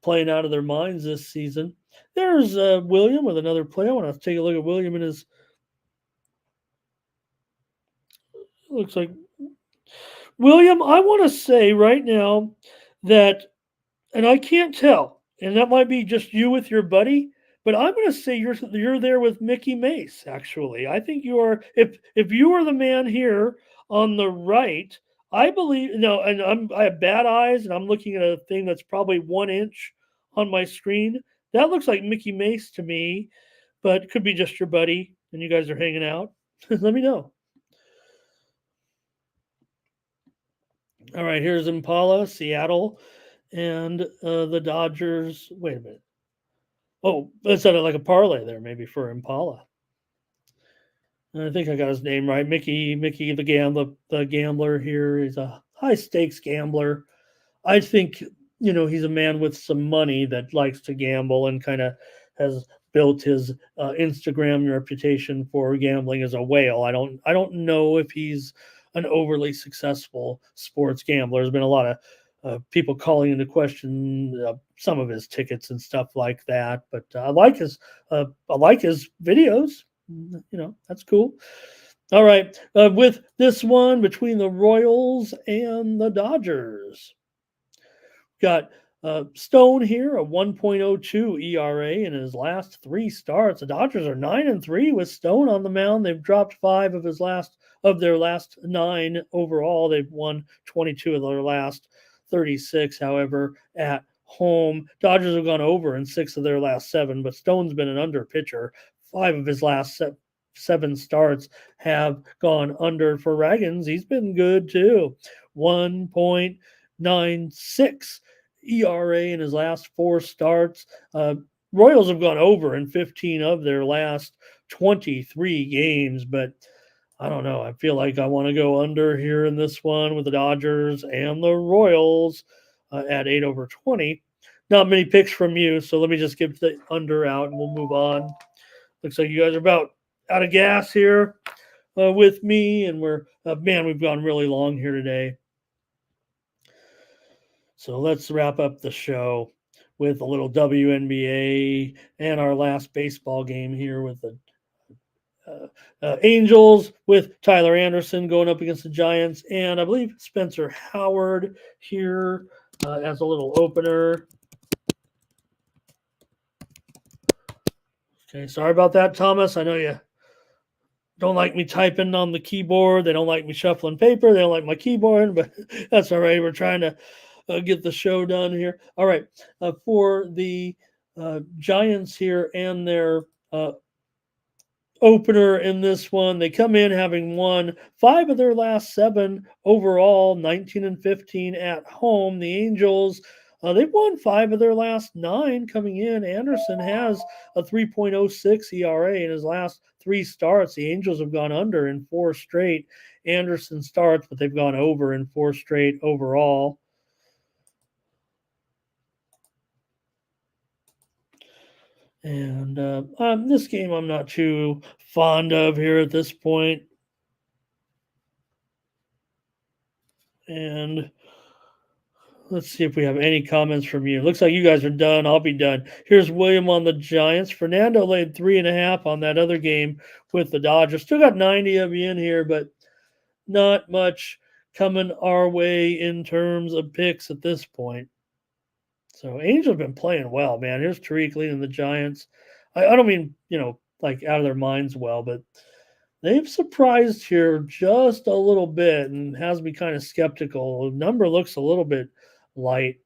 playing out of their minds this season. There's William with another play. I want to take a look at William and his. Looks like William. I want to say right now that, and I can't tell, and that might be just you with your buddy, but I'm going to say you're there with Mickey Mace. Actually, I think you are. If you are the man here on the right, I believe no, and I have bad eyes, and I'm looking at a thing that's probably 1 inch on my screen. That looks like Mickey Mace to me, but it could be just your buddy, and you guys are hanging out. Let me know. All right, here's Impala, Seattle, and the Dodgers. Wait a minute. Oh, that sounded like a parlay there, maybe for Impala. I think I got his name right. Mickey the gambler here. He's a high stakes gambler. I think he's a man with some money that likes to gamble and kind of has built his Instagram reputation for gambling as a whale. I don't know if he's an overly successful sports gambler. There's been a lot of people calling into question some of his tickets and stuff like that. But I like his videos. That's cool. All right, with this one between the Royals and the Dodgers, got Stone here, a 1.02 ERA in his last 3 starts. The Dodgers are 9-3 with Stone on the mound. They've dropped 5 of their last 9 overall. They've won 22 of their last 36, however, at home. Dodgers have gone over in 6 of their last 7, but Stone's been an under pitcher. 5 of his last 7 starts have gone under. For Raggins, he's been good too. 1.96 ERA in his last 4 starts. Royals have gone over in 15 of their last 23 games, but I don't know. I feel like I want to go under here in this one with the Dodgers and the Royals at 8/20. Not many picks from you, so let me just give the under out and we'll move on. Looks like you guys are about out of gas here with me, and we've gone really long here today. So let's wrap up the show with a little WNBA and our last baseball game here with the Angels with Tyler Anderson going up against the Giants, and I believe Spencer Howard here as a little opener. Okay, sorry about that, Thomas. I know you don't like me typing on the keyboard. They don't like me shuffling paper. They don't like my keyboard, but that's all right. We're trying to get the show done here. All right, for the Giants here and their opener in this one, they come in having won 5 of their last 7 overall, 19-15 at home. The Angels, they've won 5 of their last 9 coming in. Anderson has a 3.06 ERA in his last 3 starts. The Angels have gone under in 4 straight Anderson starts, but they've gone over in 4 straight overall. And this game I'm not too fond of here at this point. And let's see if we have any comments from you. Looks like you guys are done. I'll be done. Here's William on the Giants. Fernando laid 3.5 on that other game with the Dodgers. Still got 90 of you in here, but not much coming our way in terms of picks at this point. So Angels have been playing well, man. Here's Tariq leading the Giants. I don't mean, like out of their minds well, but they've surprised here just a little bit and has me kind of skeptical. The number looks a little bit light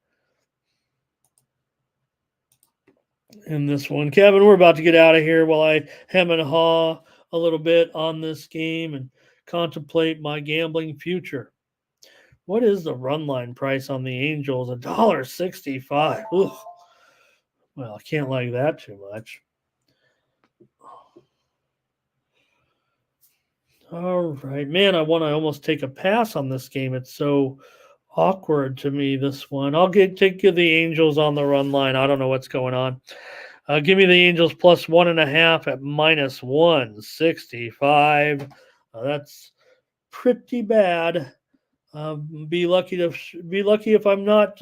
in this one. Kevin, we're about to get out of here while I hem and haw a little bit on this game and contemplate my gambling future. What is the run line price on the Angels? $1.65. Ugh. Well, I can't like that too much. All right, man, I want to almost take a pass on this game. It's so awkward to me, this one. I'll take the Angels on the run line. I don't know what's going on. Give me the Angels plus 1.5 at minus 165. That's pretty bad. Be lucky if I'm not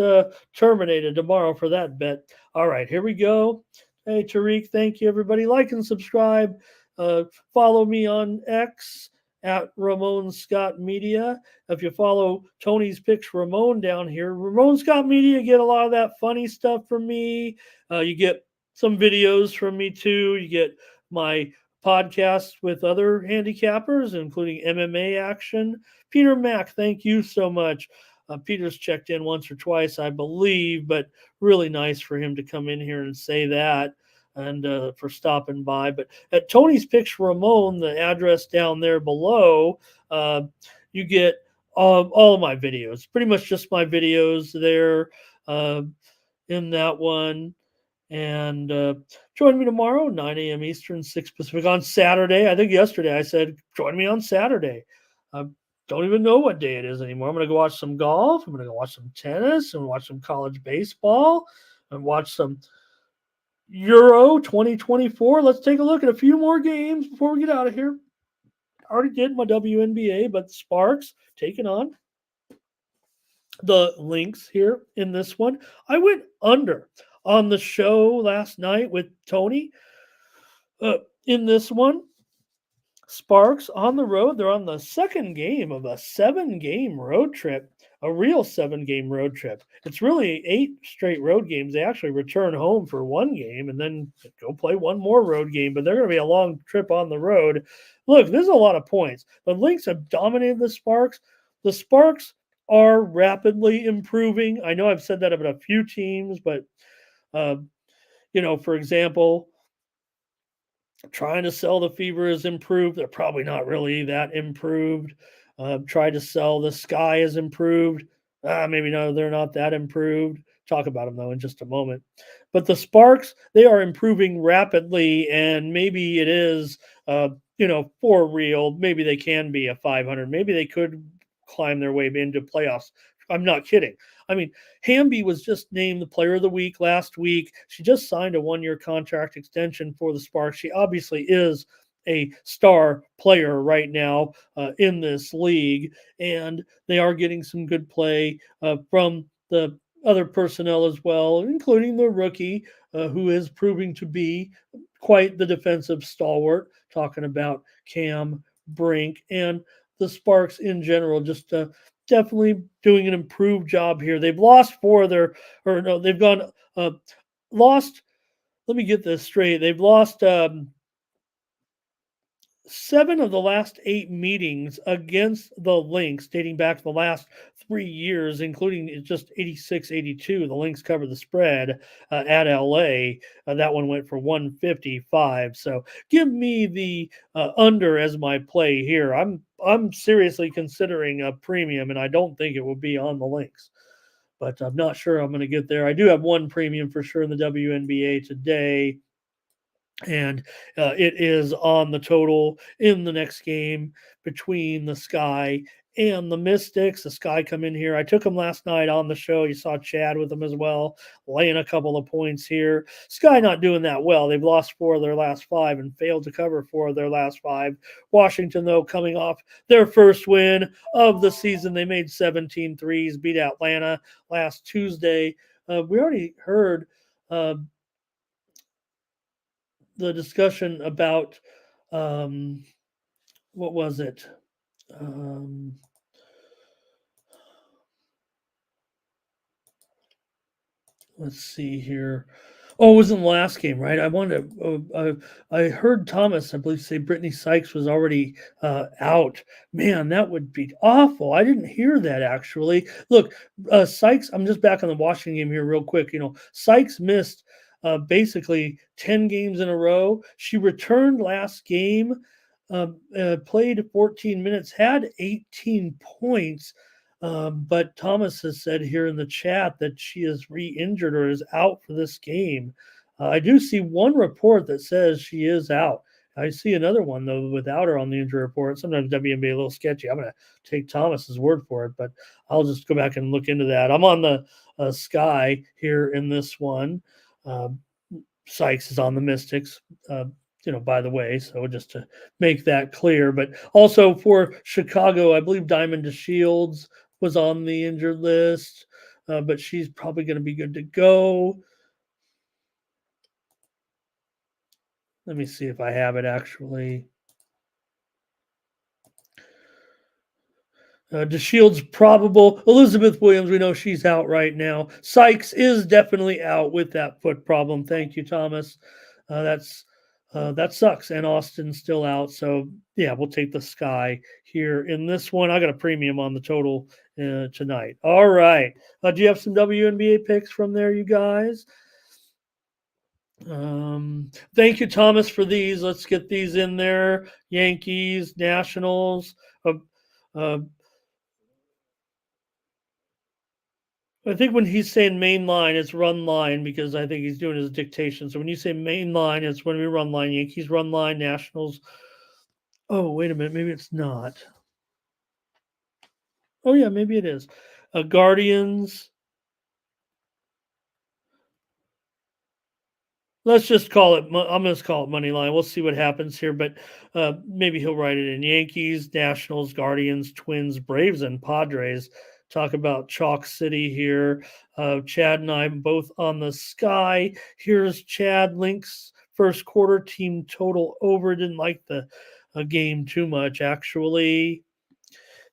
terminated tomorrow for that bet. All right, here we go. Hey, Tariq, thank you, everybody. Like and subscribe. Follow me on X at Ramon Scott Media. If you follow Tony's Picks Ramon down here, Ramon Scott Media, get a lot of that funny stuff from me. You get some videos from me too. You get my podcasts with other handicappers, including MMA action. Peter Mack, thank you so much. Peter's checked in once or twice, I believe, but really nice for him to come in here and say that, and for stopping by. But at Tony's Picks Ramon, the address down there below, you get all of my videos, pretty much just my videos there in that one. And join me tomorrow, 9 a.m. Eastern, 6 Pacific on Saturday. I think yesterday I said, join me on Saturday. Don't even know what day it is anymore. I'm going to go watch some golf. I'm going to go watch some tennis and watch some college baseball and watch some Euro 2024. Let's take a look at a few more games before we get out of here. I already did my WNBA, but Sparks taking on the Lynx here in this one. I went under on the show last night with Tony in this one. Sparks on the road. They're on the second game of a 7-game road trip, a real 7-game road trip. It's really 8 straight road games. They actually return home for one game and then go play one more road game, but they're going to be a long trip on the road. Look, there's a lot of points. The Lynx have dominated the Sparks. The Sparks are rapidly improving. I know I've said that about a few teams, but, for example, trying to sell the Fever is improved. They're probably not really that improved. Try to sell the Sky is improved. Maybe no, they're not that improved. Talk about them, though, in just a moment. But the Sparks, they are improving rapidly, and maybe it is, for real. Maybe they can be a 500. Maybe they could climb their way into playoffs. I'm not kidding. I mean, Hamby was just named the player of the week last week. She just signed a 1-year contract extension for the Sparks. She obviously is a star player right now in this league, and they are getting some good play from the other personnel as well, including the rookie who is proving to be quite the defensive stalwart, talking about Cam Brink, and the Sparks in general just definitely doing an improved job here. They've lost they've gone lost. Let me get this straight. They've lost 7 of the last 8 meetings against the Lynx, dating back to the last 3 years, including just 86-82. The Lynx covered the spread at LA. That one went for 155. So give me the under as my play here. I'm seriously considering a premium, and I don't think it will be on the Lynx, but I'm not sure I'm going to get there. I do have one premium for sure in the WNBA today, and it is on the total in the next game between the Sky and the Mystics. The Sky come in here. I took them last night on the show. You saw Chad with them as well, laying a couple of points here. Sky not doing that well. They've lost 4 of their last 5 and failed to cover 4 of their last 5. Washington, though, coming off their first win of the season. They made 17 threes, beat Atlanta last Tuesday. We already heard the discussion about what was it? Let's see here. Oh, it was in the last game, right? I wanted to. I heard Thomas, I believe, say Brittany Sykes was already out. Man, that would be awful. I didn't hear that actually. Look, Sykes. I'm just back on the Washington game here, real quick. Sykes missed basically 10 games in a row. She returned last game, played 14 minutes, had 18 points. But Thomas has said here in the chat that she is re-injured or is out for this game. I do see one report that says she is out. I see another one, though, without her on the injury report. Sometimes WNBA a little sketchy. I'm going to take Thomas's word for it, but I'll just go back and look into that. I'm on the Sky here in this one. Sykes is on the Mystics, by the way, so just to make that clear. But also for Chicago, I believe Diamond DeShields was on the injured list, but she's probably going to be good to go. Let me see if I have it actually. DeShield's probable. Elizabeth Williams, we know she's out right now. Sykes is definitely out with that foot problem. Thank you, Thomas. That sucks. And Austin's still out. So yeah, we'll take the Sky here in this one. I got a premium on the total tonight. All right. Do you have some WNBA picks from there, you guys? Thank you, Thomas, for these. Let's get these in there. Yankees, Nationals. Uh, I think when he's saying main line, it's run line because I think he's doing his dictation. So when you say main line, it's when we run line. Yankees run line, Nationals. Oh, wait a minute. Maybe it's not. Oh, yeah, maybe it is. Guardians. Let's just call it. I'm going to call it money line. We'll see what happens here, but maybe he'll write it in Yankees, Nationals, Guardians, Twins, Braves, and Padres. Talk about Chalk City here. Chad and I both on the Sky. Here's Chad Link's first quarter team total over. Didn't like the game too much, actually.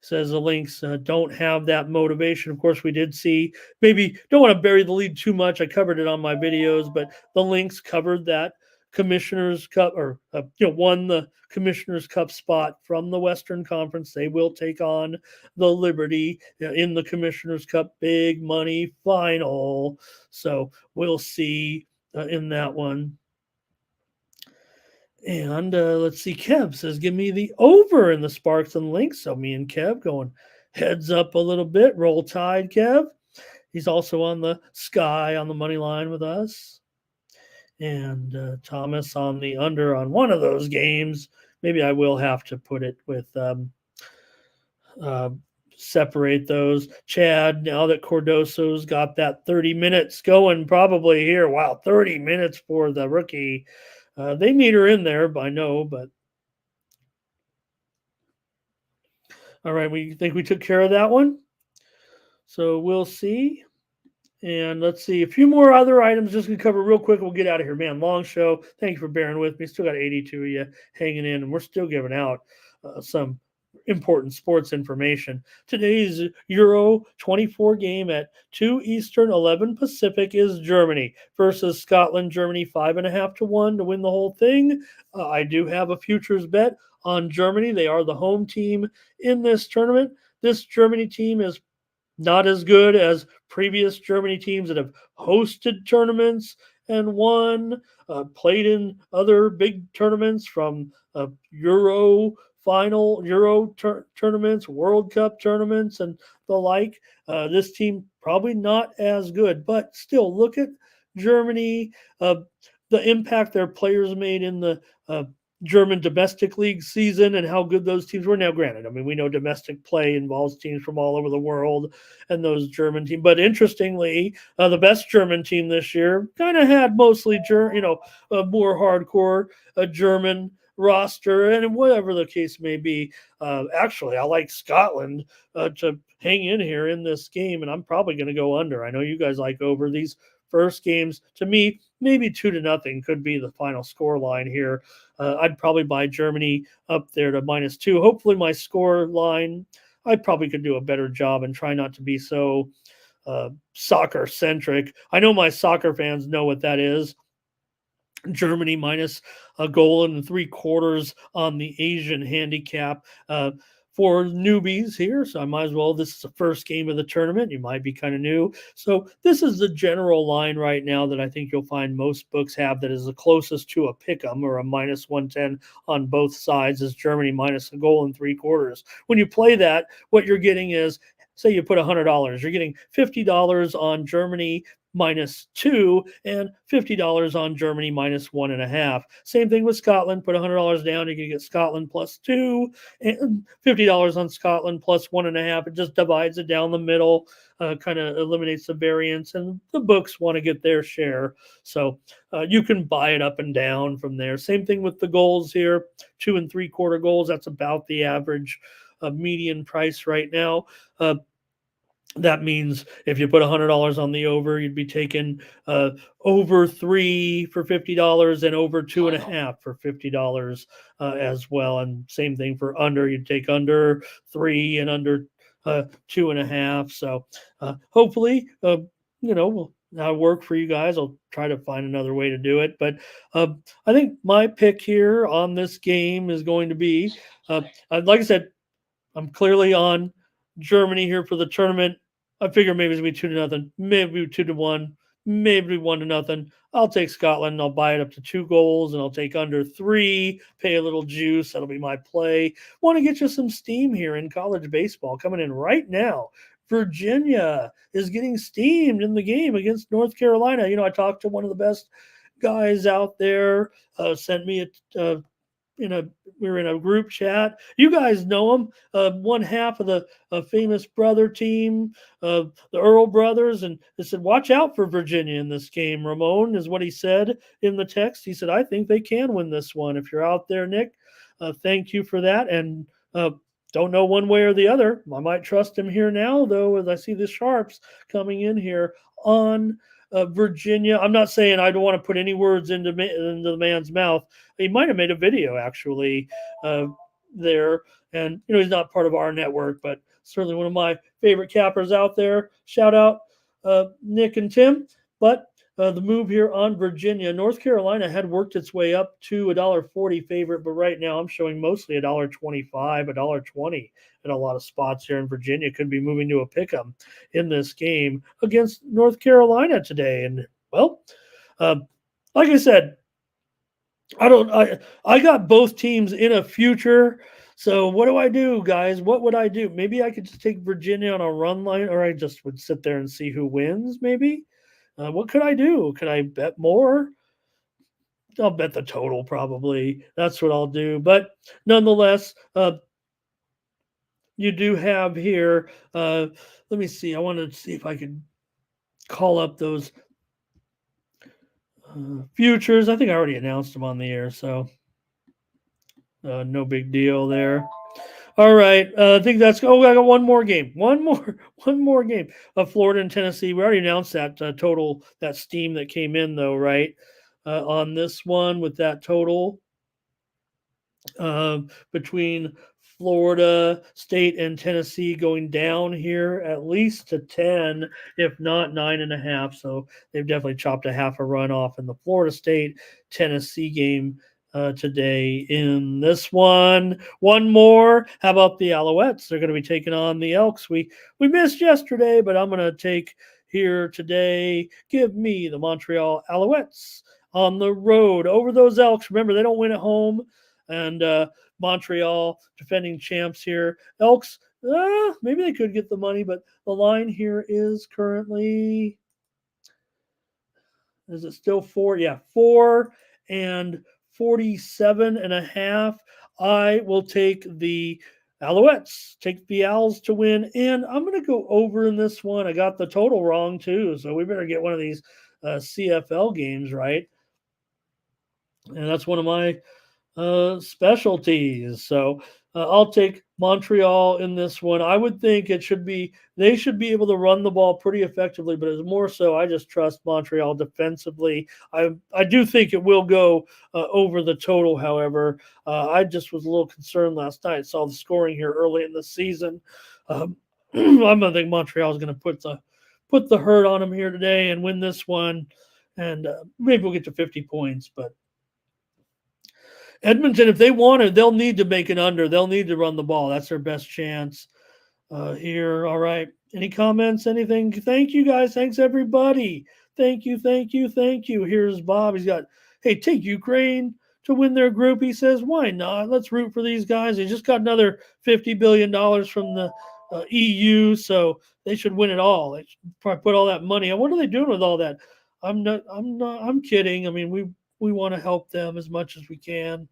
Says the Lynx don't have that motivation. Of course, we did see, maybe don't want to bury the lead too much. I covered it on my videos, but the Lynx covered that Commissioner's Cup, or won the Commissioner's Cup spot from the Western Conference. They will take on the Liberty in the Commissioner's Cup big money final. So we'll see in that one. And let's see, Kev says, give me the over in the Sparks and Lynx. So me and Kev going heads up a little bit. Roll Tide, Kev. He's also on the Sky on the money line with us. And Thomas on the under on one of those games. Maybe I will have to put it with separate those. Chad, now that Cordoso's got that 30 minutes going probably here. Wow, 30 minutes for the rookie. They need her in there, I know, but all right, we think we took care of that one. So we'll see. And let's see a few more other items just to cover real quick. We'll get out of here, man. Long show. Thank you for bearing with me. Still got 82 of you hanging in, and we're still giving out some important sports information. Today's Euro 24 game at 2 Eastern, 11 Pacific is Germany versus Scotland. Germany 5.5 to 1 to win the whole thing. I do have a futures bet on Germany. They are the home team in this tournament. This Germany team is not as good as previous Germany teams that have hosted tournaments and won, played in other big tournaments from Euro tournaments, World Cup tournaments, and the like. This team probably not as good, but still look at Germany, the impact their players made in the German domestic league season and how good those teams were. Now, granted, I mean, we know domestic play involves teams from all over the world and those German teams. But interestingly, the best German team this year kind of had mostly, a more hardcore German roster, and whatever the case may be. Actually, I like Scotland to hang in here in this game, and I'm probably going to go under. I know you guys like over. These first games, to me, maybe 2-0 could be the final score line here. I'd probably buy Germany up there to -2. Hopefully my score line, I probably could do a better job and try not to be so soccer centric. I know my soccer fans know what that is. Germany -1.75 on the Asian handicap for newbies here. So I might as well, this is the first game of the tournament. You might be kind of new. So this is the general line right now that I think you'll find most books have that is the closest to a pick'em or a -110 on both sides is Germany -1.75. When you play that, what you're getting is, say you put $100, you're getting $50 on Germany -2 and $50 on Germany -1.5. Same thing with Scotland. Put $100 down, you can get Scotland +2 and $50 on Scotland +1.5. It just divides it down the middle, kind of eliminates the variance, and the books want to get their share. So you can buy it up and down from there. Same thing with the goals here, 2 3/4 goals. That's about the average median price right now. That means if you put $100 on the over, you'd be taking over 3 for $50 and over 2.5 for $50 as well. And same thing for under, you'd take under 3 and under 2.5. So hopefully, that'll work for you guys. I'll try to find another way to do it. But I think my pick here on this game is going to be, like I said, I'm clearly on Germany here for the tournament. I figure maybe it's gonna be 2-0, maybe 2-1, maybe 1-0. I'll take Scotland. I'll buy it up to 2 goals, and I'll take under 3. Pay a little juice. That'll be my play. Want to get you some steam here in college baseball coming in right now. Virginia is getting steamed in the game against North Carolina. I talked to one of the best guys out there. Sent me we were in a group chat. You guys know him. One half of the famous brother team, the Earl brothers, and they said, "Watch out for Virginia in this game." Ramon is what he said in the text. He said, "I think they can win this one." If you're out there, Nick, thank you for that. And don't know one way or the other. I might trust him here now, though, as I see the Sharps coming in here on Virginia. I'm not saying I don't want to put any words into the man's mouth. He might have made a video actually there, and he's not part of our network, but certainly one of my favorite cappers out there. Shout out Nick and Tim. But the move here on Virginia, North Carolina had worked its way up to $1.40 favorite, but right now I'm showing mostly $1.25, $1.20 in a lot of spots here in Virginia. Could be moving to a pick'em in this game against North Carolina today. And well, like I said, I got both teams in a future. So what do I do, guys? What would I do? Maybe I could just take Virginia on a run line, or I just would sit there and see who wins, maybe. What could I do? Could I bet more? I'll bet the total probably. That's what I'll do. But nonetheless, you do have here. Let me see. I wanted to see if I could call up those futures. I think I already announced them on the air, so no big deal there. All right, I think that's. Oh, I got one more game. One more game. Florida and Tennessee. We already announced that total, that steam that came in, though, right? On this one with that total between Florida State and Tennessee going down here at least to 10, if not 9.5. So they've definitely chopped a half a run off in the Florida State Tennessee game today in this one. One more. How about the Alouettes? They're going to be taking on the Elks. We missed yesterday, but I'm going to take here today. Give me the Montreal Alouettes on the road over those Elks. Remember, they don't win at home. And Montreal, defending champs here. Elks, maybe they could get the money, but the line here is currently, is it still 4? Yeah, 4 and 47.5. I will take the Alouettes, take the Owls to win, and I'm going to go over in this one. I got the total wrong too, so we better get one of these CFL games right. And that's one of my specialties. So I'll take Montreal in this one. I would think they should be able to run the ball pretty effectively, but it's more so I just trust Montreal defensively. I do think it will go over the total. However, I just was a little concerned last night. Saw the scoring here early in the season. I'm gonna think Montreal is going to put the hurt on them here today and win this one, and maybe we'll get to 50 points, but. Edmonton, if they want it, they'll need to make it under. They'll need to run the ball. That's their best chance here. All right. Any comments? Anything? Thank you, guys. Thanks, everybody. Thank you. Here's Bob. He's got, hey, take Ukraine to win their group. He says, why not? Let's root for these guys. They just got another $50 billion from the EU, so they should win it all. They should probably put all that money. And what are they doing with all that? I'm kidding. I mean, we want to help them as much as we can.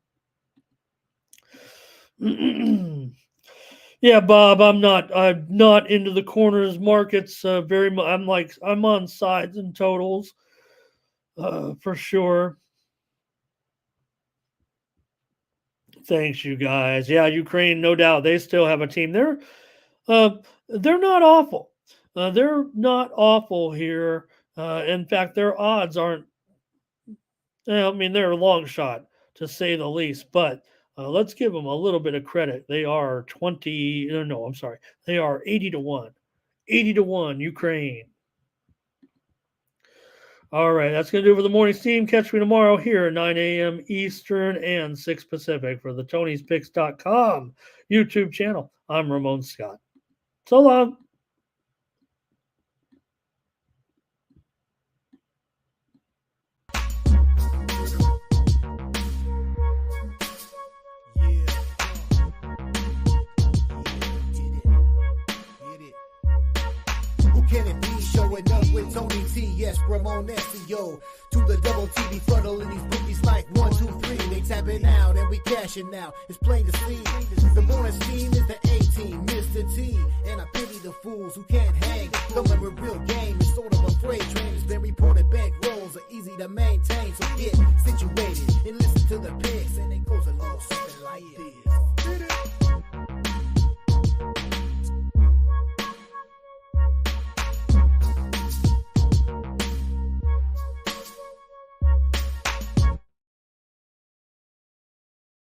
Yeah, Bob, I'm not into the corners markets very much. I'm on sides and totals for sure. Thanks, you guys. Yeah, Ukraine, no doubt, they still have a team. They're not awful. They're not awful here. In fact, their odds aren't, I mean, they're a long shot to say the least, but let's give them a little bit of credit. They are 20, no, I'm sorry. They are 80 to 1. 80 to 1, Ukraine. All right, that's going to do it for the morning steam. Catch me tomorrow here at 9 a.m. Eastern and 6 Pacific for the Tony'sPicks.com YouTube channel. I'm Ramon Scott. So long. Can it be showing up with Tony T? Yes, Ramon SEO. To the double TV funnel and these bookies like 1, 2, 3. They tapping out and we cashing now. It's plain to see. The morning steam is the A-team, Mr. T. And I pity the fools who can't hang. Coming with real game is sort of a freight train. It's been reported bank rolls are easy to maintain. So get situated.